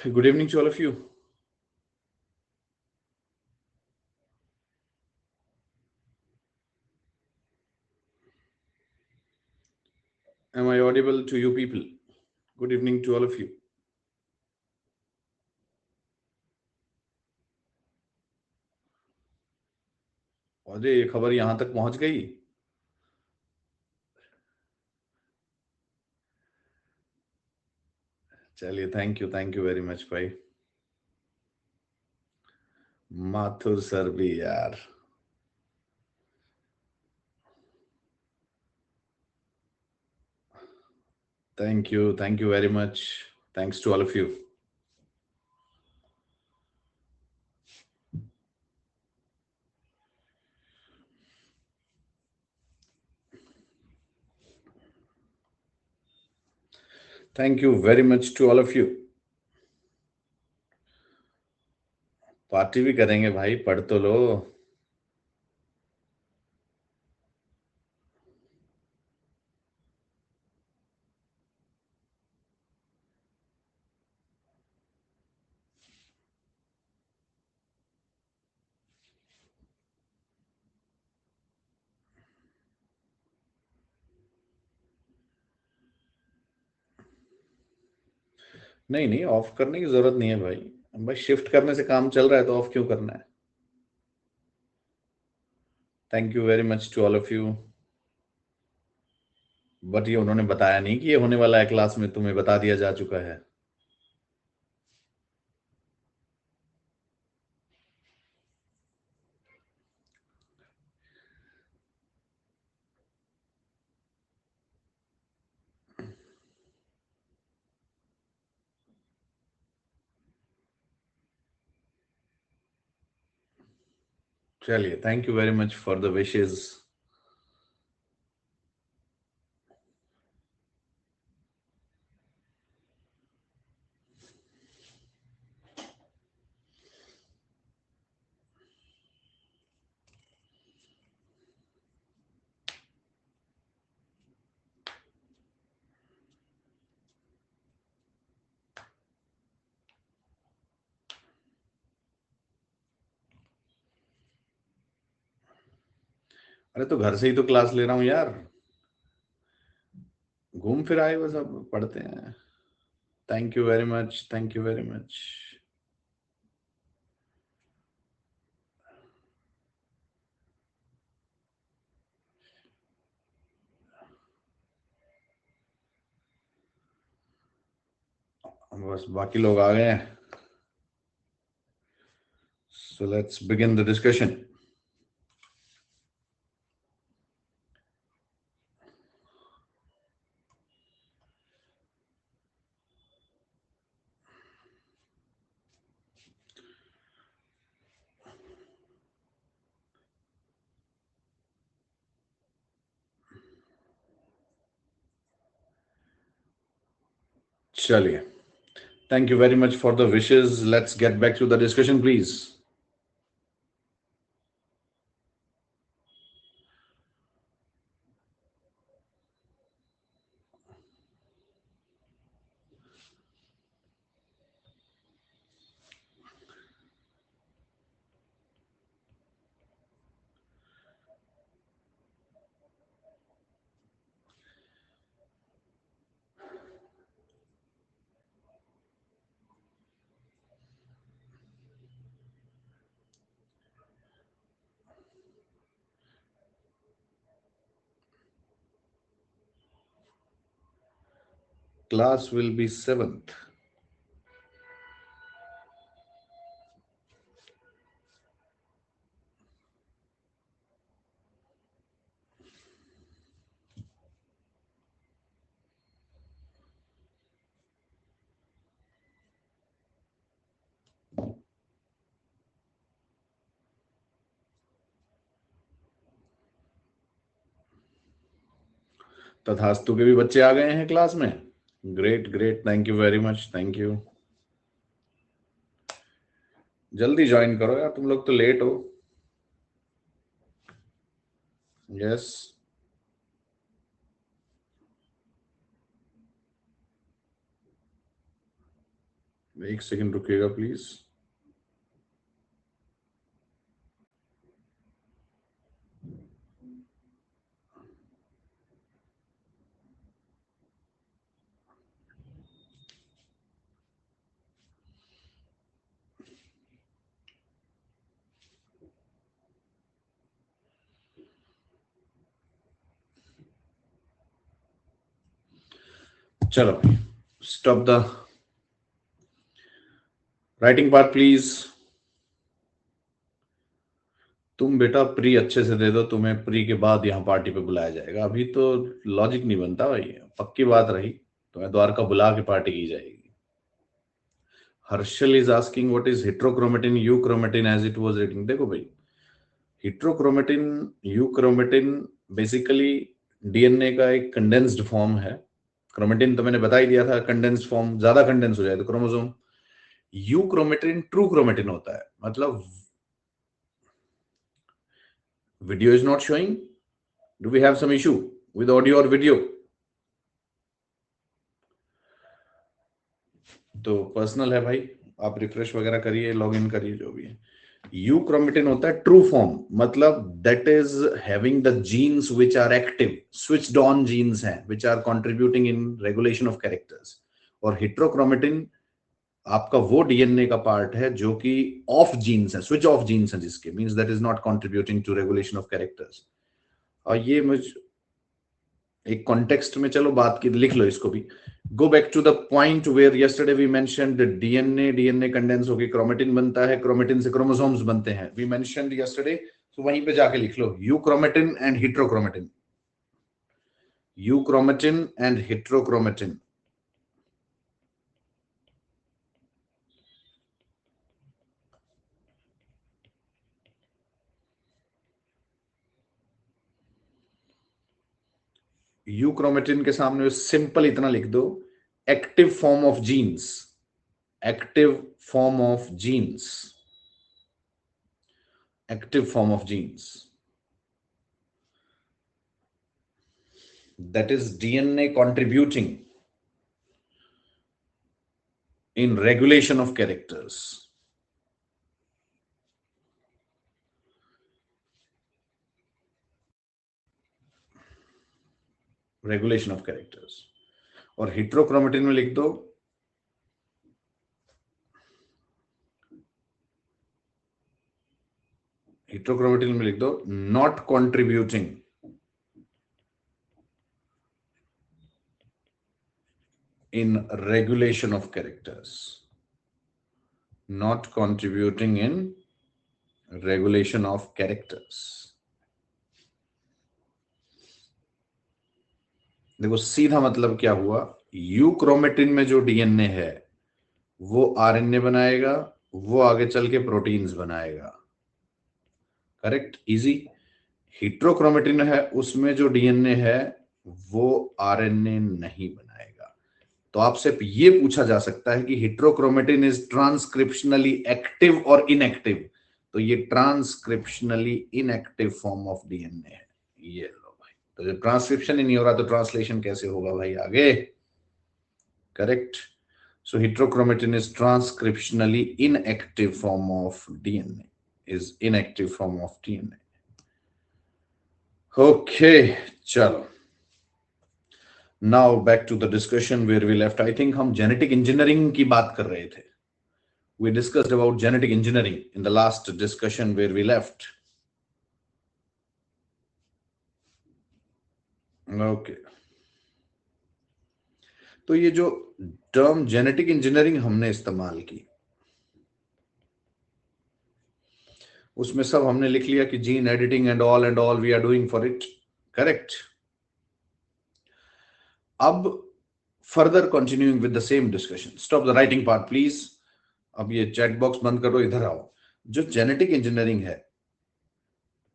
Good evening to all of you. Am I audible to you people? Good evening to all of you. अरे ये खबर यहाँ तक पहुंच गई। चलिए, थैंक यू वेरी मच भाई। माथुर सर भी यार। Thank you very much. Thanks to all of you. Thank you very much to all of you. Party भी करेंगे भाई, पढ़ तो लो। नहीं नहीं, ऑफ करने की जरूरत नहीं है भाई। भाई शिफ्ट करने से काम चल रहा है तो ऑफ क्यों करना है। Thank you very much to all of you. But ये उन्होंने बताया नहीं कि ये होने वाला है क्लास में, तुम्हें बता दिया जा चुका है। चलिए, thank you very much for the wishes. अरे तो घर से ही तो क्लास ले रहा हूँ यार। घूम फिर आए, बस अब पढ़ते हैं। Thank you very much, thank you very much. बस बाकी लोग आ गए हैं। So let's begin the discussion. चलिए, thank you very much for the wishes. Let's get back to the discussion please. Class will be 7th। तथास्तु के भी बच्चे आ गए हैं क्लास में। Great great, thank you very much, thank you. जल्दी join करो यार, तुम लोग तो लेट हो। यस। एक सेकंड रुकिएगा प्लीज। चलो, stop the writing part please. तुम बेटा प्री अच्छे से दे दो, तुम्हें प्री के बाद यहाँ पार्टी पे बुलाया जाएगा। अभी तो लॉजिक नहीं बनता भाई, पक्की बात रही, तुम्हें द्वारका बुला के पार्टी की जाएगी। Harshal is asking what is heterochromatin euchromatin as it was reading. देखो भाई, हेट्रोक्रोमेटिन यूक्रोमेटिन बेसिकली डीएनए का एक कंडेंस्ड फॉर्म है। क्रोमेटिन तो मैंने बता ही दिया था, कंडेंस्ड फॉर्म, ज्यादा कंडेंस हो जाए तो क्रोमोसोम। यूक्रोमेटिन ट्रू क्रोमेटिन होता है। मतलब video is not showing, do we have some issue with audio और वीडियो? तो पर्सनल है भाई, आप रिफ्रेश वगैरह करिए, लॉग इन करिए, जो भी है। यू क्रोमेटिन होता है ट्रू फॉर्म, मतलब that is having the genes which are active, switched on genes हैं which are contributing in regulation of characters. और हेट्रोक्रोमेटिन आपका वो डीएनए का पार्ट है जो कि ऑफ जीन्स है, स्विच ऑफ जीन्स है, जिसके means that is not contributing to regulation of characters. और ये मुझ एक कॉन्टेक्स्ट में, चलो बात की, लिख लो इसको भी। Go back to the point where yesterday we mentioned DNA condense होकर क्रोमेटिन बनता है, क्रोमेटिन से क्रोमोसोम्स बनते हैं, वी मेंशन्ड यस्टरडे। तो वहीं पे जाके लिख लो euchromatin and heterochromatin, euchromatin and heterochromatin. Euchromatin के सामने सिंपल इतना लिख दो, active form of genes, active form of genes, active form of genes, that is DNA contributing in regulation of characters. Regulation of characters. और heterochromatin में लिख दो, heterochromatin में लिख दो not contributing in regulation of characters, not contributing in regulation of characters। देखो सीधा मतलब क्या हुआ, यूक्रोमेटिन में जो डीएनए है वो आरएनए बनाएगा, वो आगे चल के प्रोटीन्स बनाएगा, करेक्ट, इजी। हेट्रोक्रोमेटिन है, उसमें जो डीएनए है वो आरएनए नहीं बनाएगा। तो आपसे ये पूछा जा सकता है कि हेट्रोक्रोमेटिन इज ट्रांसक्रिप्शनली एक्टिव और इनएक्टिव। तो ये transcriptionally inactive form of DNA है। ये लो भाई, तो जब ट्रांसक्रिप्शन ही नहीं हो रहा तो ट्रांसलेशन कैसे होगा भाई आगे, correct. So heterochromatin is transcriptionally inactive form of DNA, is inactive form of DNA. Okay, चलो, now back to the discussion where we left. I think हम genetic engineering की बात कर रहे थे. We discussed about genetic engineering in the last discussion where we left. Okay. तो ये जो टर्म जेनेटिक इंजीनियरिंग हमने इस्तेमाल की, उसमें सब हमने लिख लिया कि gene editing and all we are doing for it, correct. अब further continuing with the same discussion, stop the writing part please. अब ये चैट बॉक्स बंद करो, इधर आओ। जो जेनेटिक इंजीनियरिंग है,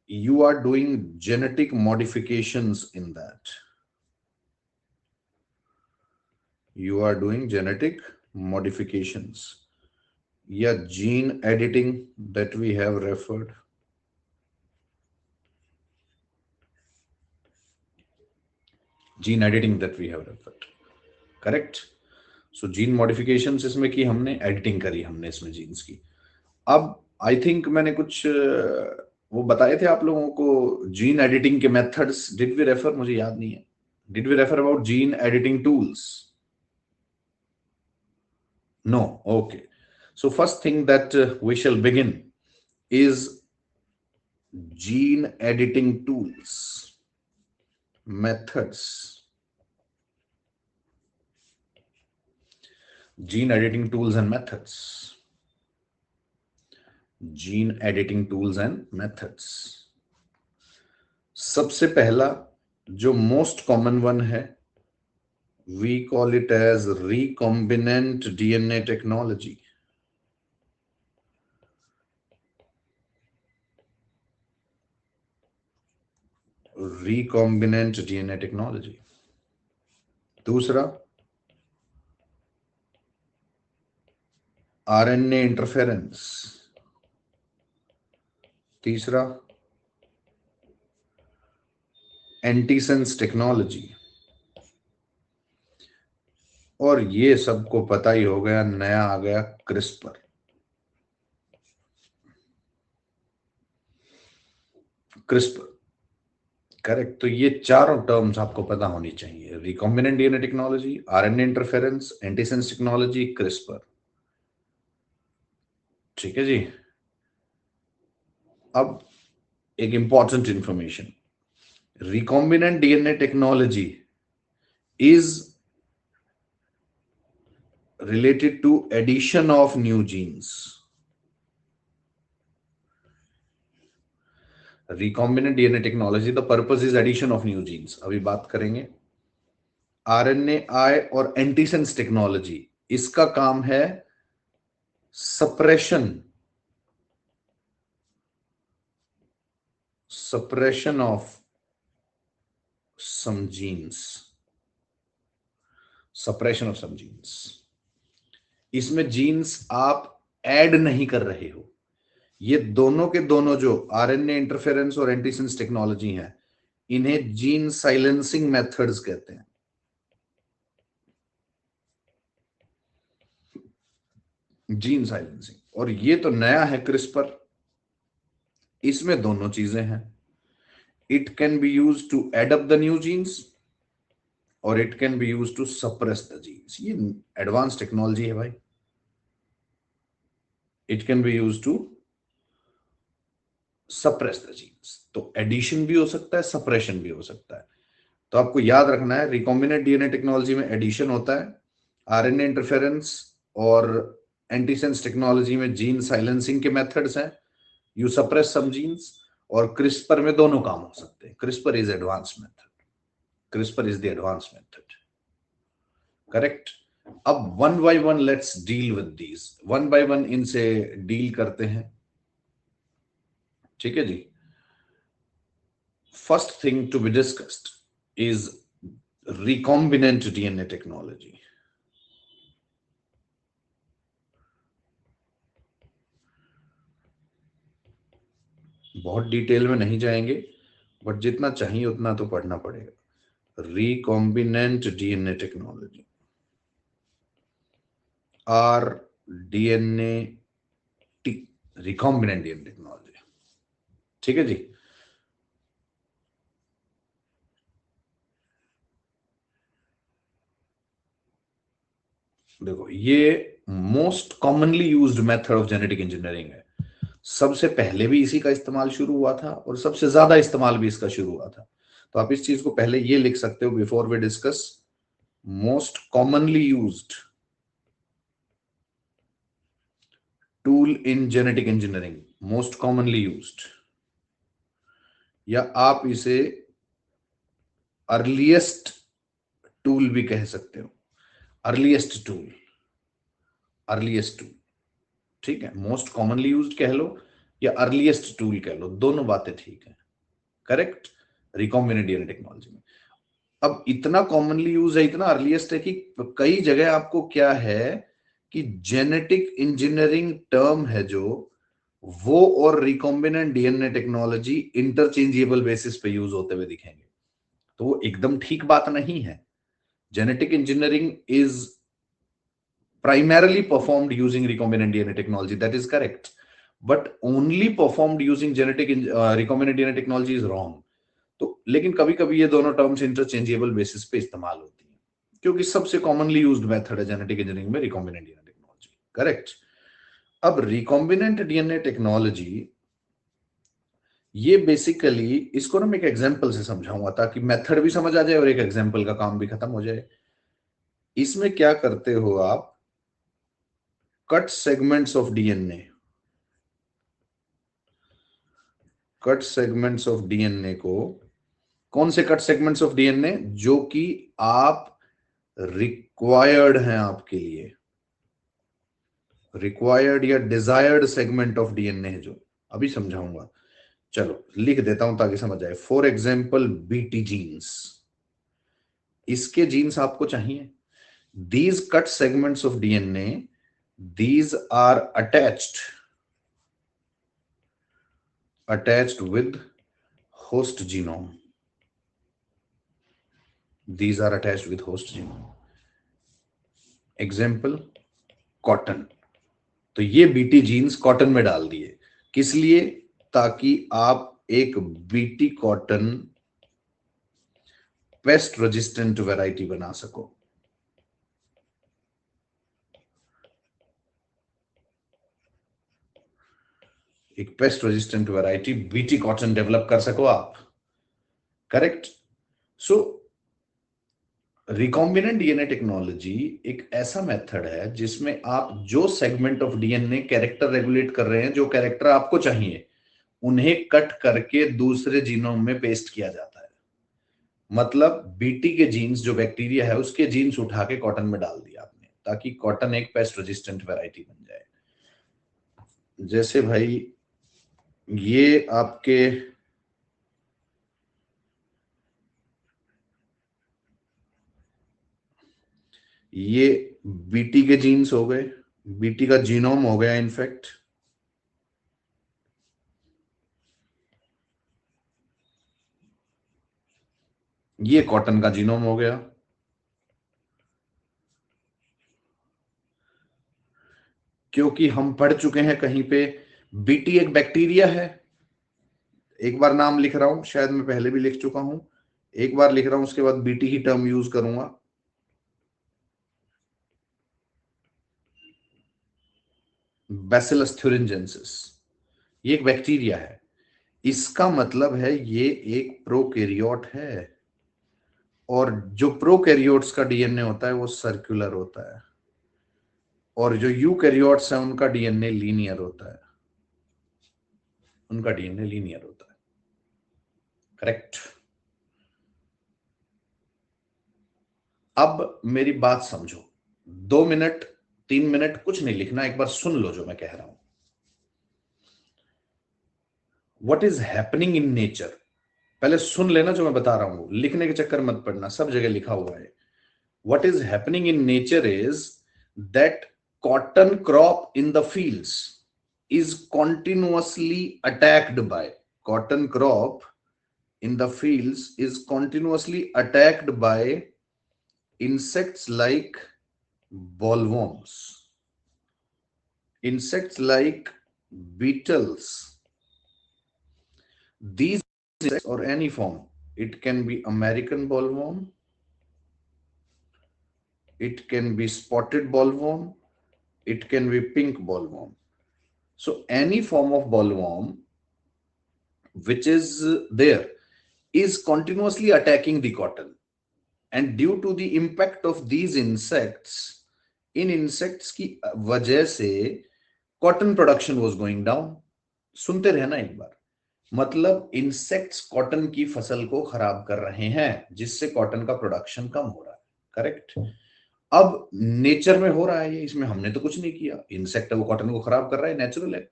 you are doing genetic modifications in that, you are doing genetic modifications या gene editing that we have referred, gene editing that we have referred, correct। So gene modifications इसमें की हमने, एडिटिंग करी हमने इसमें jeans की। अब आई थिंक मैंने कुछ वो बताए थे आप लोगों को जीन एडिटिंग के मेथड्स, डिड वी रेफर, मुझे याद नहीं है, did we refer about gene editing tools? No, okay. So first thing that we shall begin is gene editing tools, methods, gene editing tools and methods, gene editing tools and methods। सबसे पहला जो most common one है, we call it as recombinant DNA technology। recombinant DNA technology। दूसरा RNA interference. तीसरा antisense technology. और ये सबको पता ही हो गया, नया आ गया क्रिस्पर। CRISPR, correct. तो ये चारों टर्म्स आपको पता होनी चाहिए, recombinant DNA technology, RNA interference, antisense technology, CRISPR. ठीक है जी। अब एक important information, recombinant DNA technology is related to addition of new genes। recombinant DNA technology, the purpose is addition of new genes। अभी बात करेंगे। RNAi और antisense technology, इसका काम है suppression of some genes, suppression of some genes. इसमें genes आप add नहीं कर रहे हो, ये दोनों के दोनों जो आरएनए इंटरफेरेंस और एंटीसेंस टेक्नोलॉजी है, इन्हें जीन साइलेंसिंग मेथड्स कहते हैं। जीन साइलेंसिंग, और ये तो नया है क्रिस्पर, इसमें दोनों चीजें हैं। It can be use to add up the new genes और it can be use to suppress the genes. ये एडवांस टेक्नोलॉजी है भाई। It can be use to suppress the genes, तो एडिशन भी हो सकता है, सप्रेशन भी हो सकता है। तो आपको याद रखना है, रिकॉम्बिनेंट डीएनए टेक्नोलॉजी में एडिशन होता है, आरएनए इंटरफेरेंस और एंटीसेंस टेक्नोलॉजी में जीन साइलेंसिंग के मेथड्स हैं, यू सप्रेस सम जीन्स। और क्रिस्पर में दोनों काम हो सकते हैं। CRISPR is advance method, CRISPR is the advance method, correct. अब one by one let's deal with these, one by one इनसे डील करते हैं। ठीक है जी। First thing to be discussed is recombinant DNA technology। बहुत डिटेल में नहीं जाएंगे, बट जितना चाहिए उतना तो पढ़ना पड़ेगा। Recombinant DNA technology, RDNA T, recombinant DNA technology. ठीक है जी। देखो, ये most commonly used method of genetic engineering है। सबसे पहले भी इसी का इस्तेमाल शुरू हुआ था और सबसे ज्यादा इस्तेमाल भी इसका शुरू हुआ था। तो आप इस चीज को पहले ये लिख सकते हो before we discuss, most commonly used tool in genetic engineering, most commonly used, या आप इसे अर्लीस्ट टूल भी कह सकते हो। अर्लीस्ट टूल, अर्लीस्ट टूल, ठीक है। मोस्ट कॉमनली यूज्ड कह लो या अर्लीस्ट टूल कह लो, दोनों बातें ठीक है, करेक्ट। रिकॉम्बिनेंट डीएनए टेक्नोलॉजी में अब इतना कॉमनली यूज है, इतना अर्लीस्ट है कि कई जगह आपको क्या है कि जेनेटिक इंजीनियरिंग टर्म है जो, वो और recombinant DNA technology interchangeable basis पे यूज होते हुए दिखेंगे। तो वो एकदम ठीक बात नहीं है। Genetic engineering is primarily performed using recombinant DNA technology. That is correct. But only performed using recombinant DNA technology is wrong. तो लेकिन कभी कभी ये दोनों टर्म्स इंटरचेंजेबल बेसिस पे इस्तेमाल होती हैं, क्योंकि सबसे कॉमनली यूज्ड मेथड है जेनेटिक इंजीनियरिंग में रिकॉम्बिनेंट डीएनए टेक्नोलॉजी। करेक्ट। अब रिकॉम्बिनेंट डीएनए टेक्नोलॉजी, ये बेसिकली, इसको ना मैं एक एग्जांपल से समझाऊंगा ताकि मेथड भी समझ आ जाए और एक एग्जांपल का काम भी खत्म हो जाए। इसमें क्या करते हो आप, cut segments of DNA, cut segments of DNA को, कौन से कट सेगमेंट्स ऑफ डीएनए जो कि आप रिक्वायर्ड हैं आपके लिए, रिक्वायर्ड या डिजायर्ड सेगमेंट ऑफ डीएनए है, जो अभी समझाऊंगा। चलो लिख देता हूं ताकि समझ आए। फॉर एग्जाम्पल बीटी जीन्स, इसके जीन्स आपको चाहिए। These cut segments of DNA, these are attached with host genome. These are attached with host genome. Example, cotton. तो ये बीटी जीन्स कॉटन में डाल दिए, किस लिए? ताकि आप एक BT cotton pest resistant variety बना सको। एक pest resistant variety BT cotton develop कर सको आप। करेक्ट। सो रिकॉम्बिनेंट डीएनए टेक्नोलॉजी एक ऐसा मेथड है जिसमें आप जो segment of DNA character regulate कर रहे हैं, जो कैरेक्टर आपको चाहिए, उन्हें कट करके दूसरे जीनोम में पेस्ट किया जाता है। मतलब बीटी के जीन्स, जो बैक्टीरिया है उसके जीन्स उठा के कॉटन में डाल दिया आपने, ताकि कॉटन एक पेस्ट रेजिस्टेंट वैरायटी बन जाए। जैसे भाई ये आपके ये बीटी के जीन्स हो गए, बीटी का जीनोम हो गया इनफैक्ट। ये कॉटन का जीनोम हो गया। क्योंकि हम पढ़ चुके हैं कहीं पे बीटी एक बैक्टीरिया है। एक बार नाम लिख रहा हूं, शायद मैं पहले भी लिख चुका हूं, एक बार लिख रहा हूं, उसके बाद बीटी ही टर्म यूज करूंगा। बैसिलस थ्यूरिंजेंसिस, ये एक बैक्टीरिया है। इसका मतलब है ये एक प्रोकैरियोट है, और जो प्रोकैरियोट्स का डीएनए होता है वो सर्कुलर होता है, और जो यूकैरियोट्स हैं उनका डीएनए लीनियर होता है, उनका डीएनए लीनियर होता है। करेक्ट। अब मेरी बात समझो, 2 मिनट 3 मिनट कुछ नहीं लिखना, एक बार सुन लो जो मैं कह रहा हूं। What is happening in nature, पहले सुन लेना जो मैं बता रहा हूं, लिखने के चक्कर मत पड़ना, सब जगह लिखा हुआ है। What is happening in nature is that cotton crop in the fields is continuously attacked by, cotton crop in the fields is continuously attacked by insects like bollworms, insects like beetles. These insects, or any form, it can be American bollworm, it can be spotted bollworm, it can be pink bollworm. So any form of bollworm which is there is continuously attacking the cotton, and due to the impact of these insects, in insects की वजह से cotton production was going down. सुनते रहना एक बार, मतलब insects cotton की फसल को खराब कर रहे हैं, जिससे कॉटन का प्रोडक्शन कम हो रहा है। करेक्ट। अब नेचर में हो रहा है ये, इसमें हमने तो कुछ नहीं किया, इंसेक्ट है वो कॉटन को खराब कर रहा है, नेचुरल है।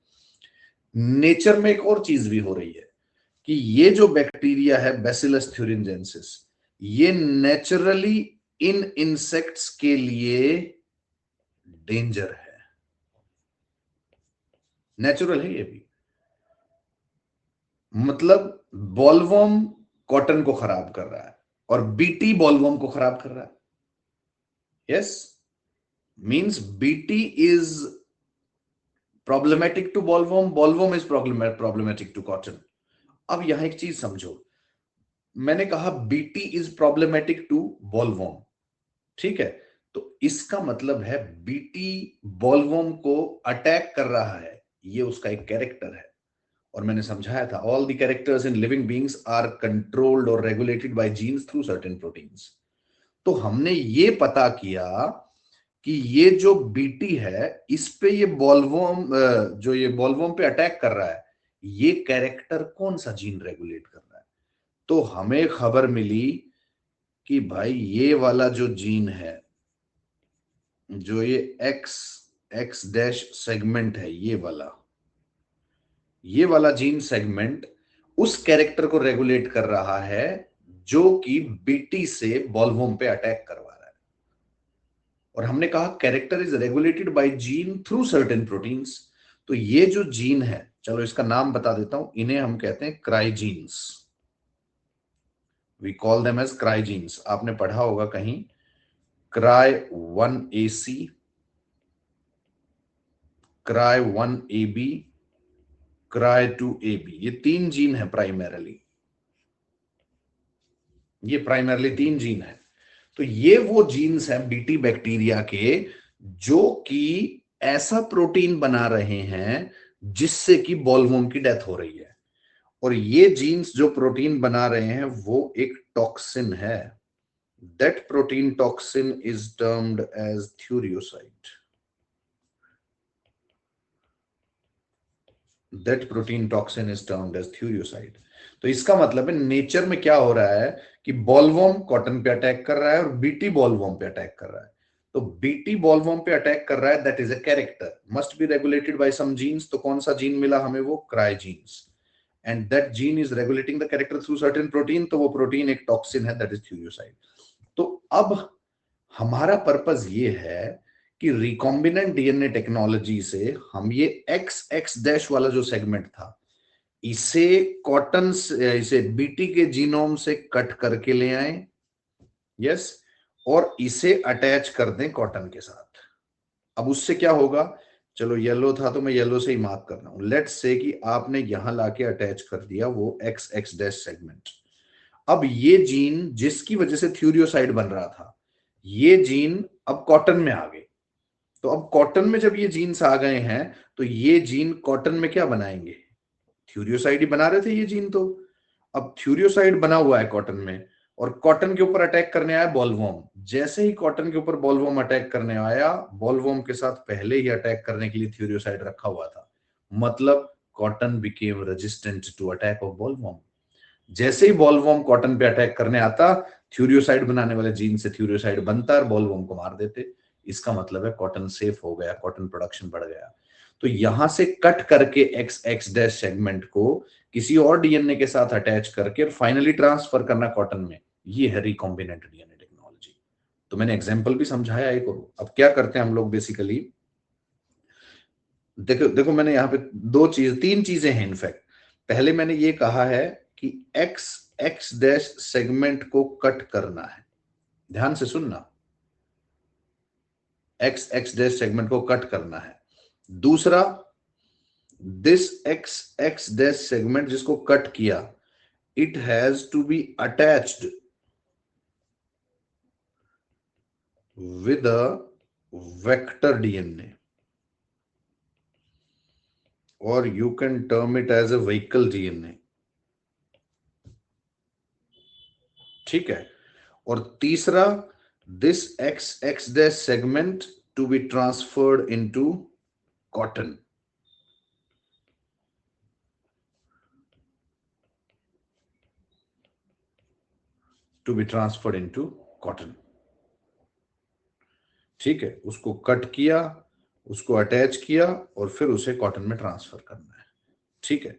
नेचर में एक और चीज भी हो रही है कि ये जो बैक्टीरिया है बैसिलस थ्यूरिंजेंसिस, ये नेचुरली इन इंसेक्ट्स के लिए डेंजर है, नेचुरल है ये भी। मतलब बॉलवर्म कॉटन को खराब कर रहा है और बीटी बॉलवर्म को खराब कर रहा है। Yes, means BT is problematic to bollworm, bollworm is problematic to cotton. अब यहां एक चीज समझो, मैंने कहा BT is problematic to bollworm, ठीक है, तो इसका मतलब है बीटी बॉलवॉर्म को अटैक कर रहा है, ये उसका एक कैरेक्टर है। और मैंने समझाया था all the characters in living beings are controlled और regulated by genes through certain proteins. तो हमने ये पता किया कि ये जो बीटी है इस पे ये बॉलवॉर्म, जो ये बॉलवॉर्म पे अटैक कर रहा है, ये कैरेक्टर कौन सा जीन रेगुलेट कर रहा है। तो हमें खबर मिली कि भाई ये वाला जो जीन है, जो ये एक्स एक्स डैश सेगमेंट है, ये वाला जीन सेगमेंट उस कैरेक्टर को रेगुलेट कर रहा है जो कि बीटी से बॉलवॉर्म पे अटैक करवा रहा है। और हमने कहा character is regulated by gene through certain proteins. तो ये जो जीन है, चलो इसका नाम बता देता हूं, इन्हें हम कहते हैं cry genes. We call them as cry genes. आपने पढ़ा होगा कहीं cry 1AC, cry 1AB, cry 2AB, ये 3 जीन है प्राइमरली, ये प्राइमरली 3 जीन है। तो ये वो जीन्स हैं बीटी बैक्टीरिया के जो कि ऐसा प्रोटीन बना रहे हैं जिससे कि बॉलवॉर्म की डेथ हो रही है। और ये जीन्स जो प्रोटीन बना रहे हैं वो एक टॉक्सिन है। That protein toxin is termed as thuricide. That protein toxin is termed as thuricide. तो इसका मतलब है नेचर में क्या हो रहा है कि बॉलवॉर्म कॉटन पे अटैक कर रहा है और बीटी बॉलवॉर्म पे अटैक कर रहा है। तो बीटी बॉलवॉर्म पे अटैक कर रहा है, that is a character, must be regulated by some genes. तो कौन सा जीन मिला हमें? वो cry genes. And that gene is regulating the character through certain protein. तो वो प्रोटीन एक टॉक्सिन है, दैट इज थ्यूरियोसाइट। तो अब हमारा पर्पस ये है कि रिकॉम्बिनेंट डीएनए टेक्नोलॉजी से हम ये एक्स एक्स डैश वाला जो सेगमेंट था, इसे कॉटन से, इसे बीटी के जीनोम से कट करके ले आए, यस, और इसे अटैच कर दें कॉटन के साथ। अब उससे क्या होगा? चलो येलो था तो मैं येलो से ही मार्क कर रहा हूं। लेट्स से कि आपने यहां लाके अटैच कर दिया वो एक्स एक्स डैश सेगमेंट। अब ये जीन जिसकी वजह से थ्यूरियोसाइड बन रहा था, ये जीन अब कॉटन में आ गए। तो अब कॉटन में जब ये जीन्स आ गए हैं तो ये जीन कॉटन में क्या बनाएंगे? थ्यूरियोसाइड ही बना रहे थे ये जीन। तो अब थ्यूरियोसाइड बना हुआ है कॉटन में और कॉटन के ऊपर अटैक करने आया बॉलवॉर्म। जैसे ही कॉटन के ऊपर बॉलवॉर्म अटैक करने आया, बॉलवॉर्म के साथ पहले ही अटैक करने के लिए थ्यूरियोसाइड रखा हुआ था, मतलब cotton became resistant to attack of bollworm. जैसे ही बॉलवॉर्म कॉटन पे अटैक करने आता, थ्यूरियोसाइड बनाने वाले जीन से थ्यूरियोसाइड बनता और बॉलवॉर्म को मार देते। इसका मतलब है कॉटन सेफ हो गया, कॉटन प्रोडक्शन बढ़ गया। तो यहां से कट करके एक्स एक्स डैश सेगमेंट को किसी और डीएनए के साथ अटैच करके और फाइनली ट्रांसफर करना कॉटन में, ये है रिकॉम्बिनेंट डीएनए टेक्नोलॉजी। तो मैंने एग्जांपल भी समझाया एक और। अब क्या करते हैं हम लोग बेसिकली, देखो देखो मैंने यहाँ पे तीन चीजें हैं इनफैक्ट। पहले मैंने ये कहा है कि एक्स एक्स डैश सेगमेंट को कट करना है, ध्यान से सुनना, एक्स एक्स डैश सेगमेंट को कट करना है। दूसरा, this X X dash segment जिसको कट किया, it has to be attached with a vector DNA, और you can term it as a vehicle DNA, ठीक है। और तीसरा, this X X dash segment to be transferred into cotton. To be transferred into cotton, ठीक है। उसको cut किया, उसको अटैच किया और फिर उसे कॉटन में ट्रांसफर करना है, ठीक है।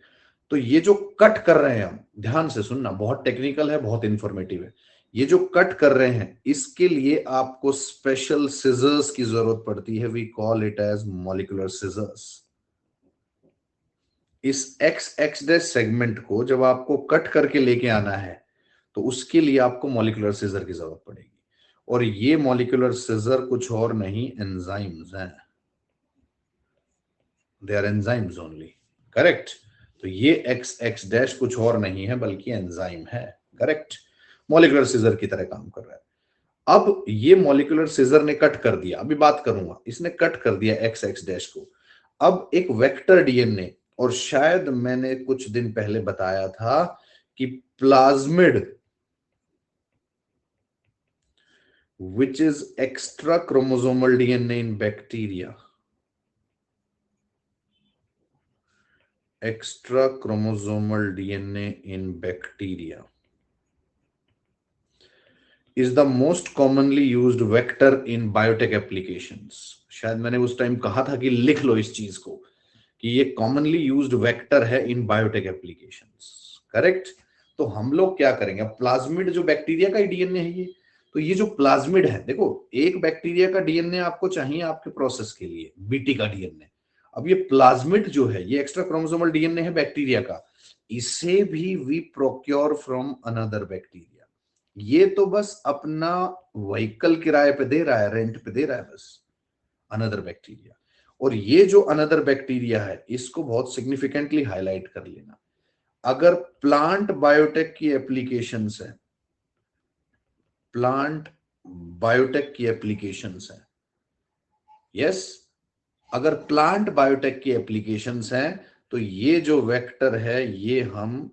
तो ये जो कट कर रहे हैं हम, ध्यान से सुनना, बहुत टेक्निकल है, बहुत इंफॉर्मेटिव है। ये जो कट कर रहे हैं इसके लिए आपको स्पेशल सिजर्स की जरूरत पड़ती है। We call it as molecular scissors. इस एक्स एक्स डैश सेगमेंट को जब आपको कट करके लेके आना है तो उसके लिए आपको मॉलिक्यूलर सीजर की जरूरत पड़ेगी। और ये मॉलिक्यूलर सिजर कुछ और नहीं, एंजाइम्स हैं, they are enzymes only, correct. तो ये एक्स एक्स डैश कुछ और नहीं है बल्कि एंजाइम है, करेक्ट। मॉलिक्यूलर सिजर की तरह काम कर रहा है। अब ये मॉलिक्यूलर सिजर ने कट कर दिया, अभी बात करूंगा, इसने कट कर दिया एक्स एक्स डैश को। अब एक वेक्टर डीएनए, और शायद मैंने कुछ दिन पहले बताया था कि plasmid which is extra chromosomal DNA in bacteria, extra chromosomal DNA in bacteria is the most commonly used vector in biotech applications। शायद मैंने उस टाइम कहा था कि लिख लो इस चीज को कि ये कॉमनली यूज्ड वेक्टर है इन बायोटेक एप्लीकेशंस, करेक्ट। तो हम लोग क्या करेंगे, प्लाज्मिड जो बैक्टीरिया का डीएनए है ये, तो ये जो प्लाज्मिड है, देखो एक बैक्टीरिया का डीएनए आपको चाहिए आपके प्रोसेस के लिए, बीटी का डीएनए। अब ये प्लाज्मिड जो है ये एक्स्ट्रा क्रोमोसोमल डीएनए है बैक्टीरिया का, इसे भी we procure from another bacteria. ये तो बस अपना व्हीकल किराए पे दे रहा है, रेंट पे दे रहा है बस, अनदर बैक्टीरिया। और ये जो अनदर बैक्टीरिया है इसको बहुत सिग्निफिकेंटली हाईलाइट कर लेना। अगर प्लांट बायोटेक की एप्लीकेशंस है, प्लांट बायोटेक की एप्लीकेशंस है, यस, अगर प्लांट बायोटेक की एप्लीकेशंस हैं तो ये जो वेक्टर है ये हम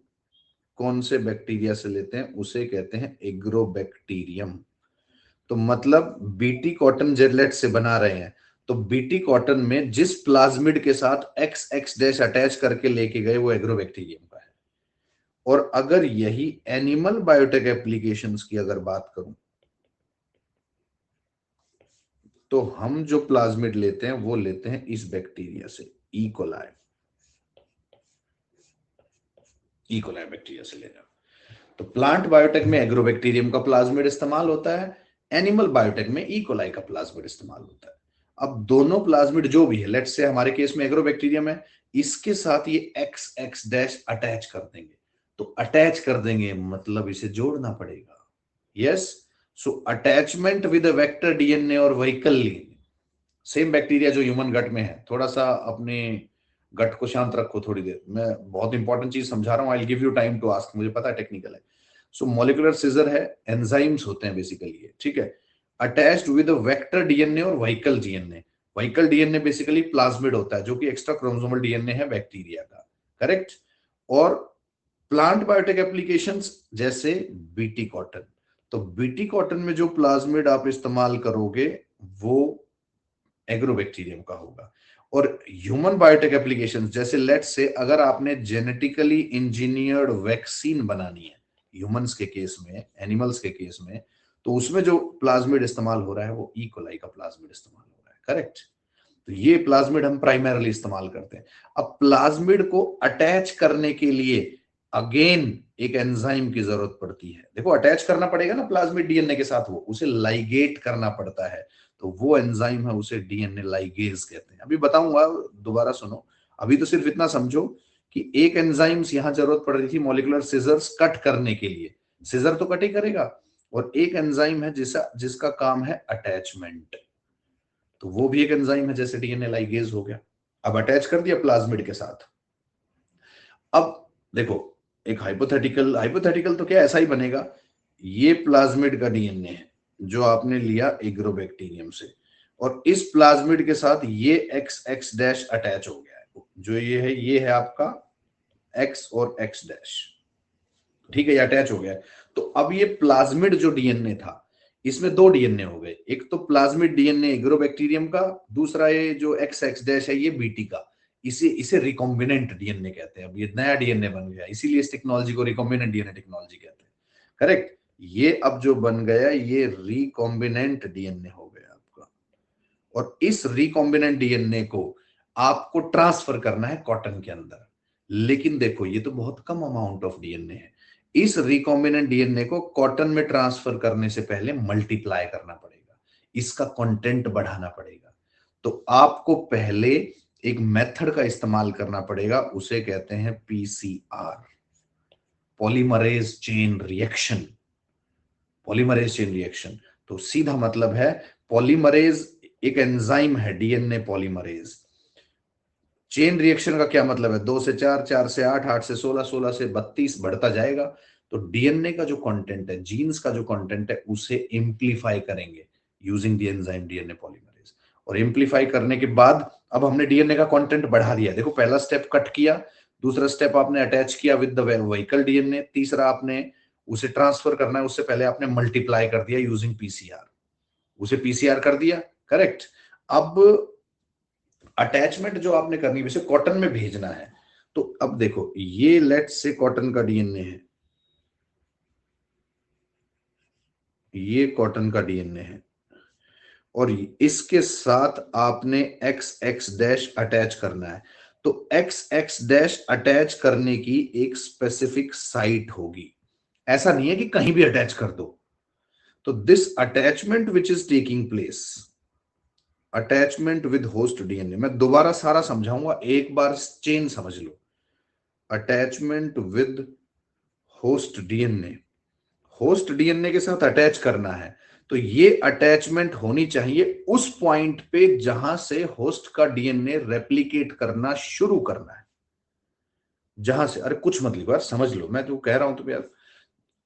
कौन से बैक्टीरिया से लेते हैं, उसे कहते हैं एग्रोबैक्टीरियम। तो मतलब बीटी कॉटन जेलेट से बना रहे हैं, तो बीटी कॉटन में जिस प्लाज्मिड के साथ एक्स एक्स डैश अटैच करके लेके गए वो एग्रोबैक्टीरियम का है। और अगर यही एनिमल बायोटेक एप्लीकेशंस की अगर बात करूं तो हम जो प्लाज्मिड लेते हैं वो लेते हैं इस बैक्टीरिया से, E coli, E coli bacteria से लेना। तो प्लांट बायोटेक में एग्रोबैक्टीरियम का प्लाज्मिड इस्तेमाल होता है, एनिमल बायोटेक में ई कोलाई का प्लाज्मिड इस्तेमाल होता है। अब दोनों प्लाज्मिड जो भी है, लेट्स से हमारे केस में एग्रोबैक्टीरियम है, इसके साथ ये एक्स एक्स डैश अटैच कर देंगे। तो अटैच कर देंगे मतलब इसे जोड़ना पड़ेगा, yes. So attachment with vector DNA और व्हीकल लीन, सेम बैक्टीरिया जो ह्यूमन गट में है। थोड़ा सा अपने गट को शांत रखो थोड़ी देर, मैं बहुत इंपॉर्टेंट चीज समझा रहा हूं, I give you time to ask, मुझे पता है टेक्निकल है। सो मॉलिक्यूलर सिजर है, एंजाइम्स होते हैं बेसिकली, ठीक है, अटैच्ड विद वेक्टर डीएनए और vehicle DNA. Vehicle DNA basically plasmid होता है जो कि एक्स्ट्रा क्रोमोसोमल डीएनए है बैक्टीरिया का, करेक्ट। और प्लांट बायोटेक एप्लीकेशंस जैसे बीटी कॉटन, तो बीटी कॉटन में जो प्लाज्मिड आप इस्तेमाल करोगे वो एग्रोबैक्टीरियम का होगा। और ह्यूमन बायोटेक एप्लीकेशंस जैसे लेट्स से अगर आपने जेनेटिकली इंजीनियर्ड वैक्सीन बनानी है ह्यूमंस के केस में, एनिमल्स के केस में, तो उसमें जो प्लाज्मिड इस्तेमाल हो रहा है वो ई कोलाई का प्लाज्मिड इस्तेमाल हो रहा है, करेक्ट। तो ये प्लाज्मिड हम प्राइमरली इस्तेमाल करते हैं। अब प्लाज्मिड को अटैच करने के लिए अगेन एक एंजाइम की जरूरत पड़ती है। देखो अटैच करना पड़ेगा ना प्लाज्मिड डीएनए के साथ, वो उसे लाइगेट करना पड़ता है, तो वो एंजाइम है उसे डीएनए लाइगेज कहते हैं। अभी बताऊंगा, दोबारा सुनो, अभी तो सिर्फ इतना समझो कि एक एंजाइम्स यहां जरूरत पड़ रही थी मॉलिक्यूलर सिजर्स कट करने के लिए, सिजर तो कट ही करेगा, और एक एंजाइम है जिसका काम है अटैचमेंट, तो वो भी एक एंजाइम है जैसे डीएनए लाइगेज हो गया। अब अटैच कर दिया प्लाज्मिड के साथ। अब देखो एक हाइपोथेटिकल, हाइपोथेटिकल तो क्या ऐसा ही बनेगा, ये प्लाज्मिड का डीएनए है जो आपने लिया एग्रोबैक्टीरियम से, और इस प्लाज्मिड के साथ ये एक्स एक्स डैश अटैच हो गया है, जो ये है आपका एक्स और एक्स डैश, ठीक है, ये अटैच हो गया है। तो अब ये प्लाज्मिड जो डीएनए था इसमें दो डीएनए हो गए, एक तो प्लाज्मिड डीएनए एग्रोबैक्टीरियम का, दूसरा ये जो एक्स एक्स डैश है ये बीटी का, इसे इसे रिकॉम्बिनेंट डीएनए कहते हैं। अब ये नया डीएनए बन गया, इसीलिए इस टेक्नोलॉजी को रिकॉम्बिनेंट डीएनए टेक्नोलॉजी कहते हैं, करेक्ट। ये अब जो बन गया ये रिकॉम्बिनेंट डीएनए हो गया आपका, और इस रिकॉम्बिनेंट डीएनए को आपको ट्रांसफर करना है कॉटन के अंदर। लेकिन देखो ये तो बहुत कम अमाउंट ऑफ डीएनए है, इस रिकॉम्बिनेंट डीएनए को कॉटन में ट्रांसफर करने से पहले मल्टीप्लाई करना पड़ेगा, इसका कंटेंट बढ़ाना पड़ेगा। तो आपको पहले एक मेथड का इस्तेमाल करना पड़ेगा, उसे कहते हैं PCR, polymerase chain reaction, polymerase chain reaction. तो सीधा मतलब है पॉलीमरेज एक एंजाइम है, डीएनए पॉलीमरेज। चेन रिएक्शन का क्या मतलब है? 2 से 4, 4 से 8, 8 से 16, 16 से 32 बढ़ता जाएगा। तो डीएनए का जो कंटेंट है, जीन्स का जो कंटेंट है, उसे एम्प्लीफाई करेंगे using the enzyme DNA polymerase. और एम्प्लीफाई करने के बाद अब हमने डीएनए का कंटेंट बढ़ा दिया। देखो, पहला स्टेप कट किया, दूसरा स्टेप आपने अटैच किया विद द व्हीकल डीएनए, तीसरा आपने उसे ट्रांसफर करना है, उससे पहले आपने मल्टीप्लाई कर दिया यूजिंग पीसीआर, उसे पीसीआर कर दिया। करेक्ट। अब अटैचमेंट जो आपने करनी है, वैसे कॉटन में भेजना है। तो अब देखो, ये लेट्स से कॉटन का डीएनए है, ये कॉटन का डीएनए है, और इसके साथ आपने एक्स एक्स डैश अटैच करना है। तो एक्स एक्स डैश अटैच करने की एक स्पेसिफिक साइट होगी, ऐसा नहीं है कि कहीं भी अटैच कर दो। तो this attachment which is taking place, attachment with host DNA, मैं दोबारा सारा समझाऊंगा, एक बार चेन समझ लो। Attachment with host DNA, host DNA के साथ अटैच करना है। तो ये अटैचमेंट होनी चाहिए उस पॉइंट पे जहां से होस्ट का डीएनए रेप्लिकेट करना शुरू करना है। जहां से, अरे कुछ मत लिखो यार, समझ लो, मैं तो कह रहा हूं तो यार,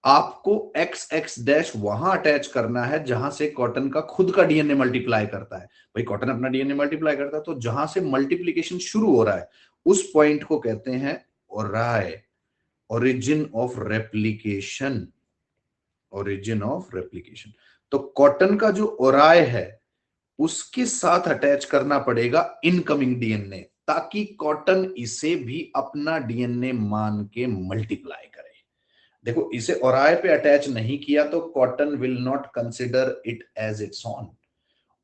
आपको एक्स एक्स डैश वहां अटैच करना है जहां से कॉटन का खुद का डीएनए मल्टीप्लाई करता है। भाई कॉटन अपना डीएनए मल्टीप्लाई करता है, तो जहां से मल्टीप्लीकेशन शुरू हो रहा है उस पॉइंट को कहते हैं ori, origin of replication, origin of replication. तो कॉटन का जो ओराई है उसके साथ अटैच करना पड़ेगा इनकमिंग डीएनए, ताकि कॉटन इसे भी अपना डीएनए मान के मल्टीप्लाई करे। देखो, इसे ओराई पे अटैच नहीं किया तो cotton will not consider it as its own.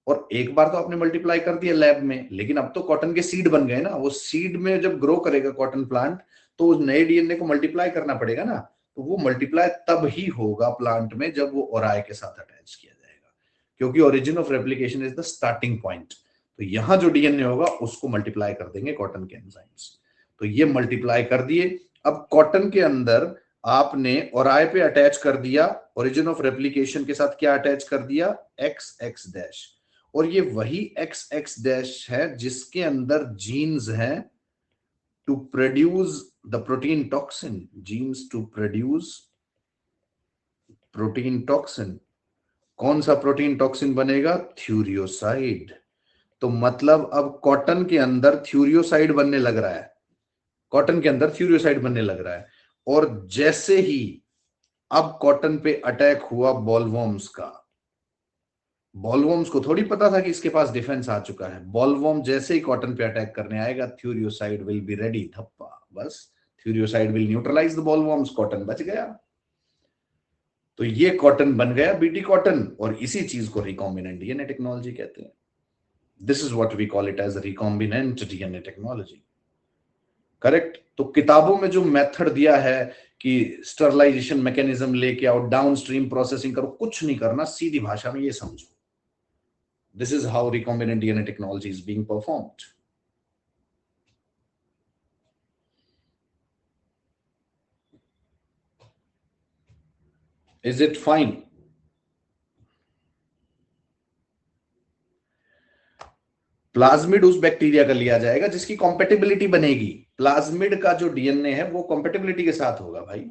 और एक बार तो आपने मल्टीप्लाई कर दिया लैब में, लेकिन अब तो कॉटन के सीड बन गए ना, वो सीड में जब ग्रो करेगा कॉटन प्लांट, तो उस नए डीएनए को मल्टीप्लाई करना पड़ेगा ना। तो वो मल्टीप्लाई तब ही होगा प्लांट में जब वो ओराई के साथ अटैच किया जाएगा, क्योंकि origin of replication is the starting point. तो यहां जो डीएनए होगा उसको मल्टीप्लाई कर देंगे कॉटन के एंजाइम्स। तो ये मल्टीप्लाई कर दिए। अब कॉटन के अंदर आपने ओराई पे अटैच कर दिया, ओरिजिन ऑफ रेप्लिकेशन के साथ क्या अटैच कर दिया? X X dash. और ये वही एक्स एक्स डैश है जिसके अंदर जीन्स हैं to produce the protein toxin, genes to produce protein toxin. कौन सा प्रोटीन टॉक्सिन बनेगा? थ्यूरियोसाइड। तो मतलब अब कॉटन के अंदर थ्यूरियोसाइड बनने लग रहा है, कॉटन के अंदर थ्यूरियोसाइड बनने लग रहा है। और जैसे ही अब कॉटन पे अटैक हुआ बॉलवॉर्म्स का, बॉलवॉर्म्स को थोड़ी पता था कि इसके पास डिफेंस आ चुका है। बॉलवॉर्म जैसे ही कॉटन पे अटैक करने आएगा, थ्यूरियोसाइड विल बी रेडी, थप्पा, बस thuricide will neutralise the bollworms, cotton बच गया। तो ये कॉटन बन गया बीटी कॉटन, और इसी चीज को रिकॉम्बिनेंट डीएनए टेक्नोलॉजी कहते हैं। This is what we call it as recombinant DNA technology. Correct. तो किताबों में जो मेथड दिया है कि स्टरलाइजेशन मैकेनिज्म लेके आओ, डाउनस्ट्रीम प्रोसेसिंग करो, कुछ नहीं करना, सीधी भाषा में ये समझो। This is how recombinant DNA technology is being performed. Is it fine? Plasmid उस बैक्टीरिया का लिया जाएगा जिसकी कॉम्पेटिबिलिटी बनेगी। प्लाज्मिड का जो डीएनए है वो कॉम्पेटिबिलिटी के साथ होगा भाई,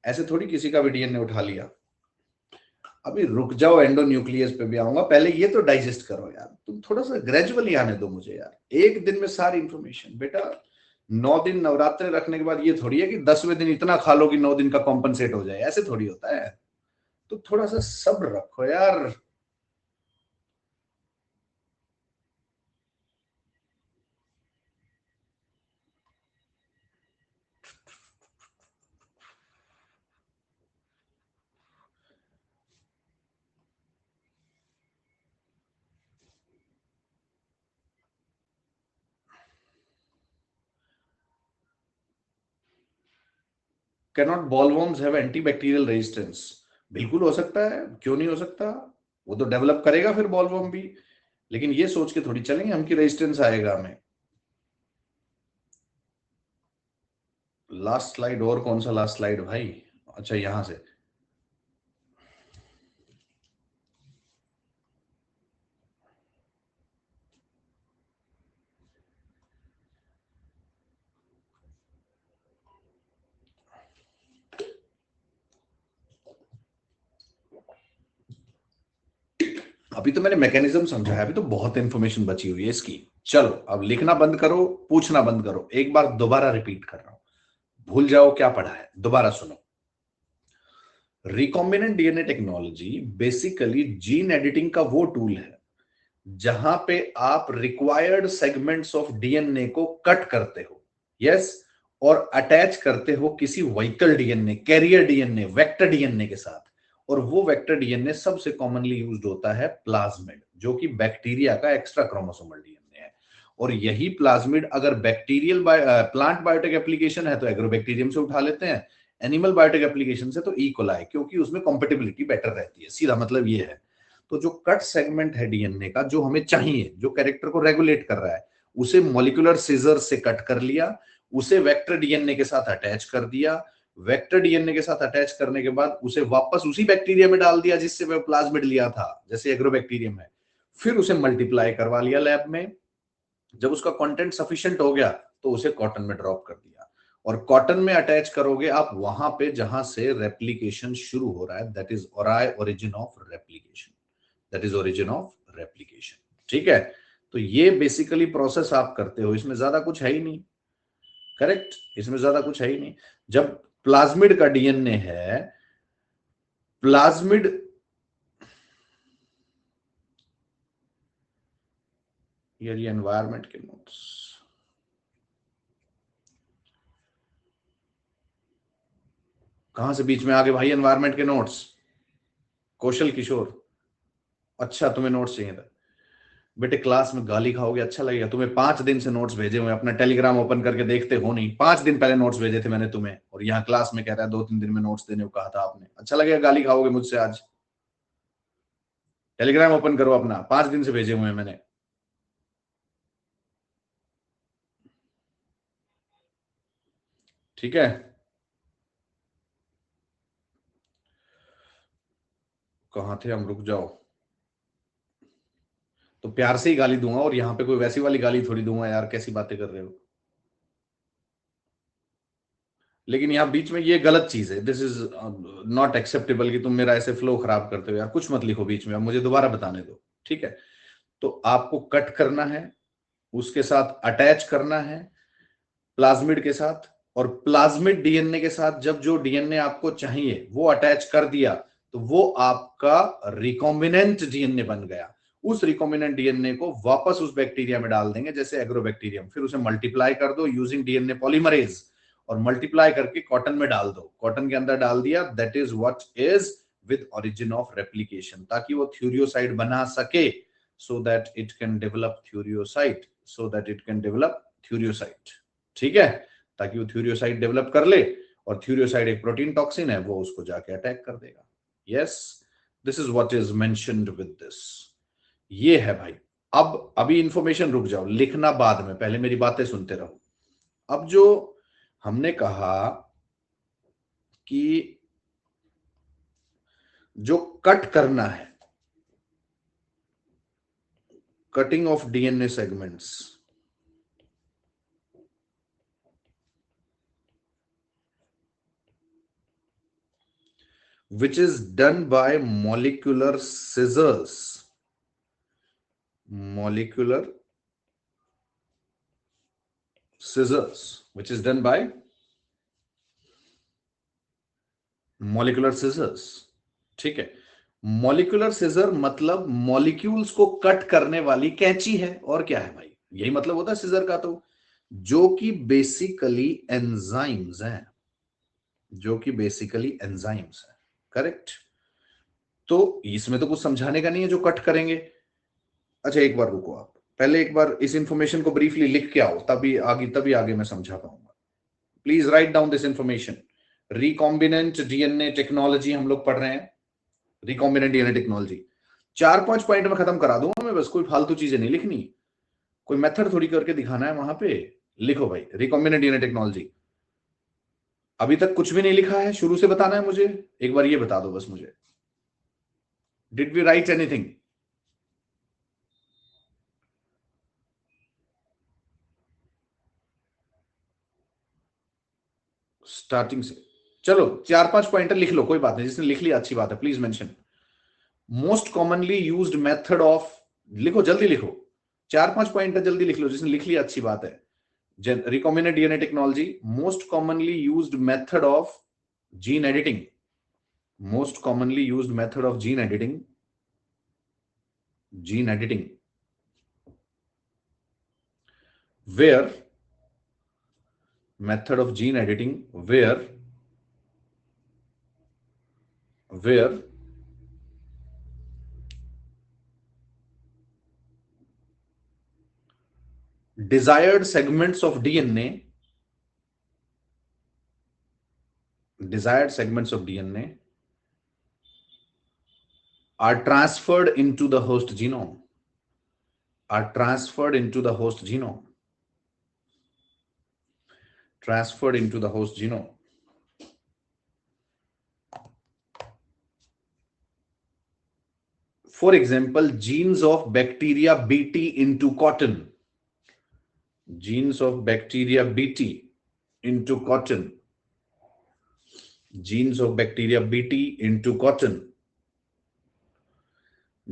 ऐसे थोड़ी किसी का भी डीएनए उठा लिया। अभी रुक जाओ, एंडोन्यूक्लियस पे भी आऊंगा, पहले ये तो डाइजेस्ट करो यार, तुम थोड़ा सा ग्रेजुअली आने दो मुझे यार, एक दिन में सारी इंफॉर्मेशन। बेटा 9 दिन नवरात्रे रखने के बाद ये थोड़ी है कि 10वें दिन इतना खा लो कि 9 दिन का कॉम्पनसेट हो जाए, ऐसे थोड़ी होता है। तो थोड़ा सा सब्र रखो यार। Cannot bollworms have antibacterial resistance? बिल्कुल हो सकता है, क्यों नहीं हो सकता, वो तो डेवलप करेगा फिर बॉलवॉर्म भी। लेकिन ये सोच के थोड़ी चलेंगे हम कि रेजिस्टेंस आएगा हमें। लास्ट स्लाइड, और कौन सा लास्ट स्लाइड भाई? अच्छा, यहां से अभी तो मैंने मैकेनिज्म समझा है, अभी तो बहुत इंफॉर्मेशन बची हुई है इसकी। चलो अब लिखना बंद करो, पूछना बंद करो, एक बार दोबारा रिपीट कर रहा हूं, भूल जाओ क्या पढ़ा है, दोबारा सुनो। Recombinant DNA technology basically gene editing का वो टूल है जहां पे आप रिक्वायर्ड सेगमेंट्स ऑफ डीएनए को कट करते हो, यस, और अटैच करते हो किसी vehicle DNA, carrier DNA, vector DNA के साथ। और वो वेक्टर डीएनए सबसे कॉमनली यूज्ड होता है प्लाज्मिड, जो कि बैक्टीरिया का एक्स्ट्रा क्रोमोसोमल डीएनए है। और यही प्लाज्मिड अगर बैक्टीरियल प्लांट बायोटेक एप्लीकेशन है तो एग्रोबैक्टीरियम से उठा लेते हैं, एनिमल बायोटेक एप्लीकेशन से तो ई कोलाई, क्योंकि उसमें कॉम्पेटिबिलिटी बेटर रहती है। सीधा मतलब ये है। तो जो कट सेगमेंट है डीएनए का, जो हमें चाहिए, जो कैरेक्टर को रेगुलेट कर रहा है, उसे मॉलिक्यूलर सीजर से कट कर लिया, उसे वेक्टर डीएनए के साथ अटैच कर दिया, वेक्टर डीएनए के साथ अटैच करने के बाद उसे वापस उसी बैक्टीरिया में डाल दिया जिससे वह प्लाज्मिड लिया था, जैसे एग्रोबैक्टीरियम है। फिर उसे मल्टीप्लाई करवा लिया लैब में। जब उसका कंटेंट सफिशिएंट हो गया तो उसे कॉटन में ड्रॉप कर दिया। और कॉटन में अटैच करोगे आप वहां पे जहां से रेप्लिकेशन शुरू हो रहा है, that is origin of replication, that is origin of replication. ठीक है, तो ये बेसिकली प्रोसेस आप करते हो, इसमें ज्यादा कुछ है ही नहीं। करेक्ट, इसमें ज्यादा कुछ है ही नहीं। जब प्लाज्मिड का डीएनए है, प्लाज्मिड, ये एनवायरमेंट के नोट्स कहां से बीच में आ गए भाई? एनवायरमेंट के नोट्स, कौशल किशोर, अच्छा तुम्हें नोट्स चाहिए था। बेटे क्लास में गाली खाओगे अच्छा लगेगा तुम्हें? 5 दिन से नोट्स भेजे हुए, अपना टेलीग्राम ओपन करके देखते हो नहीं? 5 दिन पहले नोट्स भेजे थे मैंने तुम्हें, और यहाँ क्लास में कह रहा है 2-3 दिन में नोट्स देने को कहा था आपने। अच्छा लगेगा गाली खाओगे मुझसे आज? टेलीग्राम ओपन करो अपना, 5 दिन से भेजे हुए हैं मैंने। ठीक है, कहाँ थे हम? रुक जाओ। तो प्यार से ही गाली दूंगा, और यहाँ पे कोई वैसी वाली गाली थोड़ी दूंगा यार, कैसी बातें कर रहे हो? लेकिन यहाँ बीच में ये गलत चीज है, दिस इज नॉट एक्सेप्टेबल कि तुम मेरा ऐसे फ्लो खराब करते हो यार। कुछ मत लिखो बीच में, अब मुझे दोबारा बताने दो। ठीक है, तो आपको कट करना है, उसके साथ अटैच करना है प्लाज्मिड के साथ, और प्लाज्मिड डीएनए के साथ जब जो डीएनए आपको चाहिए वो अटैच कर दिया, तो वो आपका रिकॉम्बिनेंट डीएनए बन गया। उस रिकॉम्बिनेंट डीएनए को वापस उस बैक्टीरिया में डाल देंगे, जैसे एग्रोबैक्टीरियम। फिर उसे मल्टीप्लाई कर दो यूजिंग डीएनए पॉलीमरेज, और मल्टीप्लाई करके कॉटन में डाल दो, कॉटन के अंदर डाल दिया। That is what is with origin of replication, ताकि वो थ्यूरियोसाइट बना सके, so that it can develop थ्यूरियोसाइट, so that it can develop थ्यूरियोसाइट। ठीक है, ताकि वो थ्यूरियोसाइट डेवलप कर ले, और थ्यूरियोसाइट एक प्रोटीन टॉक्सिन है, वो उसको जाके अटैक कर देगा। Yes, this is what is mentioned with this. ये है भाई। अब अभी इंफॉर्मेशन रुक जाओ, लिखना बाद में, पहले मेरी बातें सुनते रहो। अब जो हमने कहा कि जो कट करना है, cutting of DNA segments, which is done by molecular scissors, molecular scissors, which is done by molecular scissors। ठीक है, मॉलिक्यूलर सिजर मतलब मॉलिक्यूल्स को कट करने वाली कैंची है, और क्या है भाई? यही मतलब होता है सिजर का तो, जो कि बेसिकली एंजाइम्स हैं, जो कि बेसिकली एंजाइम्स हैं। करेक्ट, तो इसमें तो कुछ समझाने का नहीं है जो कट करेंगे। अच्छा एक बार रुको, आप पहले एक बार इस इंफॉर्मेशन को ब्रीफली लिख के आओ, तभी आगे मैं समझा पाऊंगा। Please write down this information. Recombinant DNA technology हम लोग पढ़ रहे हैं, रिकॉम्बिनेंट डीएनए टेक्नोलॉजी। 4-5 पॉइंट में खत्म करा दूंगा मैं, बस कोई फालतू चीजें नहीं लिखनी, कोई मेथड थोड़ी करके दिखाना है वहां पे। लिखो भाई, रिकॉम्बिनेंट डीएनए टेक्नोलॉजी। अभी तक कुछ भी नहीं लिखा है, शुरू से बताना है मुझे, एक बार ये बता दो बस मुझे, did we write anything? Starting से चलो 4-5 पॉइंटर लिख लो, कोई बात नहीं, जिसने लिख लिया अच्छी बात है, please mention. Most commonly used method of, लिखो जल्दी लिखो, 4-5 पॉइंट है, जल्दी लिख लो, जिसने लिख लिया अच्छी बात है। Recombinant DNA technology, most commonly used method of gene editing, most commonly used method of gene editing, gene editing, where method of gene editing, where desired segments of DNA are transferred into the host genome, transferred into the host genome. For example, genes of bacteria Bt into cotton, genes of bacteria Bt into cotton, genes of bacteria Bt into cotton,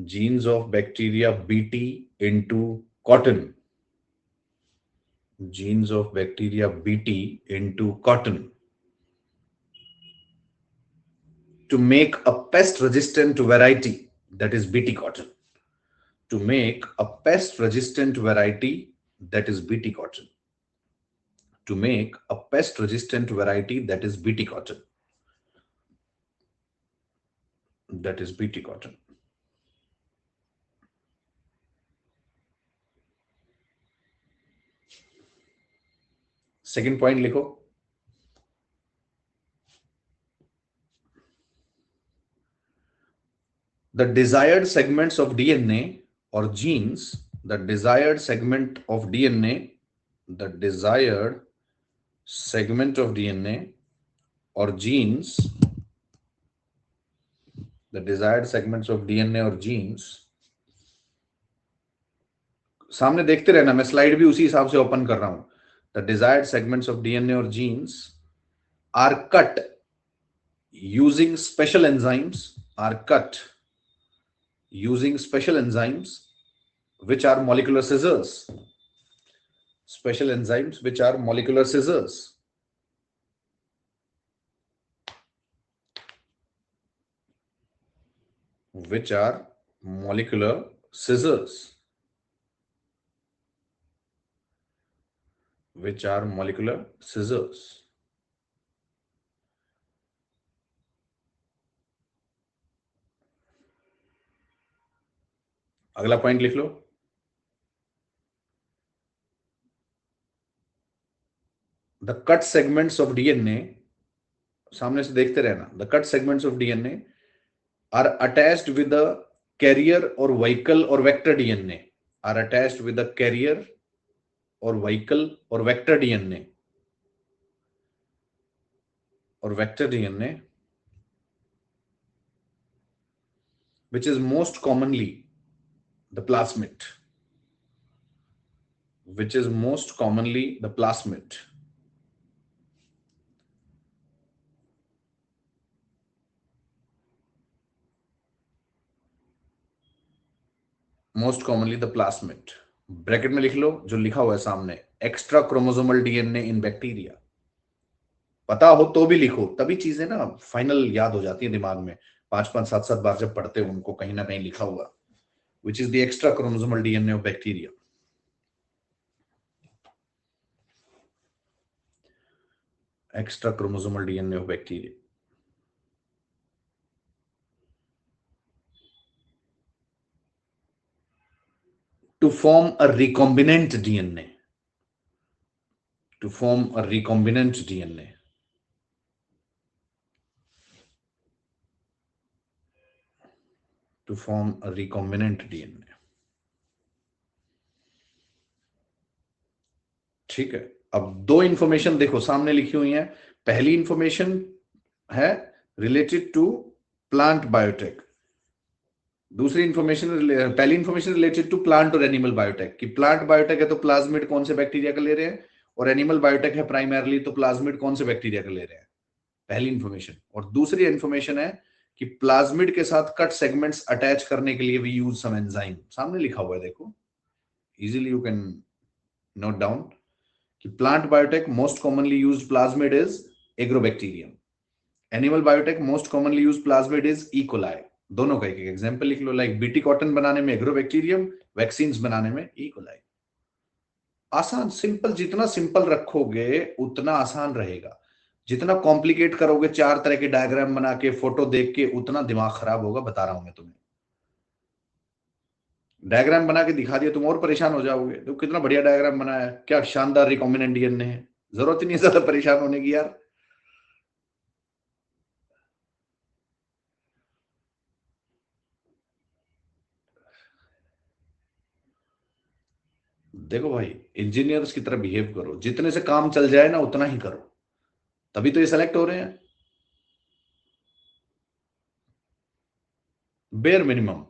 genes of bacteria Bt into cotton, genes of bacteria Bt into cotton, to make a pest resistant variety, that is Bt cotton, to make a pest resistant variety, that is Bt cotton, to make a pest resistant variety, that is Bt cotton, that is Bt cotton. Second point लिखो, the desired segments of DNA or genes, the desired segment of DNA, the desired segment of DNA or genes, the desired segments of DNA or genes, सामने देखते रहना, मैं slide भी उसी हिसाब से open कर रहा हूं. The desired segments of DNA or genes are cut using special enzymes, are cut using special enzymes which are molecular scissors, special enzymes which are molecular scissors, which are molecular scissors, which are molecular scissors. अगला point लिख लो, the cut segments of DNA, सामने से देखते रहना, the cut segments of DNA are attached with the carrier or vehicle or vector DNA, are attached with the carrier or vehicle or vector DNA which is most commonly the plasmid, which is most commonly the plasmid. Most commonly the plasmid. Bracket में लिख लो जो लिखा हुआ है सामने, extra chromosomal DNA in bacteria. पता हो तो भी लिखो, तभी चीजें ना फाइनल याद हो जाती है दिमाग में. 5-5, 7-7 बार जब पढ़ते हो उनको कहीं ना कहीं लिखा हुआ, which is the extra chromosomal DNA of bacteria. Extra chromosomal DNA of bacteria. To form a recombinant DNA, to form a recombinant DNA, to form a recombinant DNA. ठीक है, अब दो इंफॉर्मेशन देखो सामने लिखी हुई है. पहली इंफॉर्मेशन है रिलेटेड टू प्लांट बायोटेक, दूसरी इंफॉर्मेशन, पहली इंफॉर्मेशन रिलेटेड टू प्लांट और एनिमल बायोटेक, कि प्लांट बायोटेक है तो प्लाज्मिड कौन से बैक्टीरिया का ले रहे हैं, और एनिमल बायोटेक है प्राइमरली तो प्लाज्मिड कौन से बैक्टीरिया का ले रहे हैं, पहली इंफॉर्मेशन. और दूसरी इंफॉर्मेशन है कि प्लाज्मिड के साथ कट सेगमेंट्स अटैच करने के लिए वी यूज सम एंजाइम। सामने लिखा हुआ है, देखो, easily you can note down कि plant biotech most commonly used plasmid is agrobacterium, animal biotech most commonly used plasmid is E coli. दोनों का एक एग्जांपल लिख लो, लाइक बीटी कॉटन बनाने में एग्रोबैक्टीरियम, वैक्सीन्स बनाने में ई कोलाई। आसान, सिंपल, जितना सिंपल रखोगे उतना आसान रहेगा। जितना कॉम्प्लिकेट करोगे, 4 तरह के डायग्राम बना के, फोटो देख के, उतना दिमाग खराब होगा, बता रहा हूं मैं तुम्हें। डायग्राम बना के दिखा दिया, तुम और परेशान हो जाओगे। तो कितना बढ़िया डायग्राम बनाया है, क्या शानदार रिकॉम्बिनेंट डीएनए है, जरूरत ही नहीं ज्यादा परेशान होने की यार। देखो भाई, इंजीनियर्स की तरह बिहेव करो, जितने से काम चल जाए ना उतना ही करो, तभी तो ये सेलेक्ट हो रहे हैं। Bare minimum.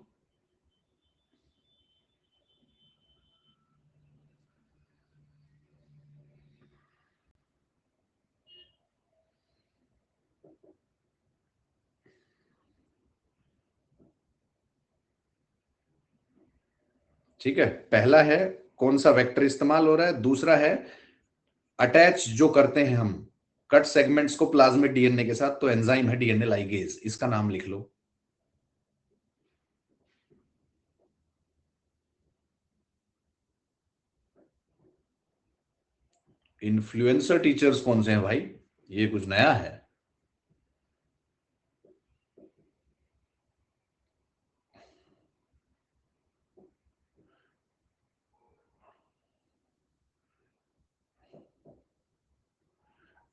ठीक है, पहला है कौन सा वेक्टर इस्तेमाल हो रहा है, दूसरा है अटैच जो करते हैं हम कट सेगमेंट्स को प्लाज्मिड डीएनए के साथ, तो एंजाइम है डीएनए लाइगेज, इसका नाम लिख लो। इन्फ्लुएंसर टीचर्स कौन से हैं भाई, ये कुछ नया है।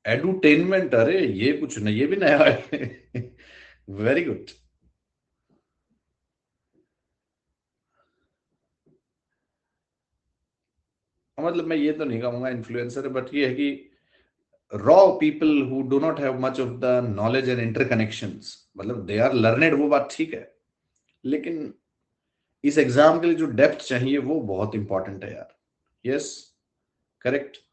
एडुटेनमेंट, अरे ये कुछ नहीं, ये भी नया है। Very good. मतलब मैं ये तो नहीं कहूंगा इन्फ्लुएंसर, बट ये है कि raw people who do not have much of the knowledge and interconnections, मतलब दे आर लर्नेड, वो बात ठीक है, लेकिन इस एग्जाम के लिए जो डेप्थ चाहिए वो बहुत इंपॉर्टेंट है यार। Yes, correct.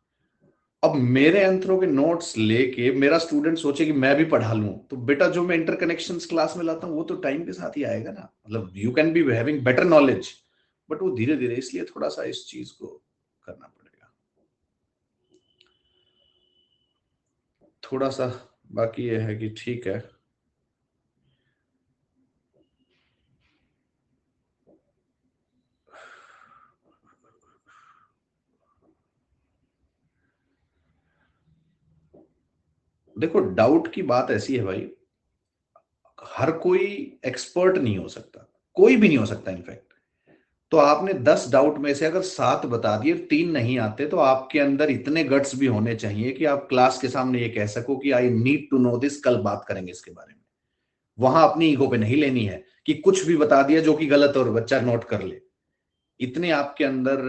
अब मेरे एंथ्रो के नोट्स लेके मेरा स्टूडेंट सोचे कि मैं भी पढ़ा लूं, तो बेटा जो मैं इंटरकनेक्शंस क्लास में लाता हूं वो तो टाइम के साथ ही आएगा ना। मतलब you can be having better knowledge, but वो धीरे धीरे, इसलिए थोड़ा सा इस चीज को करना पड़ेगा थोड़ा सा। बाकी ये है कि ठीक है। देखो, डाउट की बात ऐसी है भाई, हर कोई एक्सपर्ट नहीं हो सकता, कोई भी नहीं हो सकता इनफैक्ट। तो आपने 10 डाउट में से अगर 7 बता दिए, 3 नहीं आते, तो आपके अंदर इतने गट्स भी होने चाहिए कि आप क्लास के सामने ये कह सको कि I need to know this, कल बात करेंगे इसके बारे में। वहां अपनी ईगो पे नहीं लेनी है कि कुछ भी बता दिया जो कि गलत और बच्चा नोट कर ले। इतने आपके अंदर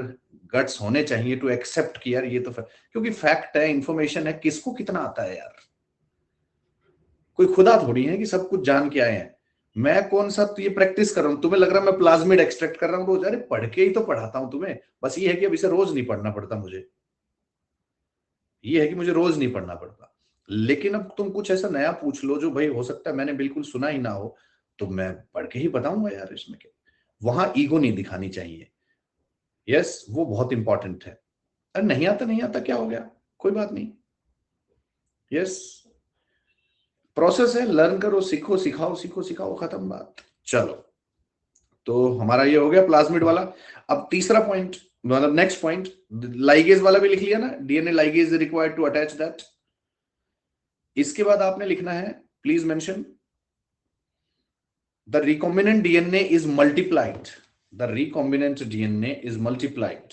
गट्स होने चाहिए टू एक्सेप्ट कि यार ये तो क्योंकि फैक्ट है, इंफॉर्मेशन है, किसको कितना आता है यार। कोई खुदा थोड़ी है कि सब कुछ जान के आए हैं। मैं कौन सा, तो ये प्रैक्टिस कर रहा हूं, तुम्हें लग रहा है मैं प्लाज्मिड एक्सट्रैक्ट कर रहा हूं रोज, अरे पढ़ के ही तो पढ़ाता हूं तुम्हें। बस ये है कि अब इसे रोज नहीं पढ़ना पड़ता मुझे, ये है कि मुझे रोज नहीं पढ़ना पड़ता। लेकिन अब तुम कुछ ऐसा नया पूछ लो जो भाई हो सकता है मैंने बिल्कुल सुना ही ना हो, तो मैं पढ़ के ही बताऊंगा यार, इसमें क्या। वहां ईगो नहीं दिखानी चाहिए। यस, वो बहुत इंपॉर्टेंट है। अरे नहीं आता, नहीं आता, क्या हो गया, कोई बात नहीं। यस, प्रोसेस है, लर्न करो, सीखो सिखाओ, सीखो सिखाओ, खत्म बात। चलो, तो हमारा ये हो गया प्लाज्मिड वाला। अब तीसरा पॉइंट, मतलब नेक्स्ट पॉइंट, लाइगेज वाला भी लिख लिया ना, DNA ligase required to attach that. इसके बाद आपने लिखना है, please mention the recombinant DNA is multiplied, the recombinant DNA is multiplied.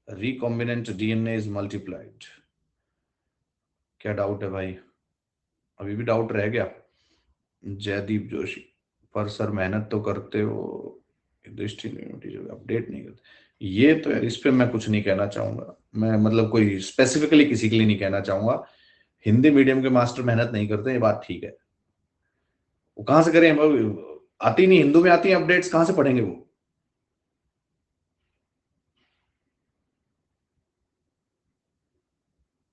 Recombinant DNA is multiplied. क्या डाउट है भाई, अभी भी डाउट रह गया। जयदीप जोशी, पर सर मेहनत तो करते हो, दृष्टि अपडेट नहीं करते, ये तो यार, इस पे मैं कुछ नहीं कहना चाहूंगा। मैं मतलब कोई स्पेसिफिकली किसी के लिए नहीं कहना चाहूंगा। हिंदी मीडियम के मास्टर मेहनत नहीं करते, ये बात ठीक है। वो कहाँ से करें, आती नहीं, हिंदू में आती है अपडेट्स, कहाँ से पढ़ेंगे वो।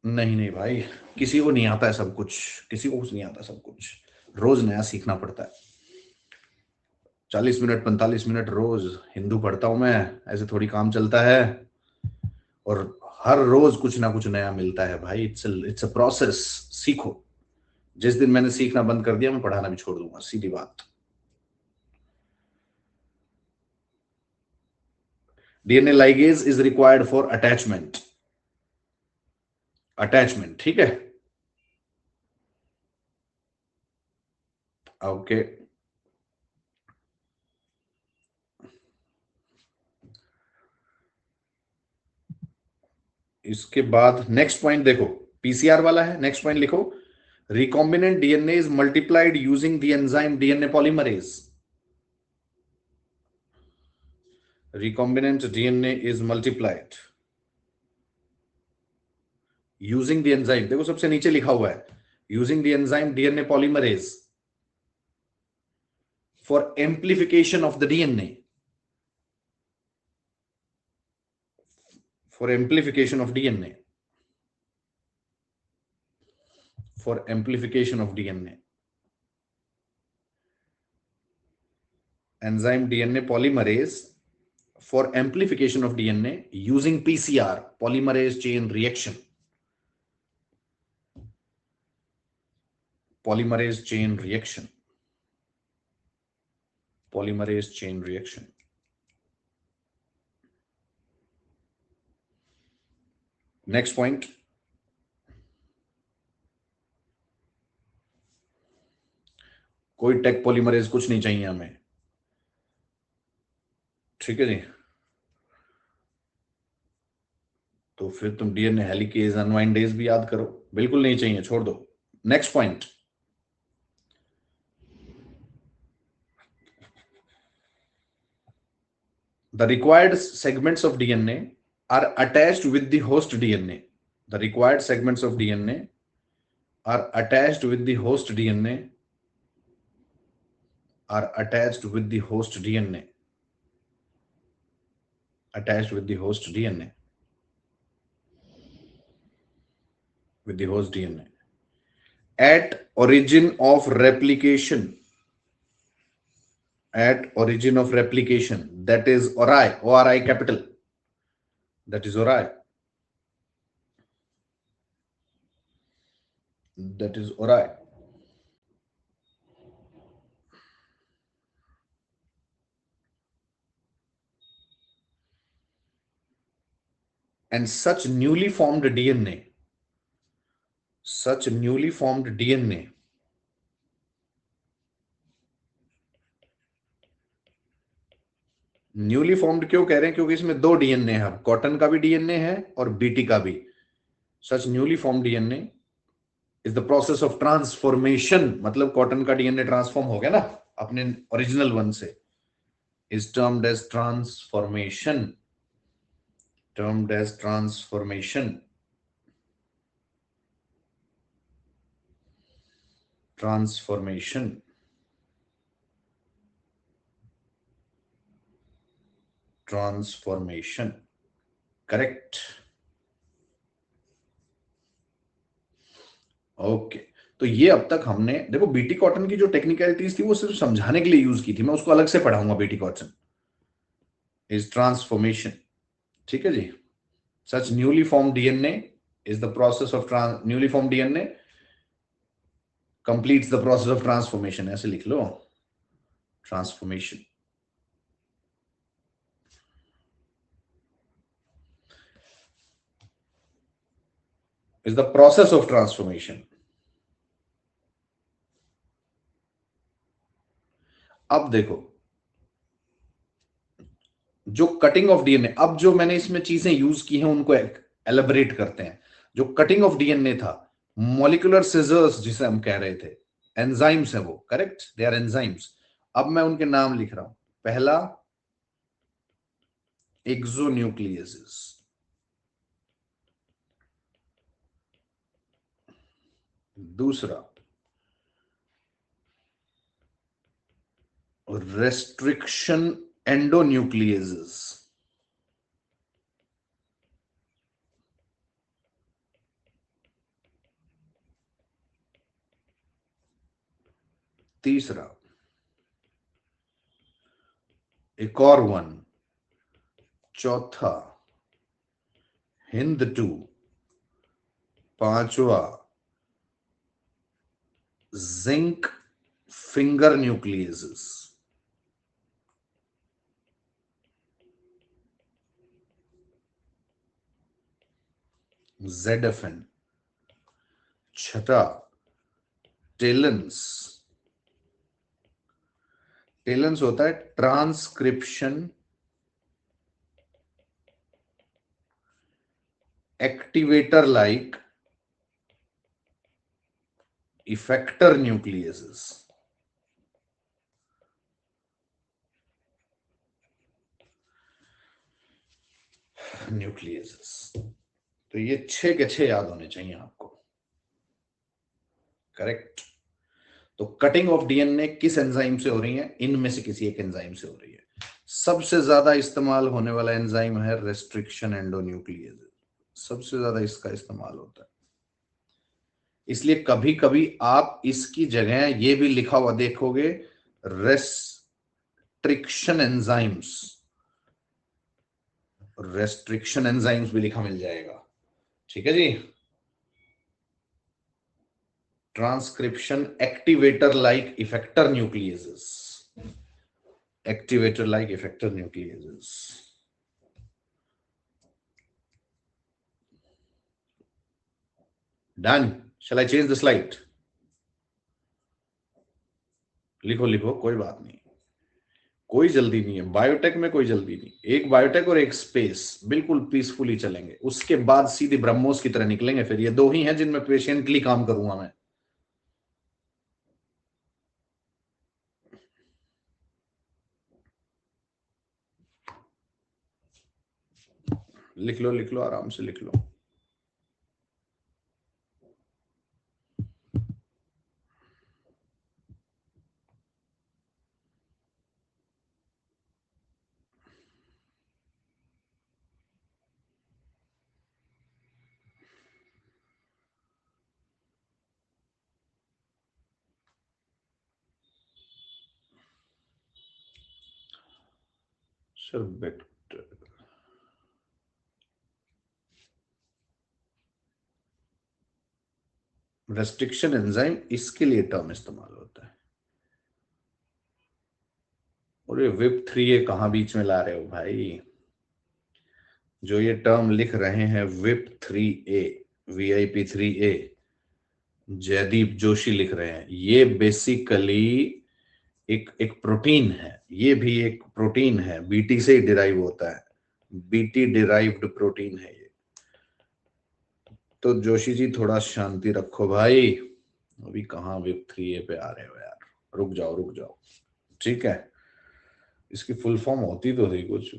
नहीं नहीं भाई, किसी को नहीं आता है सब कुछ, किसी को कुछ नहीं आता सब कुछ, रोज नया सीखना पड़ता है। 40 मिनट 45 मिनट रोज हिंदू पढ़ता हूं मैं, ऐसे थोड़ी काम चलता है। और हर रोज कुछ ना कुछ नया मिलता है भाई, इट्स अ प्रोसेस। सीखो। जिस दिन मैंने सीखना बंद कर दिया मैं पढ़ाना भी छोड़ दूंगा, सीधी बात। DNA ligase is required for attachment. Attachment, ठीक है। ओके। इसके बाद नेक्स्ट पॉइंट देखो, पीसीआर वाला है। नेक्स्ट पॉइंट लिखो, recombinant DNA is multiplied using the enzyme DNA polymerase. Recombinant DNA is multiplied using the enzyme, देखो सबसे नीचे लिखा हुआ है, using the enzyme DNA polymerase for amplification of the DNA. For amplification of DNA. For amplification of DNA. Enzyme DNA polymerase for amplification of DNA using PCR, polymerase chain reaction. Polymerase chain reaction. Polymerase chain reaction. Next point. कोई take polymerase कुछ नहीं चाहिए हमें, ठीक है जी। तो फिर तुम डीएनए हेलिकेज अनवाइंडेज भी याद करो, बिल्कुल नहीं चाहिए, छोड़ दो। Next point, the required segments of DNA are attached with the host DNA. The required segments of DNA are attached with the host DNA, are attached with the host DNA, attached with the host DNA, with the host DNA at origin of replication, at origin of replication, that is ORI, ORI capital, that is ORI, that is ORI. And such newly formed DNA, such newly formed DNA newly formed क्यों कह रहे हैं, क्योंकि इसमें दो DNA है, cotton का भी डीएनए है और बीटी का भी। Such newly formed DNA is the process of transformation, मतलब कॉटन का डीएनए ट्रांसफॉर्म हो गया ना अपने ओरिजिनल वन से, is termed as transformation, termed as transformation, transformation, transformation, correct. Okay तो ये अब तक हमने देखो बीटी कॉटन की जो टेक्निकलिटीज थी वो सिर्फ समझाने के लिए यूज की थी, मैं उसको अलग से पढ़ाऊंगा। बीटी कॉटन इज ट्रांसफॉर्मेशन, ठीक है जी। Such newly form DNA is the process of newly form DNA completes the process of transformation, ऐसे लिख लो, transformation. is the process of transformation. अब देखो जो कटिंग ऑफ डीएनए, अब जो मैंने इसमें चीजें यूज की हैं उनको एलेबरेट करते हैं। जो कटिंग ऑफ डीएनए था, मॉलिक्यूलर सिजर्स जिसे हम कह रहे थे, एंजाइम्स है वो, करेक्ट, दे आर एंजाइम्स। अब मैं उनके नाम लिख रहा हूं। पहला एक्सोन्यूक्लियसिस, दूसरा रेस्ट्रिक्शन एंडोन्यूक्लियसिस, तीसरा, एक और 1, चौथा हिंद 2, पांचवा जिंक फिंगर न्यूक्लियसेस, ZFN, छठा टेलेंस, टेलेंस होता है transcription activator like effector nucleases, तो ये 6 के 6 याद होने चाहिए आपको। करेक्ट। तो कटिंग ऑफ डीएनए किस एंजाइम से हो रही है? इनमें से किसी एक एंजाइम से हो रही है। सबसे ज्यादा इस्तेमाल होने वाला एंजाइम है रेस्ट्रिक्शन एंडोन्यूक्लियेज, सबसे ज्यादा इसका इस्तेमाल होता है। इसलिए कभी कभी आप इसकी जगह ये भी लिखा हुआ देखोगे, रेस्ट्रिक्शन एंजाइम्स, रेस्ट्रिक्शन एंजाइम्स भी लिखा मिल जाएगा। ठीक है जी। Transcription activator like effector nucleases, activator like effector nucleases. Done. Shall I change the slide? लिखो लिखो, कोई बात नहीं, कोई जल्दी नहीं है। बायोटेक में कोई जल्दी नहीं, एक बायोटेक और एक स्पेस बिल्कुल पीसफुली चलेंगे, उसके बाद सीधे ब्रह्मोस की तरह निकलेंगे। फिर ये 2 ही हैं जिनमें पेशेंटली काम करूंगा मैं। लिख लो, आराम से लिख लो। सर रेस्ट्रिक्शन एंजाइम, इसके लिए टर्म इस्तेमाल होता है। और ये WIP3A कहां बीच में ला रहे हो भाई? जो ये टर्म लिख रहे हैं WIP3A, VIP3A, जयदीप जोशी लिख रहे हैं, ये बेसिकली एक प्रोटीन है। ये भी एक प्रोटीन है, बीटी से ही डिराइव होता है, बीटी डिराइव्ड प्रोटीन है ये। तो जोशी जी थोड़ा शांति रखो भाई, अभी कहाँ WIP3A पे आ रहे हो यार, रुक जाओ। ठीक है, इसकी फुल फॉर्म होती तो थी कुछ,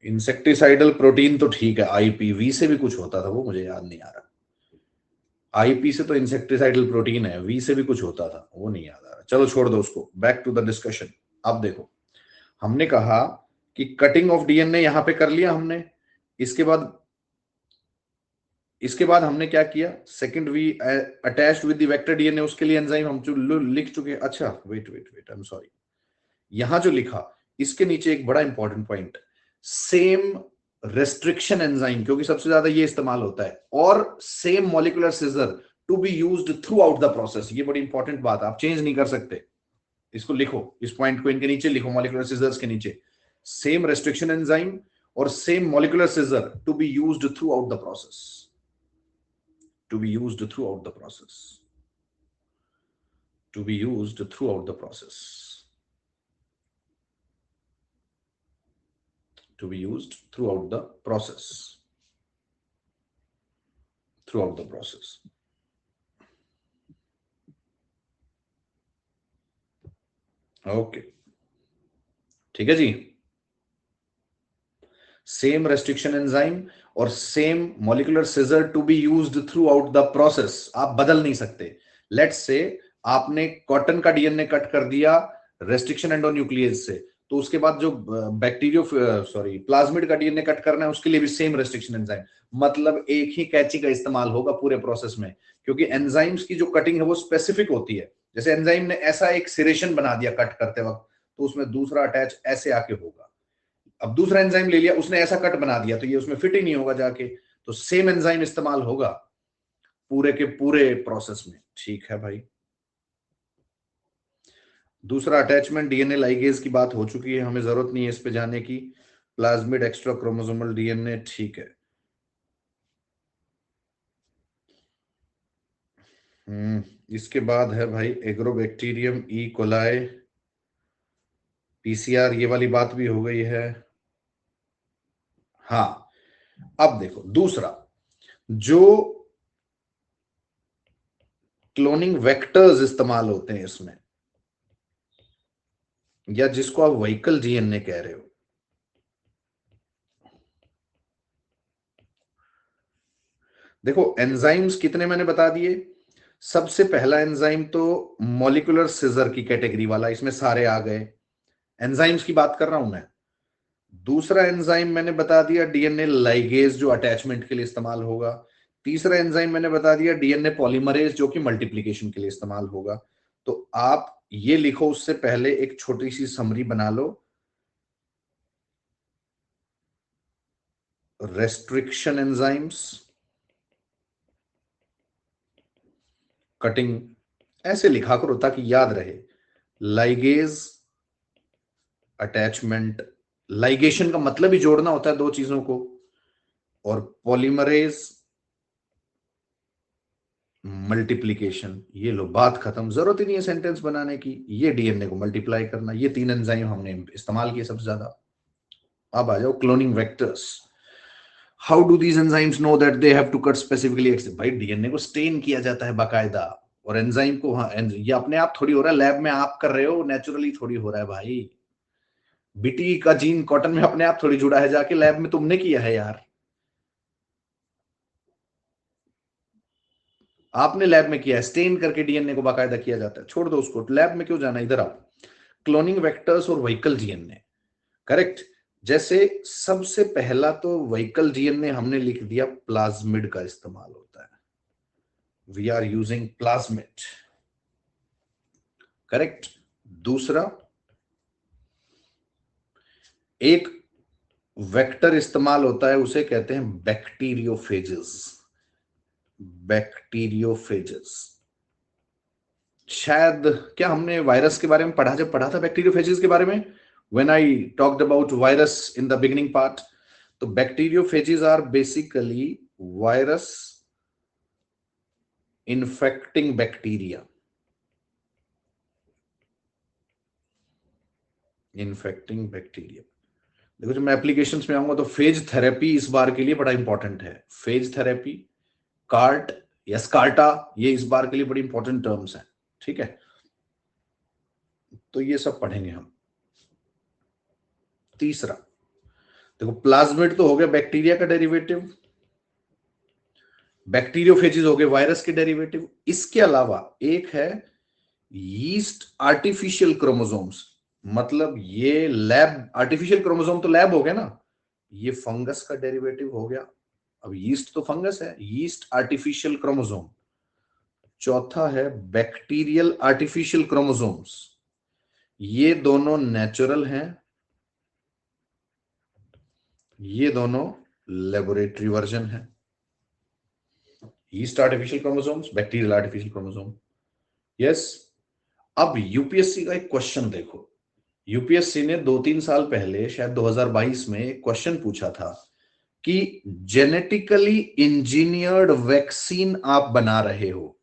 इंसेक्टिसाइडल प्रोटीन तो ठीक है, IPV से भी कुछ होता था, वो मुझे याद नहीं आ रहा। IP से तो इंसेक्टिसाइडल प्रोटीन है, V से भी कुछ होता था, वो नहीं याद आ रहा। चलो छोड़ दो उसको, बैक टू द डिस्कशन। अब देखो, हमने कहा कि कटिंग ऑफ डीएनए यहां पे कर लिया हमने, इसके बाद हमने क्या किया, second we attached with the vector DNA, उसके लिए एंजाइम हम जो लिख चुके हैं। अच्छा वेट, आई एम सॉरी, यहां जो लिखा इसके नीचे एक बड़ा important point, same restriction enzyme, क्योंकि सबसे ज्यादा ये इस्तेमाल होता है, और same molecular scissor to be used throughout the process. ये बड़ी इंपॉर्टेंट बात, आप चेंज नहीं कर सकते, इसको लिखो, इस पॉइंट को इनके नीचे लिखो, मॉलिक्यूलर सिजर्स के नीचे, सेम रेस्ट्रिक्शन एंजाइम और same molecular scissor to be used throughout the process, to be used throughout the process, to be used throughout the process, to be used throughout the process, throughout the process. Okay, ठीक है जी। Same restriction enzyme और same molecular scissor to be used throughout the process, आप बदल नहीं सकते। Let's say आपने cotton का डीएनए कट कर दिया रेस्ट्रिक्शन एंडोन्यूक्लियेज से, तो उसके बाद जो प्लाज्मिड का डीएनए कट करना है, उसके लिए भी सेम रेस्ट्रिक्शन एंजाइम, मतलब एक ही कैंची का इस्तेमाल होगा पूरे प्रोसेस में, क्योंकि एंजाइम्स की जो कटिंग है वो स्पेसिफिक होती है। जैसे एंजाइम ने ऐसा एक सिरेशन बना दिया कट करते वक्त, तो उसमें दूसरा अटैच ऐसे आके होगा। अब दूसरा एंजाइम ले लिया, उसने ऐसा कट बना दिया, तो ये उसमें फिट ही नहीं होगा जाके। तो सेम एंजाइम इस्तेमाल होगा पूरे के पूरे प्रोसेस में। ठीक है भाई। दूसरा अटैचमेंट डीएनए लाइगेज की बात हो चुकी है, हमें जरूरत नहीं है इस पे जाने की। प्लाज्मिड एक्स्ट्रा क्रोमोसोमल डीएनए, ठीक है। इसके बाद है भाई एग्रोबैक्टीरियम, ई कोलाई, पीसीआर, ये वाली बात भी हो गई है। हाँ, अब देखो दूसरा, जो क्लोनिंग वेक्टर्स इस्तेमाल होते हैं इसमें, या जिसको आप व्हीकल डीएनए कह रहे हो, देखो एंजाइम्स कितने मैंने बता दिए। सबसे पहला एंजाइम तो मॉलिक्यूलर सिजर की कैटेगरी वाला, इसमें सारे आ गए, एंजाइम्स की बात कर रहा हूं मैं। दूसरा एंजाइम मैंने बता दिया डीएनए लाइगेज, जो अटैचमेंट के लिए इस्तेमाल होगा। तीसरा एंजाइम मैंने बता दिया डीएनए पॉलीमरेज, जो कि मल्टीप्लिकेशन के लिए इस्तेमाल होगा। तो आप ये लिखो, उससे पहले एक छोटी सी समरी बना लो। रेस्ट्रिक्शन एंजाइम्स, कटिंग, ऐसे लिखा करो ताकि याद रहे। लाइगेज, अटैचमेंट, लाइगेशन का मतलब ही जोड़ना होता है दो चीजों को, और पॉलीमरेज, मल्टीप्लिकेशन। ये लो, बात खत्म, जरूरत ही नहीं है सेंटेंस बनाने की। ये डीएनए को मल्टीप्लाई करना, ये तीन एंजाइम हमने इस्तेमाल किए सबसे ज्यादा। अब आ जाओ cloning vectors. How do these enzymes know that they have to cut specifically? भाई डीएनए को स्टेन किया जाता है बाकायदा, और एंजाइम को, हाँ, ये अपने आप थोड़ी हो रहा है, लैब में आप कर रहे हो, नेचुरली थोड़ी हो रहा है भाई। बीटी का जीन कॉटन में अपने आप थोड़ी जुड़ा है, जाके लैब में तुमने किया है यार। आपने लैब में किया है, स्टेन करके डीएनए को बाकायदा किया जाता है। छोड़ दो उसको, लैब में क्यों जाना, इधर आओ। क्लोनिंग वेक्टर्स और व्हीकल डीएनए, करेक्ट। जैसे सबसे पहला तो व्हीकल डीएनए हमने लिख दिया, प्लाज्मिड का इस्तेमाल होता है। We are using plasmid, correct. दूसरा, एक वेक्टर इस्तेमाल होता है, उसे कहते हैं बैक्टीरियोफेजेस। बैक्टीरियोफेजेस, शायद, क्या हमने वायरस के बारे में पढ़ा, जब पढ़ा था बैक्टीरियोफेजेस के बारे में, when I talked about virus in the beginning part. तो bacteriophages are basically virus infecting bacteria, infecting bacteria. देखो जब मैं एप्लीकेशंस में आऊंगा तो फेज थेरेपी इस बार के लिए बड़ा इंपॉर्टेंट है। फेज थेरेपी, कार्ट या स्कार्टा, ये इस बार के लिए बड़ी इंपॉर्टेंट टर्म्स हैं, ठीक है। तो ये सब पढ़ेंगे हम। तीसरा, देखो प्लाज्मिड तो हो गया बैक्टीरिया का डेरिवेटिव, बैक्टीरियोफेजिस हो गए वायरस के डेरिवेटिव। इसके अलावा एक है यीस्ट आर्टिफिशियल क्रोमोसोम्स, मतलब ये लैब आर्टिफिशियल क्रोमोसोम तो लैब हो गया ना, ये फंगस का डेरिवेटिव हो गया। अब यीस्ट तो फंगस है, यीस्ट आर्टिफिशियल क्रोमोसोम। चौथा है बैक्टीरियल आर्टिफिशियल क्रोमोसोम्स, ये दोनों नेचुरल हैं, ये दोनों लेबोरेटरी वर्जन है। Yeast artificial chromosomes, bacterial artificial chromosome, yes. अब यूपीएससी का एक क्वेश्चन देखो, यूपीएससी ने 2-3 साल पहले, शायद 2022 में, एक क्वेश्चन पूछा था कि जेनेटिकली इंजीनियर्ड वैक्सीन आप बना रहे हो,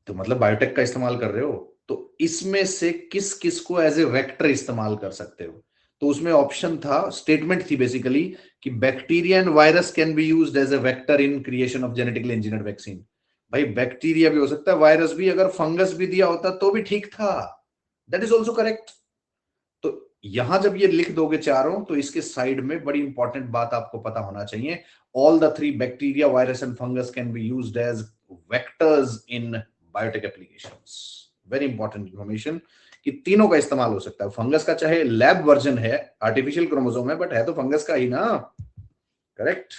तो मतलब बायोटेक का इस्तेमाल कर रहे हो, तो इसमें से किस किस को एज ए वेक्टर इस्तेमाल कर सकते हो? तो उसमें ऑप्शन था, स्टेटमेंट थी बेसिकली, कि bacteria and virus can be used as a vector in creation of genetically engineered vaccine. भाई बैक्टीरिया भी हो सकता है, वायरस भी, अगर फंगस भी दिया होता तो भी ठीक था, दैट इज ऑल्सो करेक्ट। तो यहां जब ये लिख दोगे चारों, तो इसके साइड में बड़ी इंपॉर्टेंट बात आपको पता होना चाहिए, all the three, bacteria, virus and fungus, can be used as vectors in biotech applications. Very important information, कि तीनों का इस्तेमाल हो सकता है। फंगस का चाहे लैब वर्जन है, आर्टिफिशियल क्रोमोसोम है, बट है तो फंगस का ही ना, correct.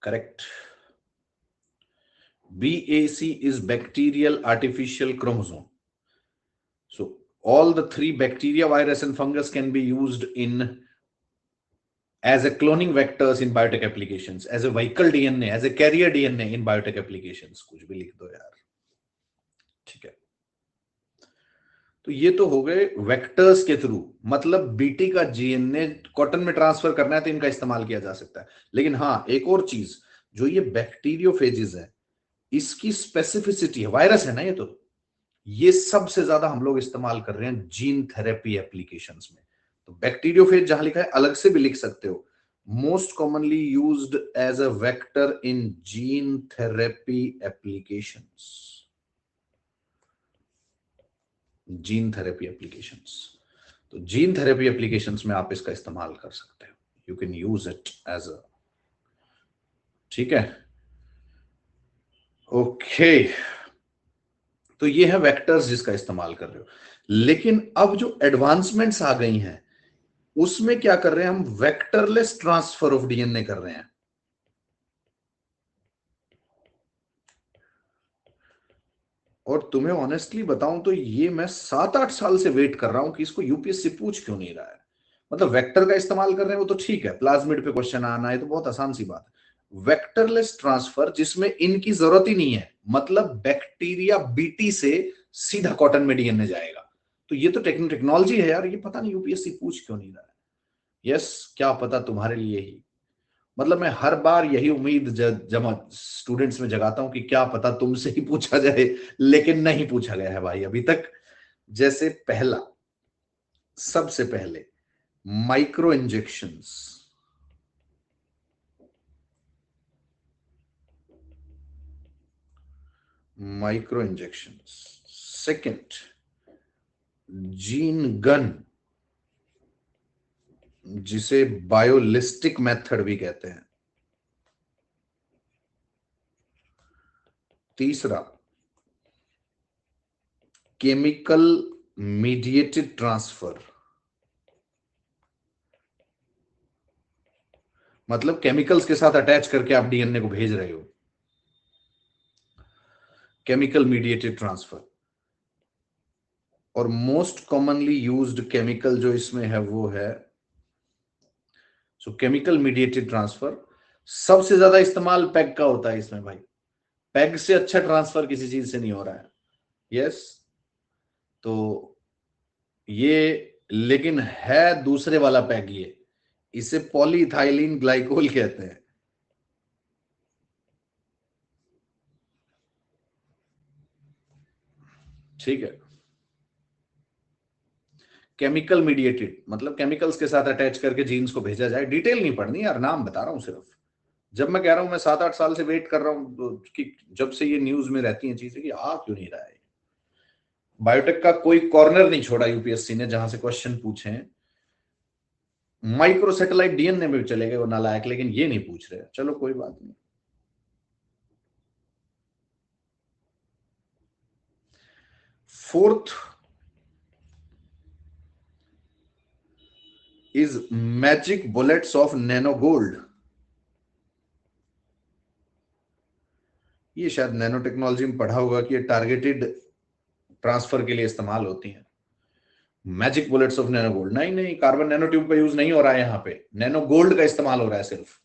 Correct. BAC is bacterial artificial chromosome. So all the three, bacteria, virus and fungus, can be used in as a cloning vectors in biotech applications, as a vehicle DNA, as a carrier DNA in biotech applications. कुछ भी लिख दो यार. ठीक है. तो ये तो हो गए वेक्टर्स के थ्रू, मतलब बीटी का जीएनए कॉटन में ट्रांसफर करना है तो इनका इस्तेमाल किया जा सकता है. लेकिन हाँ, एक और चीज, जो ये बैक्टीरियोफेजेस है, इसकी स्पेसिफिसिटी है, वायरस है ना ये, तो ये सबसे ज्यादा हम लोग इस्तेमाल कर रहे हैं जीन थेरेपी एप्लीकेशंस में. तो बैक्टीरियोफेज जहां लिखा है अलग से भी लिख सकते हो. Most commonly used as a vector in gene therapy applications. Gene therapy applications. तो जीन थेरेपी एप्लीकेशंस में आप इसका इस्तेमाल कर सकते हो. You can use it as a. ठीक है. ओके. तो ये है वेक्टर्स जिसका इस्तेमाल कर रहे हो. लेकिन अब जो एडवांसमेंट्स आ गई हैं, उसमें क्या कर रहे हैं हम? वेक्टरलेस ट्रांसफर ऑफ डीएनए कर रहे हैं. और तुम्हें ऑनेस्टली बताऊं तो ये मैं 7-8 साल से वेट कर रहा हूं कि इसको यूपीएससी पूछ क्यों नहीं रहा है. मतलब वेक्टर का इस्तेमाल कर रहे हैं वो तो ठीक है, प्लाज्मिड पे क्वेश्चन आना है तो बहुत आसान सी बात है. वेक्टरलेस ट्रांसफर जिसमें इनकी जरूरत ही नहीं है, मतलब बैक्टीरिया बीटी से सीधा कॉटन में डीएनए जाएगा. तो ये तो टेक्नोलॉजी है यार, ये पता नहीं यूपीएससी पूछ क्यों नहीं रहा है. यस, क्या पता तुम्हारे लिए ही. मतलब मैं हर बार यही उम्मीद जब स्टूडेंट्स में जगाता हूं कि क्या पता तुमसे ही पूछा जाए, लेकिन नहीं पूछा गया है भाई अभी तक. जैसे पहला, सबसे पहले micro injections. Micro injections. Second, gene gun, जिसे बायोलिस्टिक मेथड भी कहते हैं. तीसरा, केमिकल मीडिएटेड ट्रांसफर. मतलब केमिकल्स के साथ अटैच करके आप डीएनए को भेज रहे हो. Chemical mediated transfer. और मोस्ट कॉमनली यूज्ड केमिकल जो इसमें है वो है, सो केमिकल मीडिएटेड ट्रांसफर. सबसे ज्यादा इस्तेमाल पैग का होता है इसमें भाई. पैग से अच्छा ट्रांसफर किसी चीज से नहीं हो रहा है. यस. तो ये लेकिन है दूसरे वाला पैग, ये इसे पॉलीइथाइलिन ग्लाइकोल कहते हैं. ठीक है. केमिकल मीडिएटेड मतलब केमिकल्स के साथ अटैच करके जीन्स को भेजा जाए. डिटेल नहीं पढ़नी यार, नाम बता रहा हूं सिर्फ. जब मैं कह रहा हूं मैं 7-8 साल से वेट कर रहा हूं कि जब से ये न्यूज में रहती हैं चीजें कि आ क्यों नहीं रहा है. बायोटेक का कोई कॉर्नर नहीं छोड़ा यूपीएससी ने जहां से क्वेश्चन पूछे. माइक्रो सैटेलाइट डीएनए में चले गए वो नालायक, लेकिन ये नहीं पूछ रहे. चलो कोई बात नहीं. Fourth is magic bullets of nano gold. ये शायद नैनो टेक्नोलॉजी में पढ़ा होगा कि ये टारगेटेड ट्रांसफर के लिए इस्तेमाल होती हैं. Magic bullets of nano gold. नहीं नहीं, कार्बन नैनो ट्यूब का यूज नहीं हो रहा है यहां पे. नैनो गोल्ड का इस्तेमाल हो रहा है सिर्फ.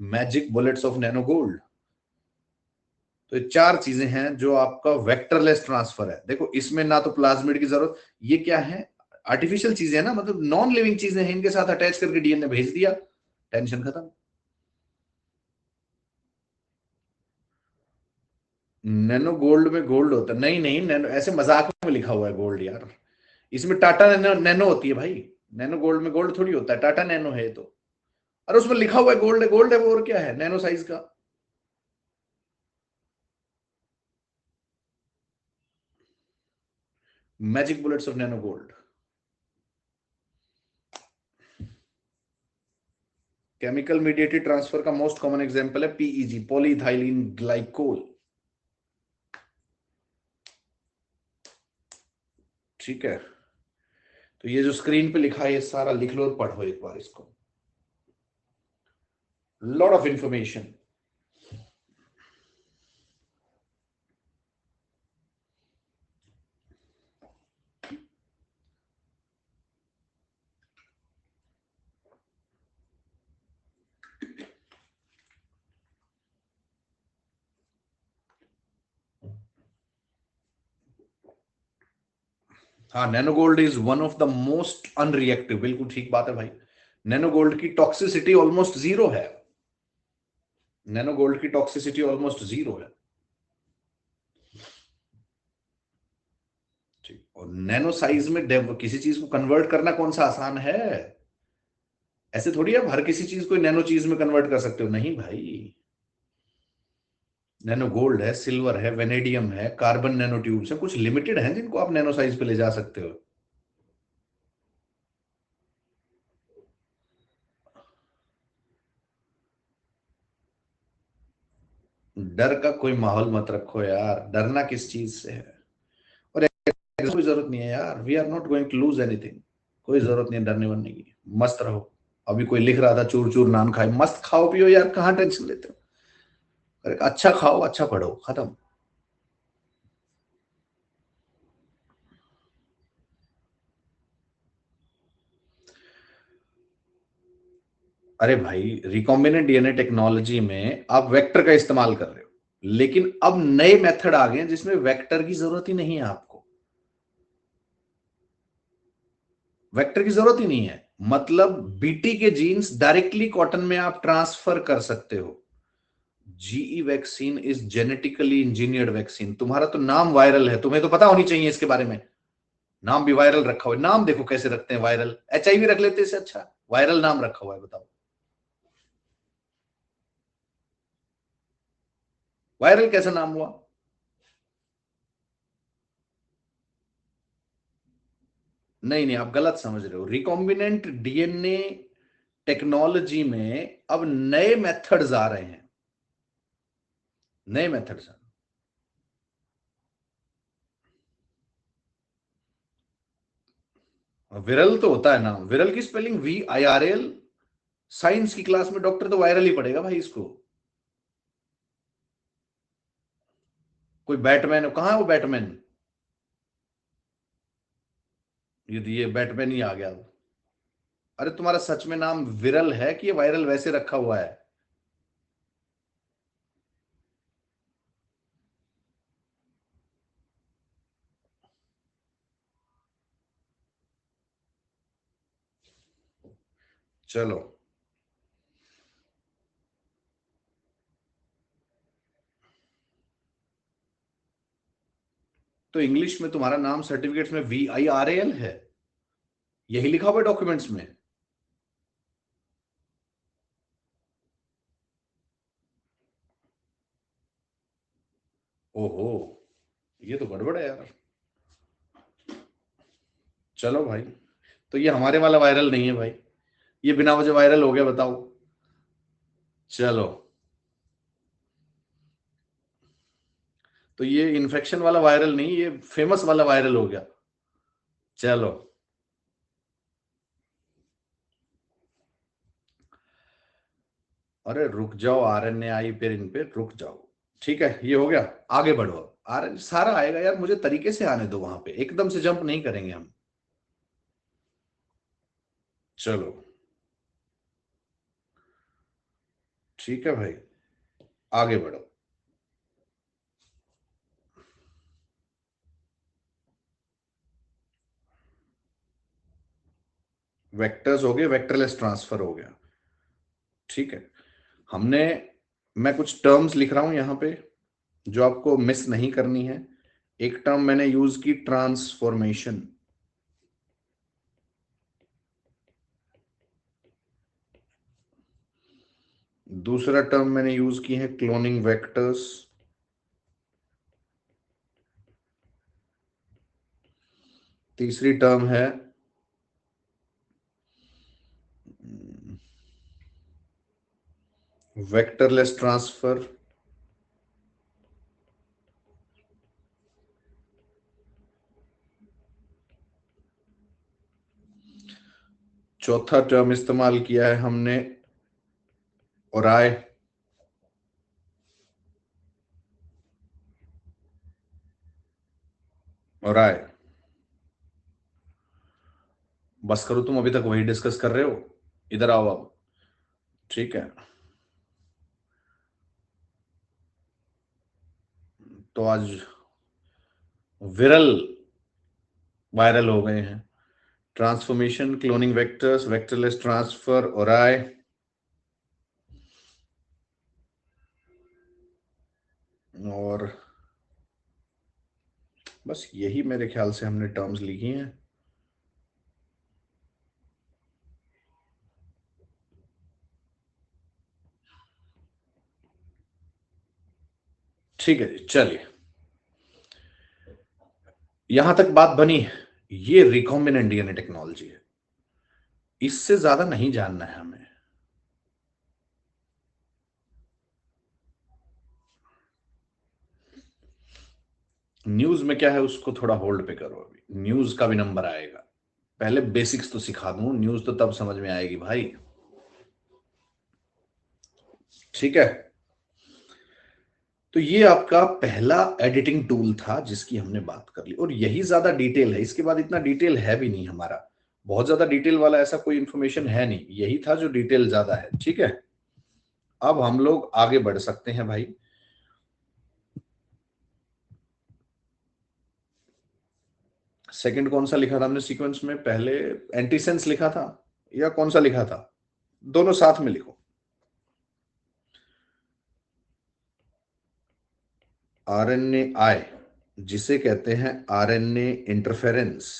Magic bullets of nano gold. तो ये 4 चीजें हैं जो आपका वेक्टरलेस ट्रांसफर है. देखो इसमें ना तो प्लाज्मिड की जरूरत, ये क्या है, आर्टिफिशियल चीजें हैं ना, मतलब नॉन लिविंग चीजें हैं, इनके साथ अटैच करके डीएनए भेज दिया, टेंशन खत्म. नैनो गोल्ड में गोल्ड होता है? नहीं नहीं, नैनो ऐसे मजाक में लिखा हुआ है गोल्ड यार. इसमें टाटा नैनो नैनो होती है भाई. नैनो गोल्ड में गोल्ड थोड़ी होता है, टाटा नैनो है तो. अरे उसमें लिखा हुआ है गोल्ड है, गोल्ड है वो, और क्या है, नैनो साइज का. Magic bullets of nano gold. Chemical mediated transfer का मोस्ट कॉमन एग्जांपल है पीईजी, पॉलीइथाइलिन ग्लाइकोल. ठीक है. तो ये जो स्क्रीन पे लिखा है ये सारा लिख लो और पढ़ो एक बार इसको. Lot of information. हाँ, nano gold is one of the most unreactive, बिल्कुल ठीक बात है भाई। नैनो गोल्ड की टॉक्सिसिटी ऑलमोस्ट जीरो है। नैनो गोल्ड की टॉक्सिसिटी ऑलमोस्ट जीरो है। ठीक, और नैनो साइज में किसी चीज को कन्वर्ट करना कौन सा आसान है? ऐसे थोड़ी आप हर किसी चीज को नैनो चीज में कन्वर्ट कर सकते हो, नहीं भाई। नैनो गोल्ड है, सिल्वर है, वेनेडियम है, कार्बन नैनो ट्यूब्स है, कुछ लिमिटेड हैं जिनको आप नैनो साइज पे ले जा सकते हो। डर का कोई माहौल मत रखो यार, डरना किस चीज से है? और कोई जरूरत नहीं है यार, we are not going to lose anything. कोई जरूरत नहीं है डरने वरने की, मस्त रहो। अभी कोई लिख रहा था चूर चूर नान खाए, मस्त खाओ पियो यार, कहाँ टेंशन लेते हो? अरे अच्छा खाओ, अच्छा पढ़ो, खत्म। अरे भाई, रिकॉम्बिनेंट डीएनए टेक्नोलॉजी में आप वेक्टर का इस्तेमाल कर रहे हो, लेकिन अब नए मेथड आ गए हैं जिसमें वेक्टर की जरूरत ही नहीं है आपको। वेक्टर की जरूरत ही नहीं है, मतलब बीटी के जीन्स डायरेक्टली कॉटन में आप ट्रांसफर कर सकते हो। GE vaccine is genetically engineered vaccine. तुम्हारा तो नाम वायरल है, तुम्हें तो पता होनी चाहिए इसके बारे में। नाम भी वायरल रखा हुआ है, नाम देखो कैसे रखते हैं वायरल, एचआईवी रख लेते इससे अच्छा। वायरल नाम रखा हुआ है, बताओ। वायरल कैसा नाम हुआ? नहीं नहीं, आप गलत समझ रहे हो। रिकॉम्बिनेंट डीएनए टेक्नोलॉजी में अब नए मेथड्स आ रहे हैं, नए मेथड्स। विरल तो होता है ना, विरल की स्पेलिंग VIRL। साइंस की क्लास में डॉक्टर तो वायरल ही पड़ेगा भाई इसको। कोई बैटमैन, कहाँ है वो बैटमैन? ये बैटमैन ही आ गया अब। अरे तुम्हारा सच में नाम विरल है कि ये वायरल वैसे रखा हुआ है? चलो, तो इंग्लिश में तुम्हारा नाम सर्टिफिकेट्स में VIRAL है, यही लिखा हुआ है डॉक्यूमेंट्स में। ओहो, ये तो गड़बड़ है यार। चलो भाई, तो ये हमारे वाला वायरल नहीं है भाई, ये बिना वजह वायरल हो गया, बताओ। चलो, तो ये इन्फेक्शन वाला वायरल नहीं, ये फेमस वाला वायरल हो गया। चलो, अरे रुक जाओ, RNA आई फिर इन पे रुक जाओ। ठीक है, ये हो गया, आगे बढ़ो। RNA सारा आएगा यार, मुझे तरीके से आने दो, वहां पे एकदम से जंप नहीं करेंगे हम। चलो, ठीक है भाई, आगे बढ़ो। वेक्टर्स हो गए, वेक्टरलेस ट्रांसफर हो गया। ठीक है, हमने, मैं कुछ टर्म्स लिख रहा हूं यहां पे जो आपको मिस नहीं करनी है। एक टर्म मैंने यूज की, ट्रांसफॉर्मेशन। दूसरा टर्म मैंने यूज की है क्लोनिंग वेक्टर्स। तीसरी टर्म है वेक्टरलेस ट्रांसफर। चौथा टर्म इस्तेमाल किया है हमने, ओराय। ओराय, बस करो, तुम अभी तक वही डिस्कस कर रहे हो, इधर आओ अब। ठीक है, तो आज विरल वायरल हो गए हैं। Transformation, cloning vectors, vectorless transfer, ori, और बस यही मेरे ख्याल से हमने टर्म्स लिखी हैं। ठीक है जी, चलिए यहां तक बात बनी। ये रिकॉम्बिनेंट डीएनए टेक्नोलॉजी है, इससे ज्यादा नहीं जानना है हमें। न्यूज में क्या है उसको थोड़ा होल्ड पे करो, अभी न्यूज का भी नंबर आएगा। पहले बेसिक्स तो सिखा दूं, न्यूज तो तब समझ में आएगी भाई। ठीक है, तो ये आपका पहला एडिटिंग टूल था जिसकी हमने बात कर ली, और यही ज्यादा डिटेल है। इसके बाद इतना डिटेल है भी नहीं हमारा, बहुत ज्यादा डिटेल वाला ऐसा कोई इंफॉर्मेशन है नहीं, यही था जो डिटेल ज्यादा है। ठीक है, अब हम लोग आगे बढ़ सकते हैं भाई। सेकंड कौन सा लिखा था हमने सीक्वेंस में? पहले एंटीसेंस लिखा था या कौन सा लिखा था? दोनों साथ में लिखो। आरएनए आई, जिसे कहते हैं आरएनए इंटरफेरेंस।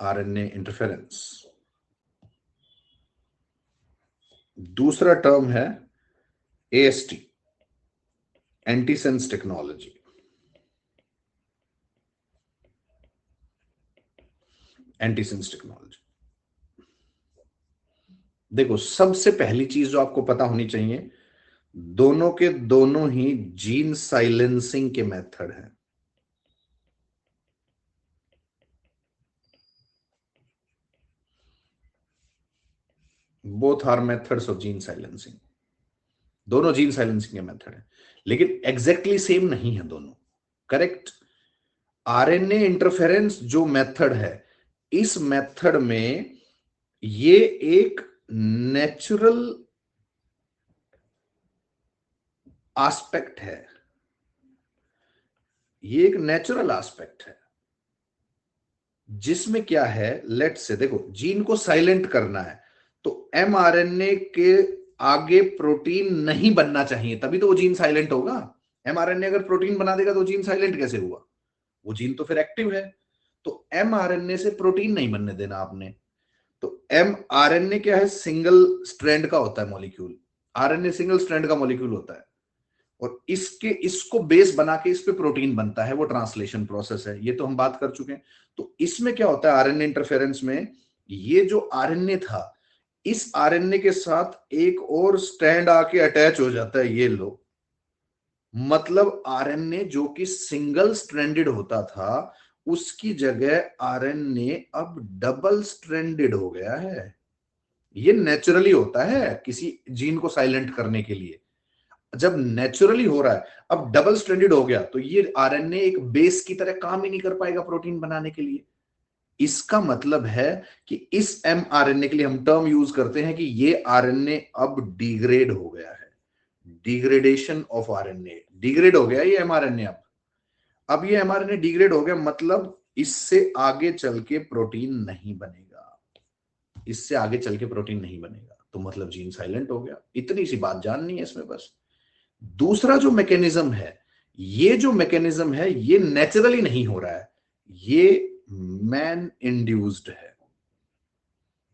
RNA interference. दूसरा टर्म है AST, antisense technology. Antisense technology, देखो सबसे पहली चीज जो आपको पता होनी चाहिए, दोनों के दोनों ही जीन साइलेंसिंग के मेथड हैं। Both are methods of gene silencing, दोनों जीन साइलेंसिंग के मेथड है, लेकिन एग्जैक्टली सेम नहीं है दोनों। करेक्ट। आरएनए इंटरफेरेंस जो मेथड है, इस मेथड में ये एक नेचुरल एस्पेक्ट है, ये एक नेचुरल एस्पेक्ट है जिसमें क्या है, लेट से देखो जीन को साइलेंट करना है तो एमआरएनए के आगे प्रोटीन नहीं बनना चाहिए, तभी तो वो जीन साइलेंट होगा। एमआरएनए अगर प्रोटीन बना देगा तो जीन साइलेंट कैसे हुआ? वो जीन तो फिर एक्टिव है। तो एमआरएनए से प्रोटीन नहीं बनने देना आपने। तो एमआरएनए क्या है? सिंगल स्ट्रैंड का होता है मॉलिक्यूल। आरएनए सिंगल स्ट्रैंड का मॉलिक्यूल होता है, और इसको बेस बना के इस पे प्रोटीन बनता है, वो ट्रांसलेशन प्रोसेस है, ये तो हम बात कर चुके हैं। तो इसमें क्या होता है आरएनए इंटरफेरेंस में, ये जो आरएनए था, इस आरएनए के साथ एक और स्टैंड आके अटैच हो जाता है, ये लो। मतलब आरएनए जो कि सिंगल स्ट्रैंडेड होता था, उसकी जगह आरएनए अब डबल स्ट्रैंडेड हो गया है। ये नेचुरली होता है किसी जीन को साइलेंट करने के लिए। जब नेचुरली हो रहा है, अब डबल स्ट्रैंडेड हो गया, तो ये आरएनए एक बेस की तरह काम ही नहीं कर पाएगा प्रोटीन बनाने के लिए। इसका मतलब है कि इस एमआरएनए के लिए हम टर्म यूज करते हैं कि ये आरएनए अब डिग्रेड हो गया है। डिग्रेडेशन ऑफ आरएनए, डिग्रेड हो गया ये एमआरएनए। अब ये एमआरएनए डिग्रेड हो गया, मतलब इससे आगे चल के प्रोटीन नहीं बनेगा। इससे आगे चल के प्रोटीन नहीं बनेगा तो मतलब जीन साइलेंट हो गया। इतनी सी बात जाननी है इसमें बस। दूसरा जो मैकेनिज्म है, ये जो मैकेनिज्म है ये नेचुरली नहीं हो रहा है, ये मैन इंड्यूस्ड है।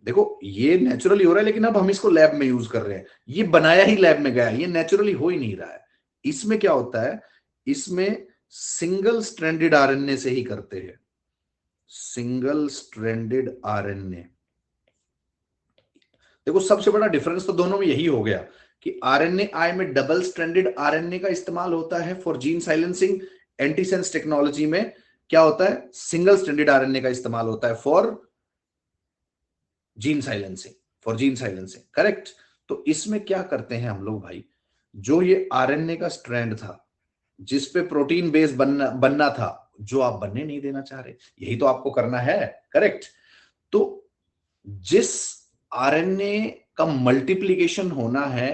देखो ये नेचुरली हो रहा है, लेकिन अब हम इसको लैब में यूज कर रहे हैं, ये बनाया ही लैब में गया है, ये नेचुरली हो ही नहीं रहा है। इसमें क्या होता है, इसमें सिंगल स्ट्रैंडेड आरएनए से ही करते हैं। सिंगल स्ट्रैंडेड आरएनए, देखो सबसे बड़ा डिफरेंस तो दोनों में यही हो गया कि आरएनए आई में डबल स्ट्रैंडेड आरएनए का इस्तेमाल होता है for gene silencing. Antisense technology में क्या होता है, सिंगल स्ट्रैंडेड आरएनए का इस्तेमाल होता है for gene silencing. For gene silencing, correct. तो इसमें क्या करते हैं हम लोग भाई, जो ये आरएनए का स्ट्रैंड था जिस पे प्रोटीन बेस बनना था, जो आप बनने नहीं देना चाह रहे, यही तो आपको करना है, करेक्ट। तो जिस आरएनए का मल्टीप्लीकेशन होना है,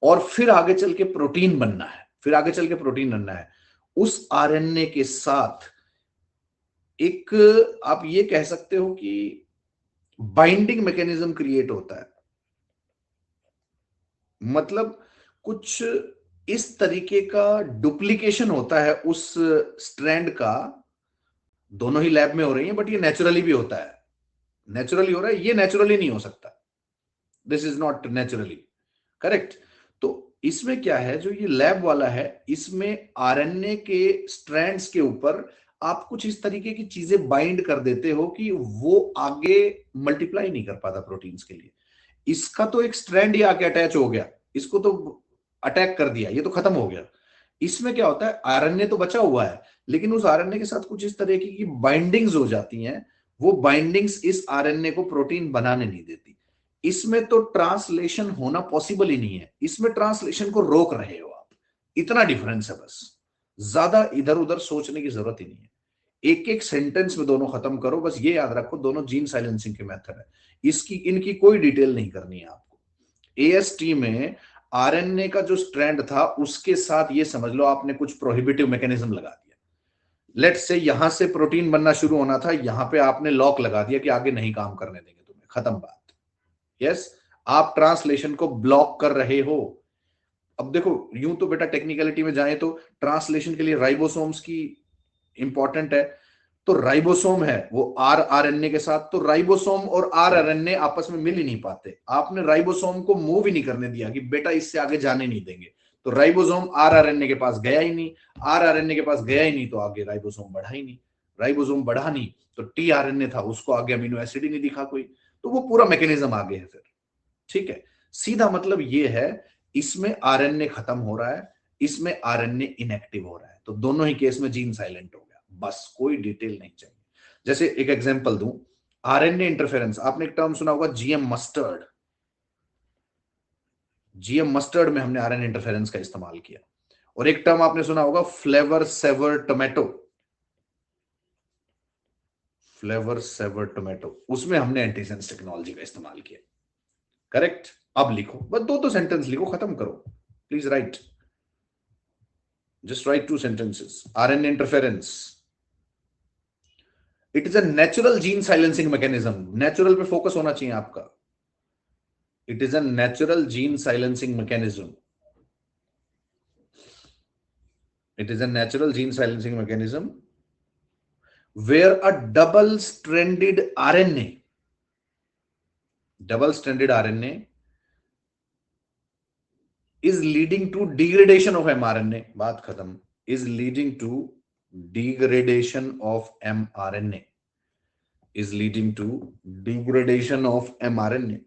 और फिर आगे चल के प्रोटीन बनना है, फिर आगे चल के प्रोटीन बनना है, उस आरएनए के साथ एक आप ये कह सकते हो कि बाइंडिंग मैकेनिज्म क्रिएट होता है। मतलब कुछ इस तरीके का डुप्लीकेशन होता है उस स्ट्रैंड का, दोनों ही लैब में हो रही है, बट ये नेचुरली भी होता है, नेचुरली हो रहा है, ये नेचुरली नहीं हो सकता, this is not naturally correct. तो इसमें क्या है, जो ये लैब वाला है, इसमें आरएनए के स्ट्रैंड्स के ऊपर आप कुछ इस तरीके की चीजें बाइंड कर देते हो कि वो आगे मल्टीप्लाई नहीं कर पाता प्रोटीन्स के लिए। इसका तो एक स्ट्रैंड ही आके अटैच हो गया, इसको तो अटैक कर दिया, ये तो खत्म हो गया। इसमें क्या होता है, आरएनए तो बचा हुआ है, लेकिन उस आरएनए के साथ कुछ इस तरीके की बाइंडिंग्स हो जाती हैं, वो बाइंडिंग्स इस आरएनए को प्रोटीन बनाने नहीं देती। इसमें तो ट्रांसलेशन होना पॉसिबल ही नहीं है, इसमें ट्रांसलेशन को रोक रहे हो आप, इतना डिफरेंस है बस, ज्यादा इधर उधर सोचने की जरूरत ही नहीं है। एक एक सेंटेंस में दोनों खत्म करो, बस ये याद रखो दोनों जीन साइलेंसिंग के मेथड है, इसकी इनकी कोई डिटेल नहीं करनी है आपको। एएसटी में आरएनए का जो स्ट्रैंड था उसके साथ ये समझ लो आपने कुछ प्रोहिबिटिव मैकेनिज्म लगा दिया। लेट्स से यहां से प्रोटीन बनना शुरू होना था, यहां पे आपने लॉक लगा दिया कि आगे नहीं काम करने देंगे तुम्हें, खत्म बात। यस, आप ट्रांसलेशन को ब्लॉक कर रहे हो। अब देखो, यूं तो बेटा टेक्निकलिटी में जाए तो ट्रांसलेशन के लिए राइबोसोम्स की इंपॉर्टेंट है, तो राइबोसोम है वो आरएनए के साथ, तो राइबोसोम और आरएनए आपस में मिल ही नहीं पाते। आपने राइबोसोम को मूव ही नहीं करने दिया कि बेटा इससे आगे जाने नहीं देंगे, तो राइबोसोम आरएनए के पास गया ही नहीं, आरएनए के पास गया ही नहीं, तो आगे राइबोसोम बढ़ा ही नहीं, राइबोसोम बढ़ा नहीं तो टीआरएनए था उसको आगे अमीनो एसिड ही नहीं दिखा कोई, तो वो पूरा मैकेनिज्म आगे है फिर। ठीक है, सीधा मतलब ये है, इसमें आरएनए खत्म हो रहा है, इसमें आरएनए इनएक्टिव हो रहा है, तो दोनों ही केस में जीन साइलेंट हो गया, बस कोई डिटेल नहीं चाहिए। जैसे एक एग्जांपल दूं, आरएनए इंटरफेरेंस, आपने एक टर्म सुना होगा जीएम मस्टर्ड, जीएम मस्टर्ड में हमने आरएनए इंटरफेरेंस का इस्तेमाल किया। और एक टर्म आपने सुना होगा flavour saver tomato, flavour saver tomato, उसमें हमने एंटीसेंस टेक्नोलॉजी का इस्तेमाल किया। करेक्ट, अब लिखो, बस दो सेंटेंस लिखो, खत्म करो, please right, just write 2 sentences. RNA interference, it is a natural gene silencing mechanism, natural पे फोकस होना चाहिए आपका, it is a natural gene silencing mechanism, it is a natural gene silencing mechanism where a double stranded RNA is leading to degradation of mRNA, बात खत्म, is leading to degradation of mRNA, is leading to degradation of mRNA,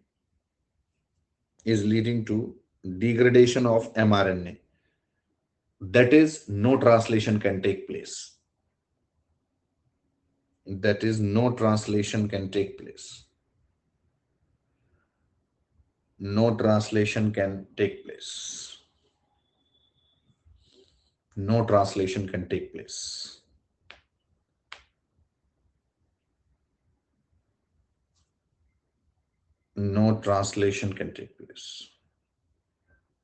is leading to degradation of mRNA. That is, no translation can take place. That is, no translation can take place. No translation can take place. No translation can take place. No translation can take place.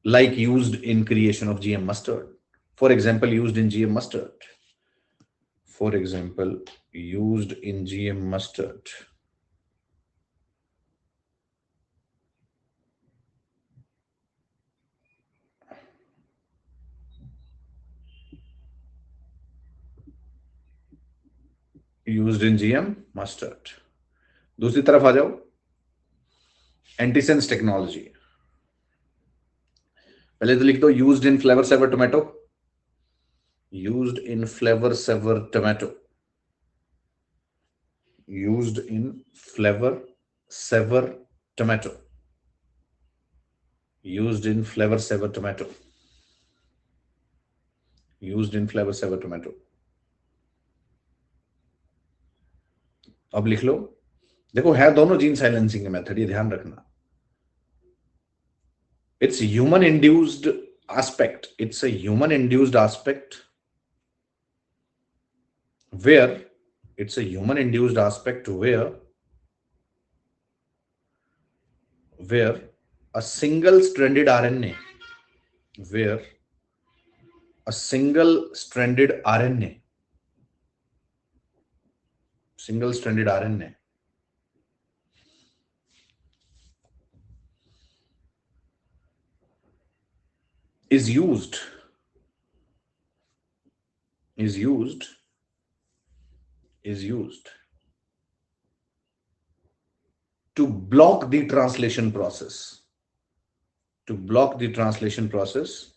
Like used in creation of GM mustard. For example, used in GM mustard. For example, used in GM mustard. Used in GM mustard. दूसरी तरफ आ जाओ, antisense technology, पहले तो लिख दो used in flavour saver tomato, used in flavour saver tomato, used in flavour saver tomato, used in flavour saver tomato, used in flavour saver tomato. अब लिख लो, देखो है दोनों जीन साइलेंसिंग के मेथड, ये ध्यान रखना। It's human induced aspect. It's a human induced aspect where it's a human induced aspect where a single stranded RNA where a single stranded RNA is used to block the translation process to block the translation process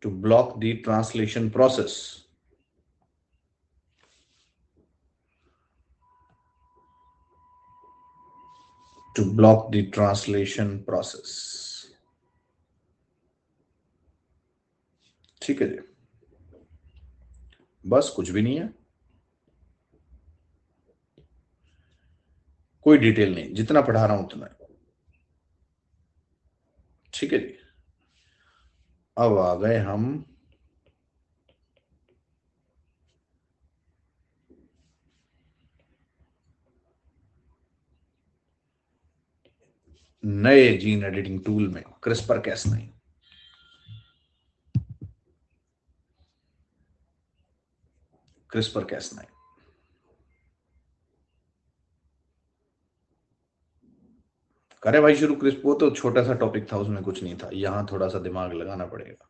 to block the translation process to block the translation process। ठीक है जी, बस कुछ भी नहीं है, कोई detail नहीं, जितना पढ़ा रहा हूं उतना। ठीक है जी, अब आ गए हम नए जीन एडिटिंग टूल में, क्रिस्पर कैस9। करे भाई शुरू। क्रिस्प वो तो छोटा सा टॉपिक था, उसमें कुछ नहीं था, यहां थोड़ा सा दिमाग लगाना पड़ेगा।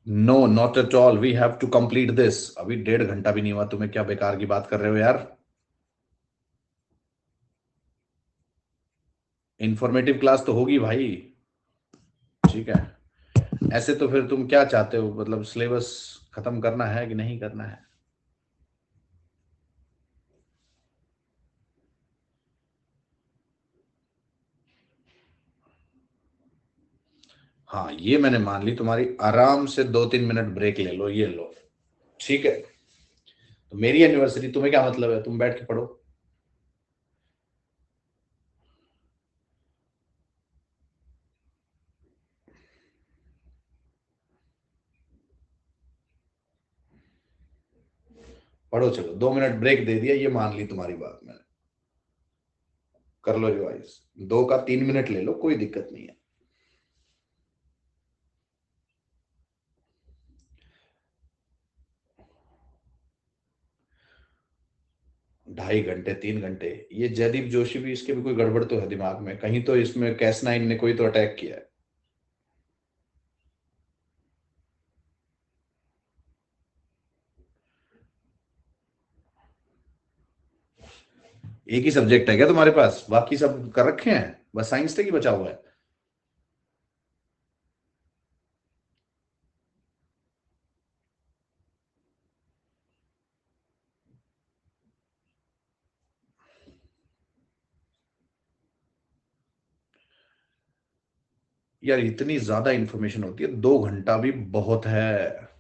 No, not at all, we have to complete this. अभी 1.5 घंटा भी नहीं हुआ, तुम्हें क्या बेकार की बात कर रहे हो यार। इंफॉर्मेटिव क्लास तो होगी भाई। ठीक है, ऐसे तो फिर तुम क्या चाहते हो, मतलब सिलेबस खत्म करना है कि नहीं करना है? हाँ, ये मैंने मान ली तुम्हारी। आराम से 2-3 मिनट ब्रेक ले लो, ये लो। ठीक है, तो मेरी एनिवर्सरी तुम्हें क्या मतलब है, तुम बैठ के पढ़ो। पढ़ो, चलो 2 मिनट ब्रेक दे दिया, ये मान ली तुम्हारी बात मैंने। कर लो रिवाइज, 2 का 3 मिनट ले लो, कोई दिक्कत नहीं है। 2.5 घंटे 3 घंटे, ये जयदीप जोशी भी, इसके भी कोई गड़बड़ तो है दिमाग में कहीं, तो इसमें कैस9 ने कोई तो अटैक किया है। एक ही सब्जेक्ट है क्या तुम्हारे पास, बाकी सब कर रखे हैं, बस साइंस तक ही बचा हुआ है? यार इतनी ज्यादा इंफॉर्मेशन होती है, 2 घंटा भी बहुत है।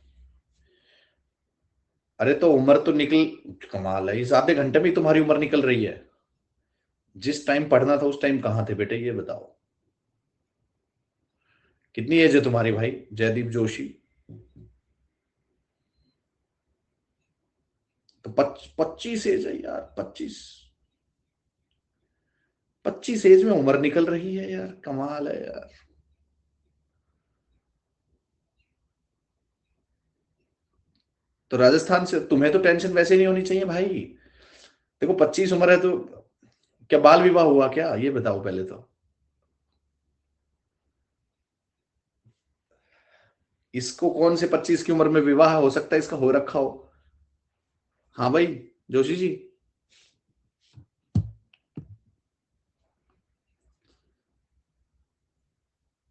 अरे तो उम्र तो निकल, कमाल है, इस आधे घंटे में ही तुम्हारी उम्र निकल रही है। जिस टाइम पढ़ना था उस टाइम कहाँ थे बेटे, ये बताओ। कितनी एज है तुम्हारी भाई, जयदीप जोशी? तो 25 एज है यार, 25। 25 एज में उम्र निकल रही है यार, कमाल है यार। तो राजस्थान से तुम्हें तो टेंशन वैसे नहीं होनी चाहिए भाई। देखो 25 उम्र है तो क्या बाल विवाह हुआ क्या, ये बताओ पहले तो। इसको कौन से 25 की उम्र में विवाह हो सकता है, इसका हो रखा हो? हाँ भाई जोशी जी।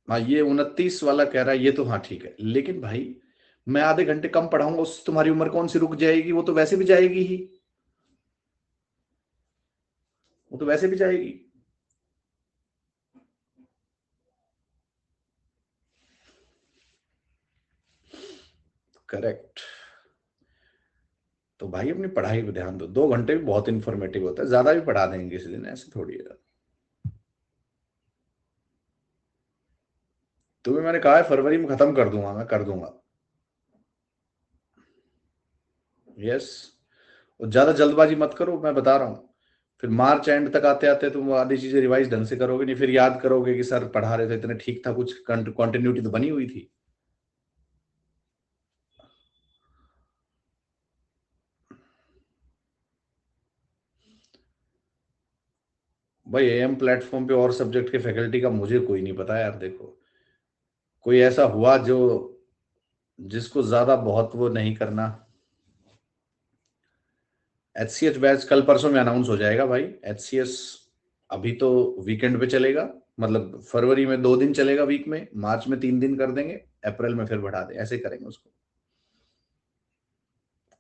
हाँ, ये 29 वाला कह रहा है, ये तो हाँ ठीक है, लेकिन भाई मैं आधे घंटे कम पढ़ाऊंगा, उससे तुम्हारी उम्र कौन सी रुक जाएगी, वो तो वैसे भी जाएगी ही। वो तो वैसे भी जाएगी। करेक्ट। तो भाई अपनी पढ़ाई पे ध्यान दो। 2 घंटे भी बहुत इंफॉर्मेटिव होता है, ज्यादा भी पढ़ा देंगे किसी दिन, ऐसे थोड़ी है। तुम्हें मैंने कहा है फरवरी में खत्म कर दूंगा, मैं कर दूंगा। यस। और ज्यादा जल्दबाजी मत करो, मैं बता रहा हूँ। फिर मार्च एंड तक आते आते तुम आधी चीजें रिवाइज ढंग से करोगे नहीं, फिर याद करोगे कि सर पढ़ा रहे थे इतने ठीक था, कुछ कंटिन्यूटी तो बनी हुई थी। भाई एएम प्लेटफॉर्म पे और सब्जेक्ट के फैकल्टी का मुझे कोई नहीं पता यार। देखो, कोई ऐसा हुआ जो जिसको ज्यादा बहुत वो नहीं करना। HCH बैच कल परसों में अनाउंस हो जाएगा भाई। HCS अभी तो वीकेंड पे चलेगा, मतलब फरवरी में 2 दिन चलेगा वीक में, मार्च में 3 दिन कर देंगे, अप्रैल में फिर बढ़ा दे, ऐसे करेंगे उसको।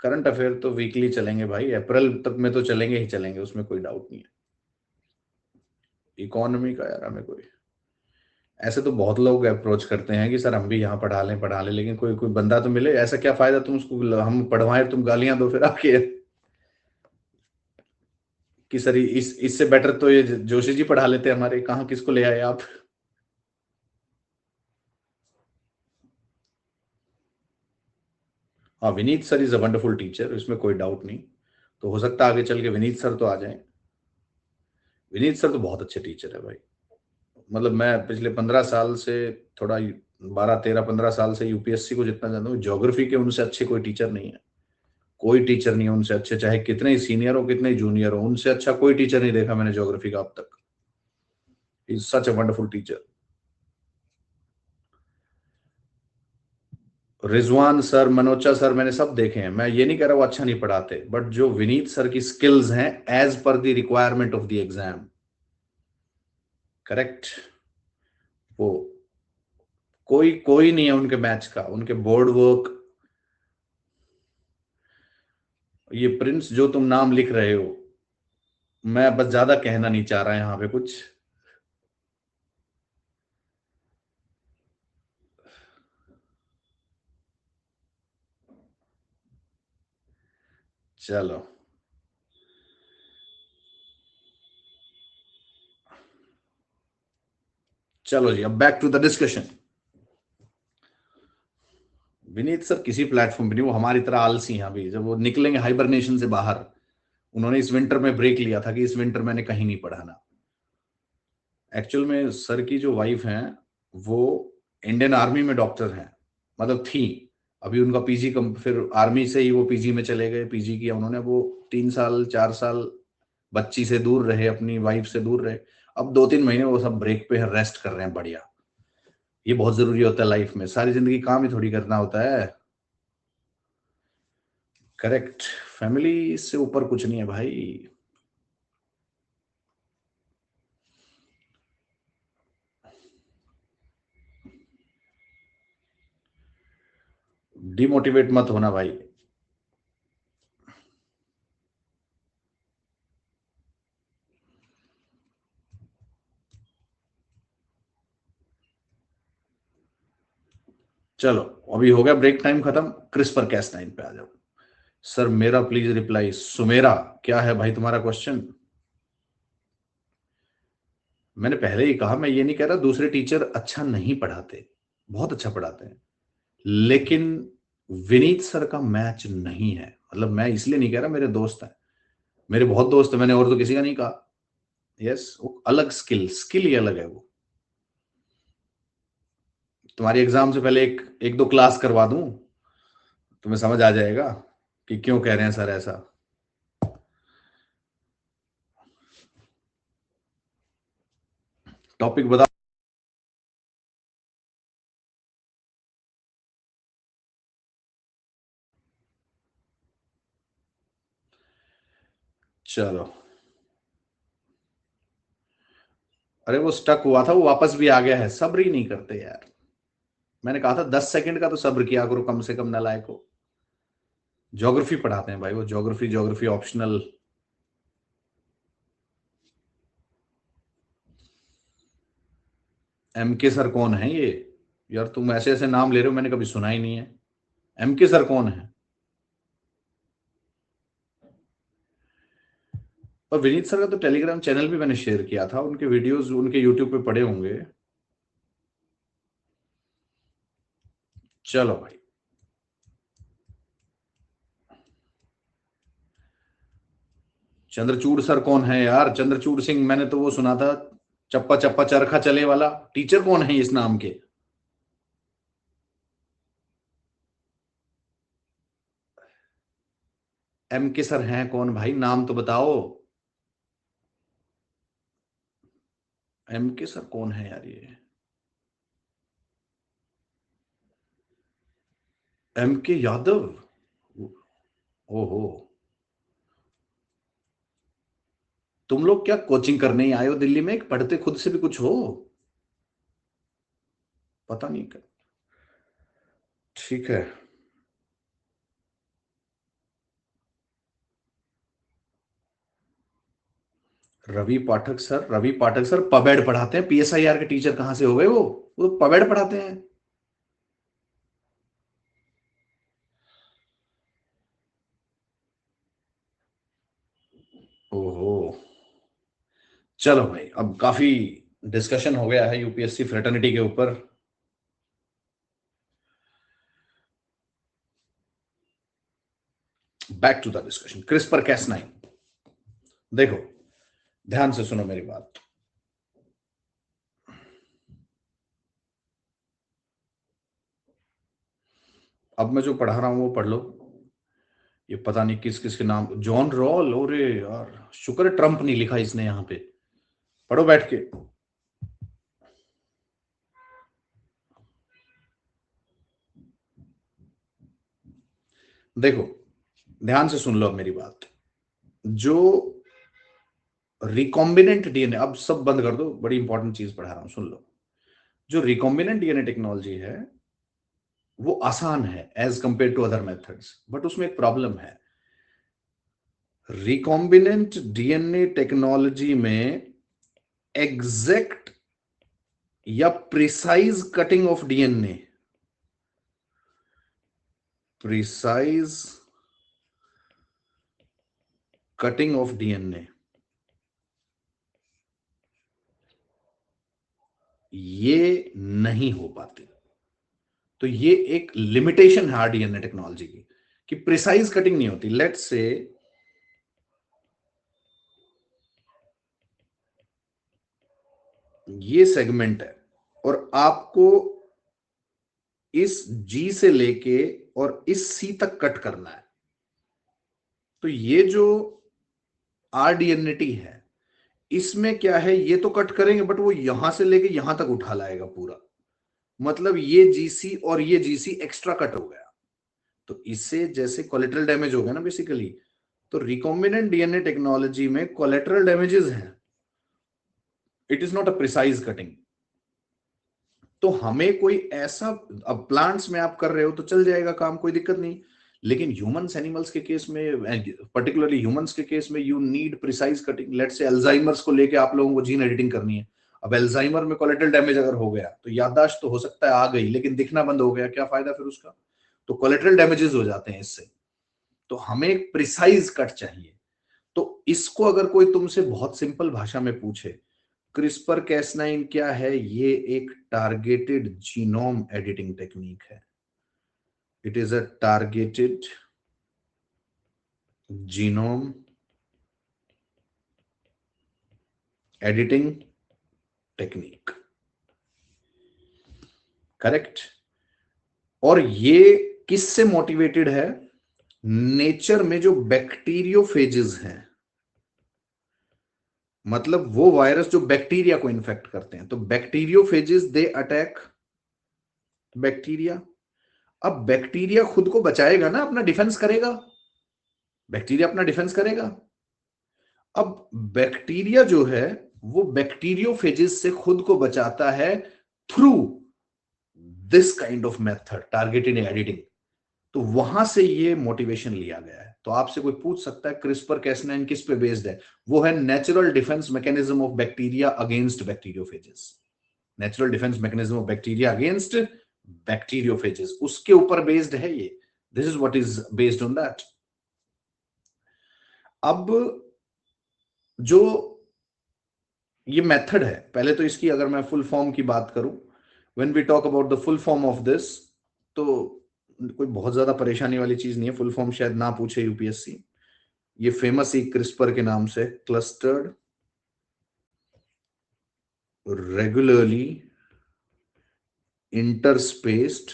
करंट अफेयर तो वीकली चलेंगे भाई, अप्रैल तक में तो चलेंगे ही चलेंगे, उसमें कोई डाउट नहीं है। इकोनॉमी का यार हमें कोई, ऐसे तो बहुत लोग अप्रोच करते हैं कि सर हम भी यहाँ पढ़ा लें, लेकिन कोई कोई बंदा तो मिले। ऐसा क्या फायदा तुम उसको, हम पढ़वाएं तुम गालियां दो फिर आके कि सर इस इससे बेटर तो ये जोशी जी पढ़ा लेते हमारे, कहाँ किसको ले आए आप। हाँ, Vineet sir is a wonderful teacher, इसमें कोई डाउट नहीं। तो हो सकता है आगे चल के विनीत सर तो आ जाएं। विनीत सर तो बहुत अच्छे टीचर है भाई। मतलब मैं पिछले 15 साल से, थोड़ा 12 13 15 साल से यूपीएससी को जितना जानता हूँ, ज्योग्राफी के उनसे अच्छे कोई टीचर नहीं है। कोई टीचर नहीं है उनसे अच्छे, चाहे कितने ही सीनियर हो कितने ही जूनियर हो, उनसे अच्छा कोई टीचर नहीं देखा मैंने ज्योग्राफी का अब तक। Is such a wonderful teacher. Rizwan sir, Manocha sir मैंने सब देखे हैं, मैं ये नहीं कह रहा वो अच्छा नहीं पढ़ाते, बट जो विनीत सर की स्किल्स हैं as per the requirement of the exam, correct, वो कोई कोई नहीं है उनके मैच का, उनके बोर्ड वर्क। ये प्रिंस जो तुम नाम लिख रहे हो, मैं बस ज्यादा कहना नहीं चाह रहा यहाँ पे कुछ। चलो चलो जी, अब back to the discussion. Vineet sir किसी प्लेटफॉर्म पे नहीं, वो हमारी तरह आलसी हैं अभी, जब वो निकलेंगे हाइबरनेशन से बाहर। उन्होंने इस विंटर में ब्रेक लिया था कि इस विंटर मैंने कहीं नहीं पढ़ाना। एक्चुअल में सर की जो वाइफ हैं, वो इंडियन आर्मी में डॉक्टर हैं, मतलब थी। अभी उनका पीजी कम, फिर आर्मी से ही वो पीजी में चले गए, पीजी किया उन्होंने। वो 3 साल 4 साल बच्ची से दूर रहे, अपनी वाइफ से दूर रहे। अब 2 3 महीने वो सब ब्रेक पे रेस्ट कर रहे हैं, बढ़िया। ये बहुत जरूरी होता है लाइफ में, सारी जिंदगी काम ही थोड़ी करना होता है। करेक्ट। फैमिली से ऊपर कुछ नहीं है भाई। डिमोटिवेट मत होना भाई। चलो, अभी हो गया ब्रेक टाइम खत्म, क्रिस्पर कैस 9 पे आ जाओ। सर मेरा प्लीज रिप्लाई। सुमेरा, क्या है भाई तुम्हारा क्वेश्चन? मैंने पहले ही कहा, मैं ये नहीं कह रहा दूसरे टीचर अच्छा नहीं पढ़ाते, बहुत अच्छा पढ़ाते हैं, लेकिन विनीत सर का मैच नहीं है। मतलब मैं इसलिए नहीं कह रहा, मेरे दोस्त हैं, मेरे बहुत दोस्त हैं, मैंने और तो किसी का नहीं कहा। यस, वो अलग स्किल, स्किल ही अलग है वो। तुम्हारी एग्जाम से पहले एक एक दो क्लास करवा दूं, तुम्हें समझ आ जाएगा कि क्यों कह रहे हैं सर ऐसा। टॉपिक बता। चलो, अरे वो स्टक हुआ था, वो वापस भी आ गया है, सब्र ही नहीं करते यार। मैंने कहा था 10 सेकंड का तो सब्र किया करो कम से कम, नालायक को। ज्योग्राफी पढ़ाते हैं भाई वो, geography, geography optional. MK sir कौन है ये? यार तुम ऐसे ऐसे नाम ले रहे हो, मैंने कभी सुना ही नहीं है। MK सर कौन है? और विनीत सर का तो टेलीग्राम चैनल भी मैंने शेयर किया था, उनके वीडियोस उनके यूट्यूब पे पड़े होंगे। चलो भाई, चंद्रचूड़ सर कौन है यार? चंद्रचूड़ सिंह, मैंने तो वो सुना था, चप्पा चप्पा चरखा चले वाला। टीचर कौन है इस नाम के? एम के सर हैं कौन भाई? नाम तो बताओ। एम के सर कौन है यार ये? एम के यादव? ओहो, तुम लोग क्या कोचिंग करने ही आए हो दिल्ली में? पढ़ते खुद से भी कुछ हो? पता नहीं क्या। ठीक है। रवि पाठक सर पबेड पढ़ाते हैं। पीएसआईआर के टीचर कहां से हो गए? वो तो पबेड पढ़ाते हैं। ओहो, चलो भाई, अब काफी डिस्कशन हो गया है यूपीएससी फ्रेटर्निटी के ऊपर। Back to the discussion, CRISPR Cas nine. देखो, ध्यान से सुनो मेरी बात। अब मैं जो पढ़ा रहा हूं वो पढ़ लो। ये पता नहीं किस किस के नाम, जॉन रॉल, अरे यार शुक्र है ट्रंप नहीं लिखा इसने यहां पे। पढ़ो बैठ के। देखो, ध्यान से सुन लो अब मेरी बात। जो रिकॉम्बिनेंट डीएनए, अब सब बंद कर दो, बड़ी इंपॉर्टेंट चीज पढ़ा रहा हूं, सुन लो। जो रिकॉम्बिनेंट डीएनए टेक्नोलॉजी है वो आसान है as compare to other methods, but उसमें एक प्रॉब्लम है। रिकॉम्बिनेंट डीएनए टेक्नोलॉजी में एग्जैक्ट या precise cutting of DNA, precise cutting of DNA, ये नहीं हो पाती। तो ये एक लिमिटेशन है डीएनए टेक्नोलॉजी की, कि प्रिसाइज कटिंग नहीं होती। लेट्स से ये सेगमेंट है और आपको इस जी से लेके और इस सी तक कट करना है। तो ये जो आरडीएनएटी है, इसमें क्या है, ये तो कट करेंगे बट वो यहां से लेके यहां तक उठा लाएगा पूरा। मतलब ये जीसी और ये जीसी एक्स्ट्रा कट हो गया, तो इससे जैसे कोलेटरल डैमेज हो गया ना बेसिकली। तो रिकॉम्बिनेंट डीएनए टेक्नोलॉजी में कोलेटरल डैमेजेस हैं, it is not a precise cutting. तो हमें कोई ऐसा, अब प्लांट्स में आप कर रहे हो तो चल जाएगा काम, कोई दिक्कत नहीं। लेकिन ह्यूमंस एनिमल्स के केस में, पर्टिकुलरली ह्यूमंस के केस में, you need precise cutting. Let's say Alzheimer's को लेके आप लोगों को जीन एडिटिंग करनी है। अब अल्जाइमर में कोलेटरल डैमेज अगर हो गया तो याददाश्त तो हो सकता है आ गई, लेकिन दिखना बंद हो गया, क्या फायदा फिर उसका? तो कोलेटरल डैमेजेस हो जाते हैं इससे। तो हमें एक प्रिसाइज कट चाहिए। तो इसको अगर कोई तुमसे बहुत सिंपल भाषा में पूछे, क्रिस्पर कैस9 क्या है? ये एक टारगेटेड जीनोम एडिटिंग टेक्निक है। It is a targeted genome editing technique, correct. और ये किससे मोटिवेटेड है? नेचर में जो बैक्टीरियोफेजेस हैं, मतलब वो वायरस जो बैक्टीरिया को इन्फेक्ट करते हैं, तो बैक्टीरियोफेजेस दे अटैक बैक्टीरिया। अब बैक्टीरिया खुद को बचाएगा ना, अपना डिफेंस करेगा, बैक्टीरिया अपना डिफेंस करेगा। अब बैक्टीरिया जो है वो बैक्टीरियोफेजेस से खुद को बचाता है through this kind of method, targeted editing. तो वहां से ये मोटिवेशन लिया गया है। तो आपसे कोई पूछ सकता है क्रिस्पर कैस9 किस पे बेस्ड है? वो है natural defence mechanism of bacteria against bacteriophages. Natural defence mechanism of bacteria against bacteriophages, उसके ऊपर बेस्ड है ये। This is what is based on that. अब जो ये मेथड है, पहले तो इसकी अगर मैं फुल फॉर्म की बात करूं, when we talk about the full form of this, तो कोई बहुत ज्यादा परेशानी वाली चीज नहीं है। फुल फॉर्म शायद ना पूछे यूपीएससी। ये फेमस ही क्रिस्पर के नाम से, clustered regularly interspaced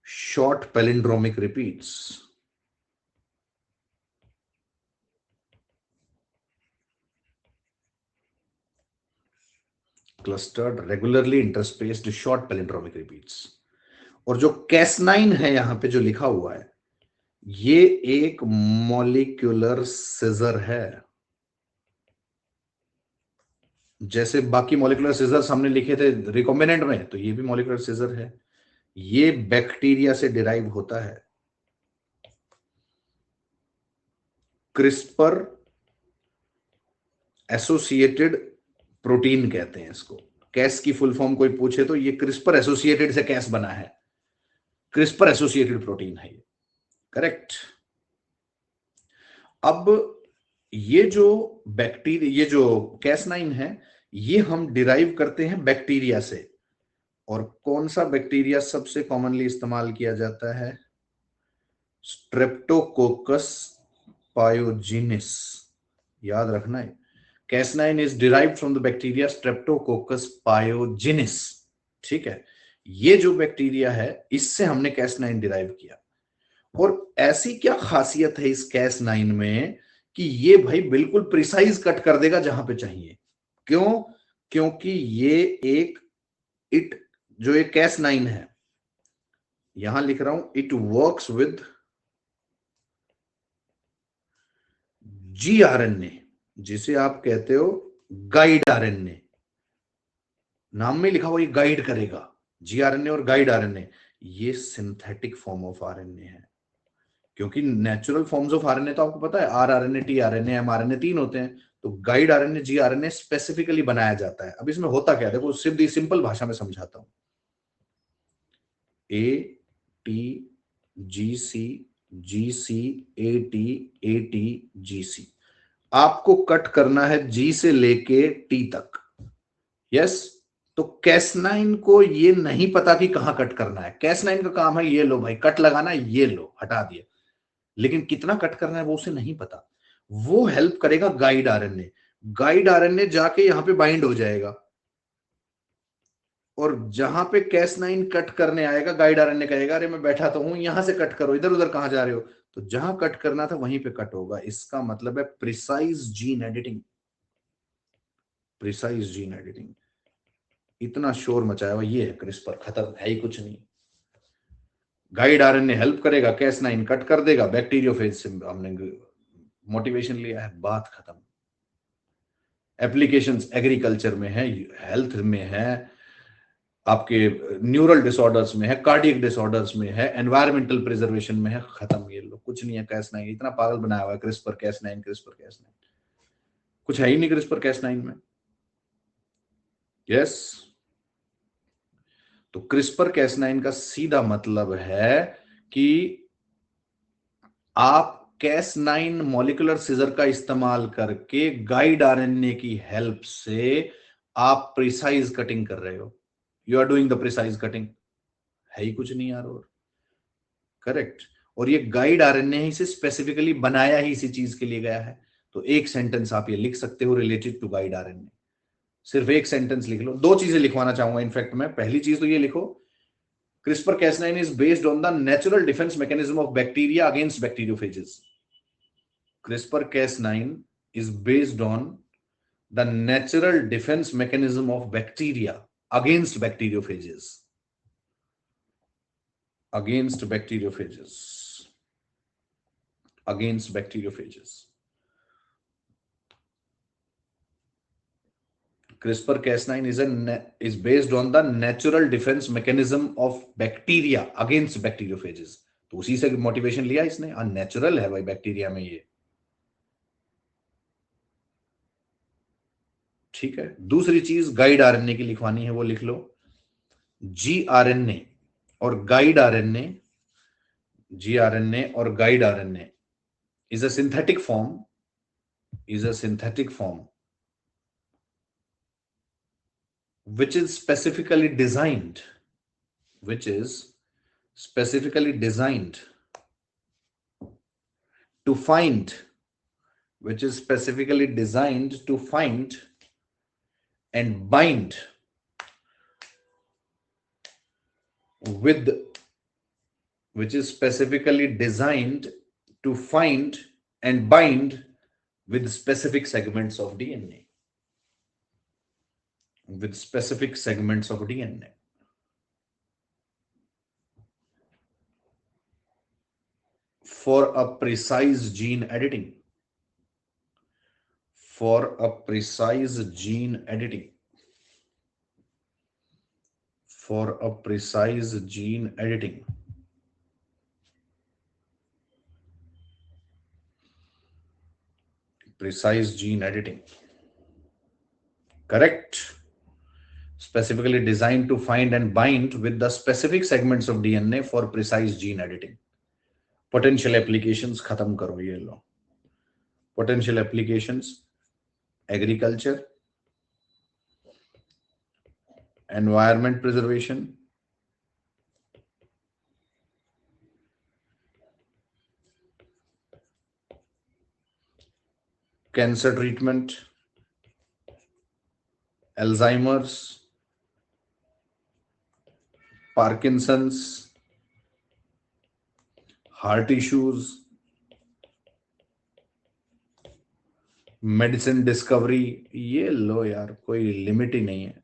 short palindromic repeats. Clustered regularly interspaced short palindromic repeats. और जो Cas9 है यहां पे जो लिखा हुआ है, ये एक मॉलिक्यूलर सिजर है। जैसे बाकी मॉलिक्यूलर सिजर्स हमने लिखे थे रिकॉम्बिनेंट में, तो ये भी मॉलिक्यूलर सिजर है। ये बैक्टीरिया से डिराइव होता है। क्रिस्पर एसोसिएटेड प्रोटीन कहते हैं इसको। कैस की फुल फॉर्म कोई पूछे तो ये क्रिस्पर एसोसिएटेड से कैस बना है, क्रिस्पर एसोसिएटेड प्रोटीन है ये। करेक्ट। अब ये जो बैक्टीरिया, ये जो Cas9 है, ये हम डिराइव करते हैं बैक्टीरिया से। और कौन सा बैक्टीरिया सबसे कॉमनली इस्तेमाल किया जाता है? Streptococcus pyogenes. याद रखना है, Cas9 is derived from the bacteria Streptococcus pyogenes. ठीक है, ये जो बैक्टीरिया है इससे हमने Cas9 डिराइव किया। और ऐसी क्या खासियत है इस Cas9 में कि ये भाई बिल्कुल प्रिसाइज कट कर देगा जहां पे चाहिए। क्यों? क्योंकि ये एक इट जो एक Cas9 है, यहां लिख रहा हूं, इट वर्क्स विद जीआरएनए, जिसे आप कहते हो गाइड आरएनए। नाम में लिखा हुआ ये गाइड करेगा, जीआरएनए और गाइड आरएनए। ये सिंथेटिक फॉर्म ऑफ आरएनए है। क्योंकि नेचुरल फॉर्म्स ऑफ आरएनए तो आपको पता है, आरआरएनए, टीआरएनए, एमआरएनए, 3 होते हैं। तो गाइड आरएनए, जीआरएनए स्पेसिफिकली बनाया जाता है। अब इसमें होता क्या है, देखो सिर्फ सिंपल भाषा में समझाता हूं। A T G C, G C A T G C. आपको कट करना है जी से लेके टी तक। यस। तो Cas9 को ये नहीं पता कि कहां कट करना है। Cas9 का काम है ये लो भाई कट लगाना, ये लो हटा दिया। लेकिन कितना कट करना है वो उसे नहीं पता। वो हेल्प करेगा गाइड आरएनए। गाइड आरएनए जाके यहां पे बाइंड हो जाएगा, और जहां पे Cas9 कट करने आएगा, गाइड आरएनए कहेगा अरे मैं बैठा तो हूं, यहां से कट करो, इधर उधर कहां जा रहे हो। तो जहां कट करना था वहीं पे कट होगा। इसका मतलब है precise gene editing. Precise gene editing. इतना शोर मचाया हुआ ये है क्रिस्पर, खत्म है ही कुछ नहीं। गाइड आरएनए हेल्प करेगा, Cas9 कट कर देगा, बैक्टीरियोफेज से हमने मोटिवेशन लिया है, बात खत्म। एप्लीकेशंस एग्रीकल्चर में है, हेल्थ में है, आपके न्यूरल डिसऑर्डर्स में है, कार्डियक डिसऑर्डर्स में है, एनवायरमेंटल प्रिजर्वेशन में है, खत्म। ये लोग कुछ नहीं है Cas9। इतना पागल बनाया हुआ है क्रिस्पर Cas9, क्रिस्पर Cas9, कुछ है ही नहीं क्रिस्पर Cas9 में। यस। तो क्रिस्पर Cas9 का सीधा मतलब है कि आप Cas9 मॉलिक्यूलर सीजर का इस्तेमाल करके गाइड आरएनए की हेल्प से आप प्रिसाइज कटिंग कर रहे हो। You are doing the precise cutting. है ही कुछ नहीं यार। और करेक्ट। और ये गाइड आरएनए ही से स्पेसिफिकली बनाया ही इसी चीज के लिए गया है। तो एक सेंटेंस आप ये लिख सकते हो रिलेटेड टू गाइड आरएनए। सिर्फ एक सेंटेंस लिख लो। दो चीजें लिखवाना चाहूंगा इनफैक्ट मैं। पहली चीज तो ये लिखो, CRISPR Cas9 is based on the natural defense mechanism of bacteria against bacteriophages. CRISPR Cas9 is based on the natural defense mechanism of bacteria against bacteriophages. Against bacteriophages. Against bacteriophages. CRISPR Cas9 is based on the natural defense mechanism of bacteria against bacteriophages. तो उसी से motivation लिया इसने। Natural है भाई bacteria में ये। ठीक है। दूसरी चीज गाइड आरएनए की लिखवानी है, वो लिख लो। जीआरएनए और गाइड आरएनए, जीआरएनए और guide RNA is a synthetic form is a synthetic form which is specifically designed to find which is specifically designed to find and bind with which is specifically designed to find and bind with specific segments of DNA. With specific segments of DNA. For a precise gene editing. For a precise gene editing. For a precise gene editing. Precise gene editing. Correct. Specifically designed to find and bind with the specific segments of DNA for precise gene editing. Potential applications खत्म करो ये लो. Potential applications: agriculture, environment preservation, cancer treatment, Alzheimer's, Parkinson's, heart issues, medicine discovery. ये लो यार, कोई limit ही नहीं है.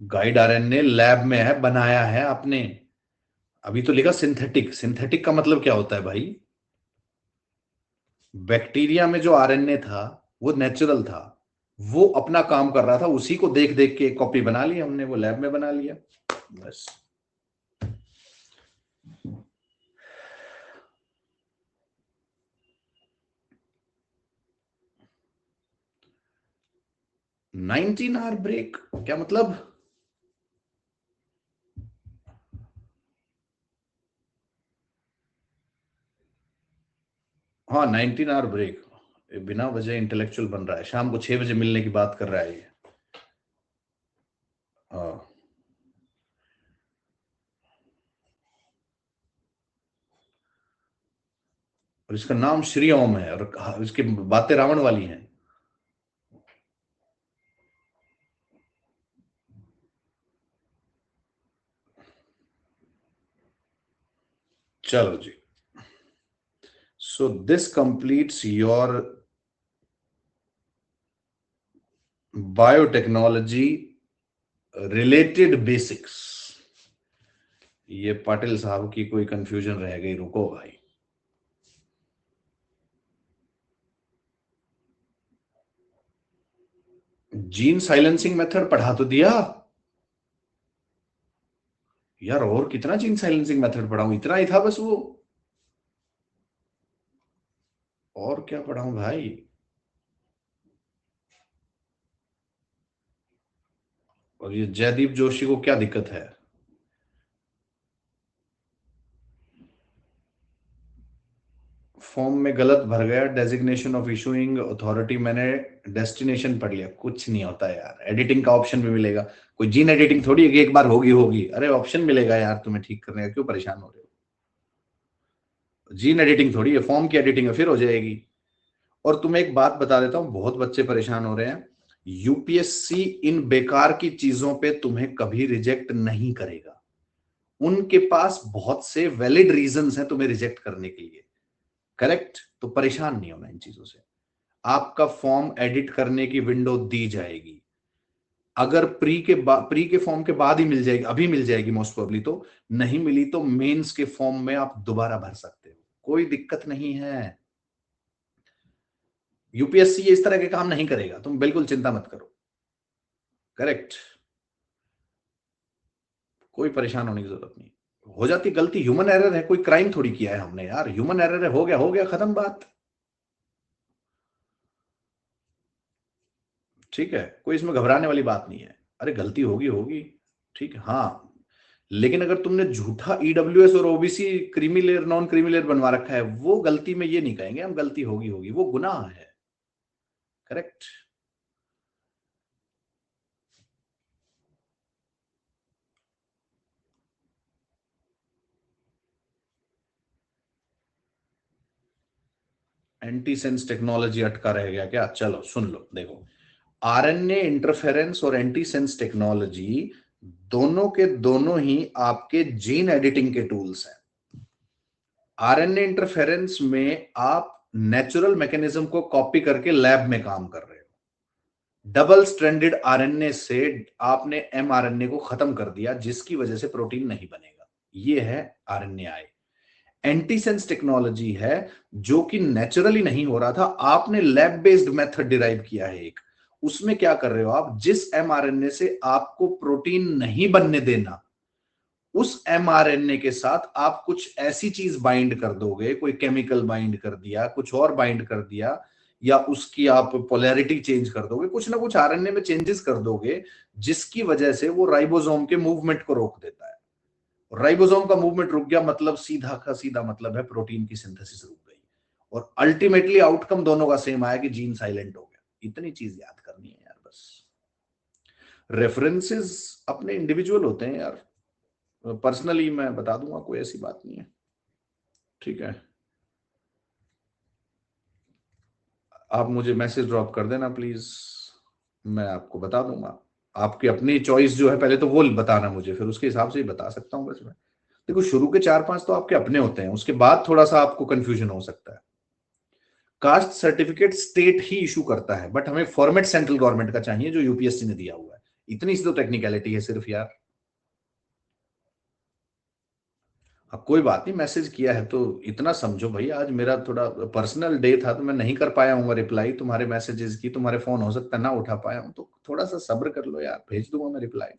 Guide RNA lab में है, बनाया है आपने. अभी तो लिखा सिंथेटिक. सिंथेटिक का मतलब क्या होता है भाई? बैक्टीरिया में जो आरएनए था वो नेचुरल था, वो अपना काम कर रहा था, उसी को देख देख के कॉपी बना ली हमने, वो लैब में बना लिया बस. नाइनटीन आवर ब्रेक क्या मतलब? हाँ, 19 आवर ब्रेक. बिना वजह इंटेलेक्चुअल बन रहा है. शाम को 6 बजे मिलने की बात कर रहा है ये. हाँ, और इसका नाम श्री ओम है और इसकी बातें रावण वाली हैं. चलो जी. So this completes your biotechnology related basics. ये पाटिल साहब की कोई कंफ्यूजन रह गई, रुको भाई. जीन साइलेंसिंग मेथड पढ़ा तो दिया यार, और कितना जीन साइलेंसिंग मेथड पढ़ाऊं? इतना ही था बस वो. और क्या पढ़ाऊं भाई? और ये जयदीप जोशी को क्या दिक्कत है? फॉर्म में गलत भर गया, डेजिग्नेशन ऑफ इशूइंग अथॉरिटी. मैंने डेस्टिनेशन पढ़ लिया. कुछ नहीं होता यार, एडिटिंग का ऑप्शन भी मिलेगा. कोई जीन एडिटिंग थोड़ी है कि एक बार होगी होगी. अरे ऑप्शन मिलेगा यार तुम्हें ठीक करने का, क्यों परेशान हो रहे हो? जीन एडिटिंग थोड़ी है, फॉर्म की एडिटिंग है, फिर हो जाएगी. और तुम्हें एक बात बता देता हूं, बहुत बच्चे परेशान हो रहे हैं. यूपीएससी इन बेकार की चीजों पे तुम्हें कभी रिजेक्ट नहीं करेगा. उनके पास बहुत से वैलिड रीजंस हैं तुम्हें रिजेक्ट करने के लिए. करेक्ट? तो परेशान नहीं होना इन चीजों से. आपका फॉर्म एडिट करने की विंडो दी जाएगी. अगर प्री के फॉर्म के बाद ही मिल जाएगी, अभी मिल जाएगी मोस्ट प्रोबेबली, तो नहीं मिली तो मेंस के फॉर्म में आप दोबारा भर सकते हो, कोई दिक्कत नहीं है. यूपीएससी इस तरह के काम नहीं करेगा, तुम बिल्कुल चिंता मत करो. करेक्ट? कोई परेशान होने की जरूरत नहीं. हो जाती गलती, ह्यूमन एरर है, कोई क्राइम थोड़ी किया है हमने यार. ह्यूमन एरर है, हो गया खत्म बात. ठीक है, कोई इसमें घबराने वाली बात नहीं है. अरे गलती होगी होगी. ठीक है. हाँ, लेकिन अगर तुमने झूठा ईडब्ल्यूएस और OBC creamy layer non creamy layer बनवा रखा है, वो गलती में ये नहीं कहेंगे हम, गलती होगी होगी, वो गुनाह है। करेक्ट। एंटी सेंस टेक्नोलॉजी अटका रह गया क्या? चलो सुन लो, देखो, आरएनए इंटरफेरेंस और एंटी सेंस टेक्नोलॉजी दोनों के दोनों ही आपके जीन एडिटिंग के टूल्स हैं। आरएनए इंटरफेरेंस में आप नेचुरल मैकेनिज्म को कॉपी करके लैब में काम कर रहे हो। डबल स्ट्रैंडेड आरएनए से आपने एमआरएनए को खत्म कर दिया, जिसकी वजह से प्रोटीन नहीं बनेगा। ये है आरएनएआई। एंटीसेंस टेक्नोलॉजी है जो कि नेचुरली नहीं हो रहा था, आपने लैब बेस्ड मेथड डिराइव किया है एक। उसमें क्या कर रहे हो आप, जिस एमआरएनए से आपको प्रोटीन नहीं बनने देना, उस एमआरएनए के साथ आप कुछ ऐसी चीज बाइंड कर दोगे, कोई केमिकल बाइंड कर दिया, कुछ और बाइंड कर दिया, या उसकी आप पोलैरिटी चेंज कर दोगे, कुछ ना कुछ आरएनए में चेंजेस कर दोगे, जिसकी वजह से वो राइबोसोम के मूवमेंट को रोक देता है। राइबोसोम का मूवमेंट रुक गया, मतलब सीधा का सीधा मतलब है प्रोटीन की सिंथेसिस रुक गई, और अल्टीमेटली आउटकम दोनों का सेम आया कि जीन साइलेंट हो गया। इतनी चीज याद करनी है यार बस। रेफरेंसेस अपने इंडिविजुअल होते हैं यार, पर्सनली मैं बता दूंगा, कोई ऐसी बात नहीं है। ठीक है, आप मुझे मैसेज ड्रॉप कर देना प्लीज, मैं आपको बता दूंगा। आपकी अपनी चॉइस जो है, पहले तो वो बताना मुझे, फिर उसके हिसाब से ही बता सकता हूँ बस मैं। देखो, शुरू के 4-5 तो आपके अपने होते हैं, उसके बाद थोड़ा सा आपको कंफ्यूजन हो सकता है। कास्ट सर्टिफिकेट स्टेट ही इशू करता है, बट हमें फॉर्मेट सेंट्रल गवर्नमेंट का चाहिए जो यूपीएससी ने दिया हुआ है। इतनी सी तो टेक्निकलिटी है सिर्फ यार। अब कोई बात नहीं, मैसेज किया है तो इतना समझो भाई, आज मेरा थोड़ा पर्सनल डे था तो मैं नहीं कर पाया हूँ रिप्लाई तुम्हारे मैसेजेस की, तुम्हारे फोन हो सकता है ना उठा पाया हूँ, तो थोड़ा सा सब्र कर लो यार, भेज दूंगा मैं रिप्लाई।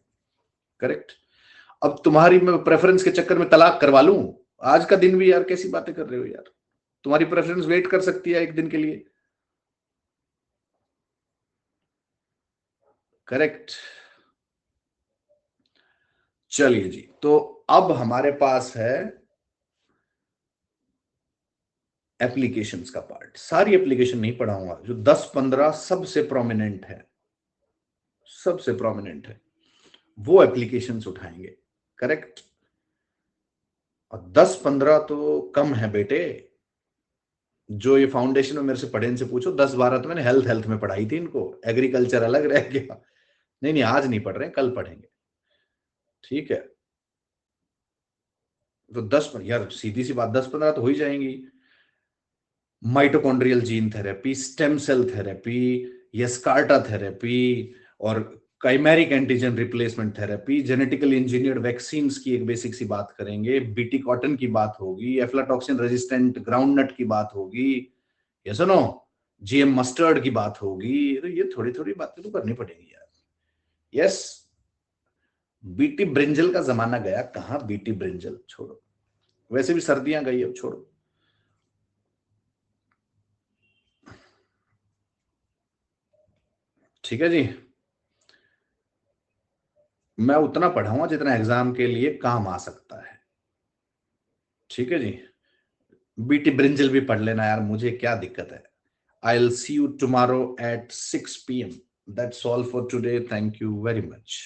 करेक्ट। अब तुम्हारी मैं प्रेफरेंस के चक्कर में तलाक करवा लूं आज का दिन भी? यार कैसी बातें कर रहे हो यार, तुम्हारी प्रेफरेंस वेट कर सकती है एक दिन के लिए? करेक्ट। चलिए जी, तो अब हमारे पास है एप्लीकेशंस का पार्ट। सारी एप्लीकेशन नहीं पढ़ाऊंगा, जो 10-15 सबसे प्रोमिनेंट है, सबसे प्रोमिनेंट है, वो एप्लीकेशंस उठाएंगे। करेक्ट। और 10-15 तो कम है बेटे, जो ये फाउंडेशन में मेरे से पढ़े इनसे पूछो, 10-12 तो मैंने हेल्थ हेल्थ में पढ़ाई थी इनको, एग्रीकल्चर अलग रह गया। नहीं नहीं, आज नहीं पढ़ रहे, कल पढ़ेंगे। ठीक है, तो 10 यार सीधी सी बात, 10-15 तो हो ही जाएंगी। Mitochondrial gene therapy, stem cell therapy, Yescarta therapy, और chimeric antigen replacement therapy, genetically engineered vaccines की एक बेसिक सी बात करेंगे, बीटी कॉटन की बात होगी, एफ्लाटॉक्सिन रेजिस्टेंट ग्राउंडनट की बात होगी, ये सुनो, जीएम मस्टर्ड की बात होगी। तो ये थोड़ी थोड़ी बातें तो करनी पड़ेगी यार। यस, बीटी ब्रिंजल का जमाना गया, कहां बीटी ब्रिंजल, छोड़ो, वैसे भी सर्दियां गई, अब छोड़ो। ठीक है जी, मैं उतना पढ़ाऊंगा जितना एग्जाम के लिए काम आ सकता है। ठीक है जी, बीटी ब्रिंजल भी पढ़ लेना यार, मुझे क्या दिक्कत है। I will see you tomorrow at 6 PM। That's all for today, thank you very much.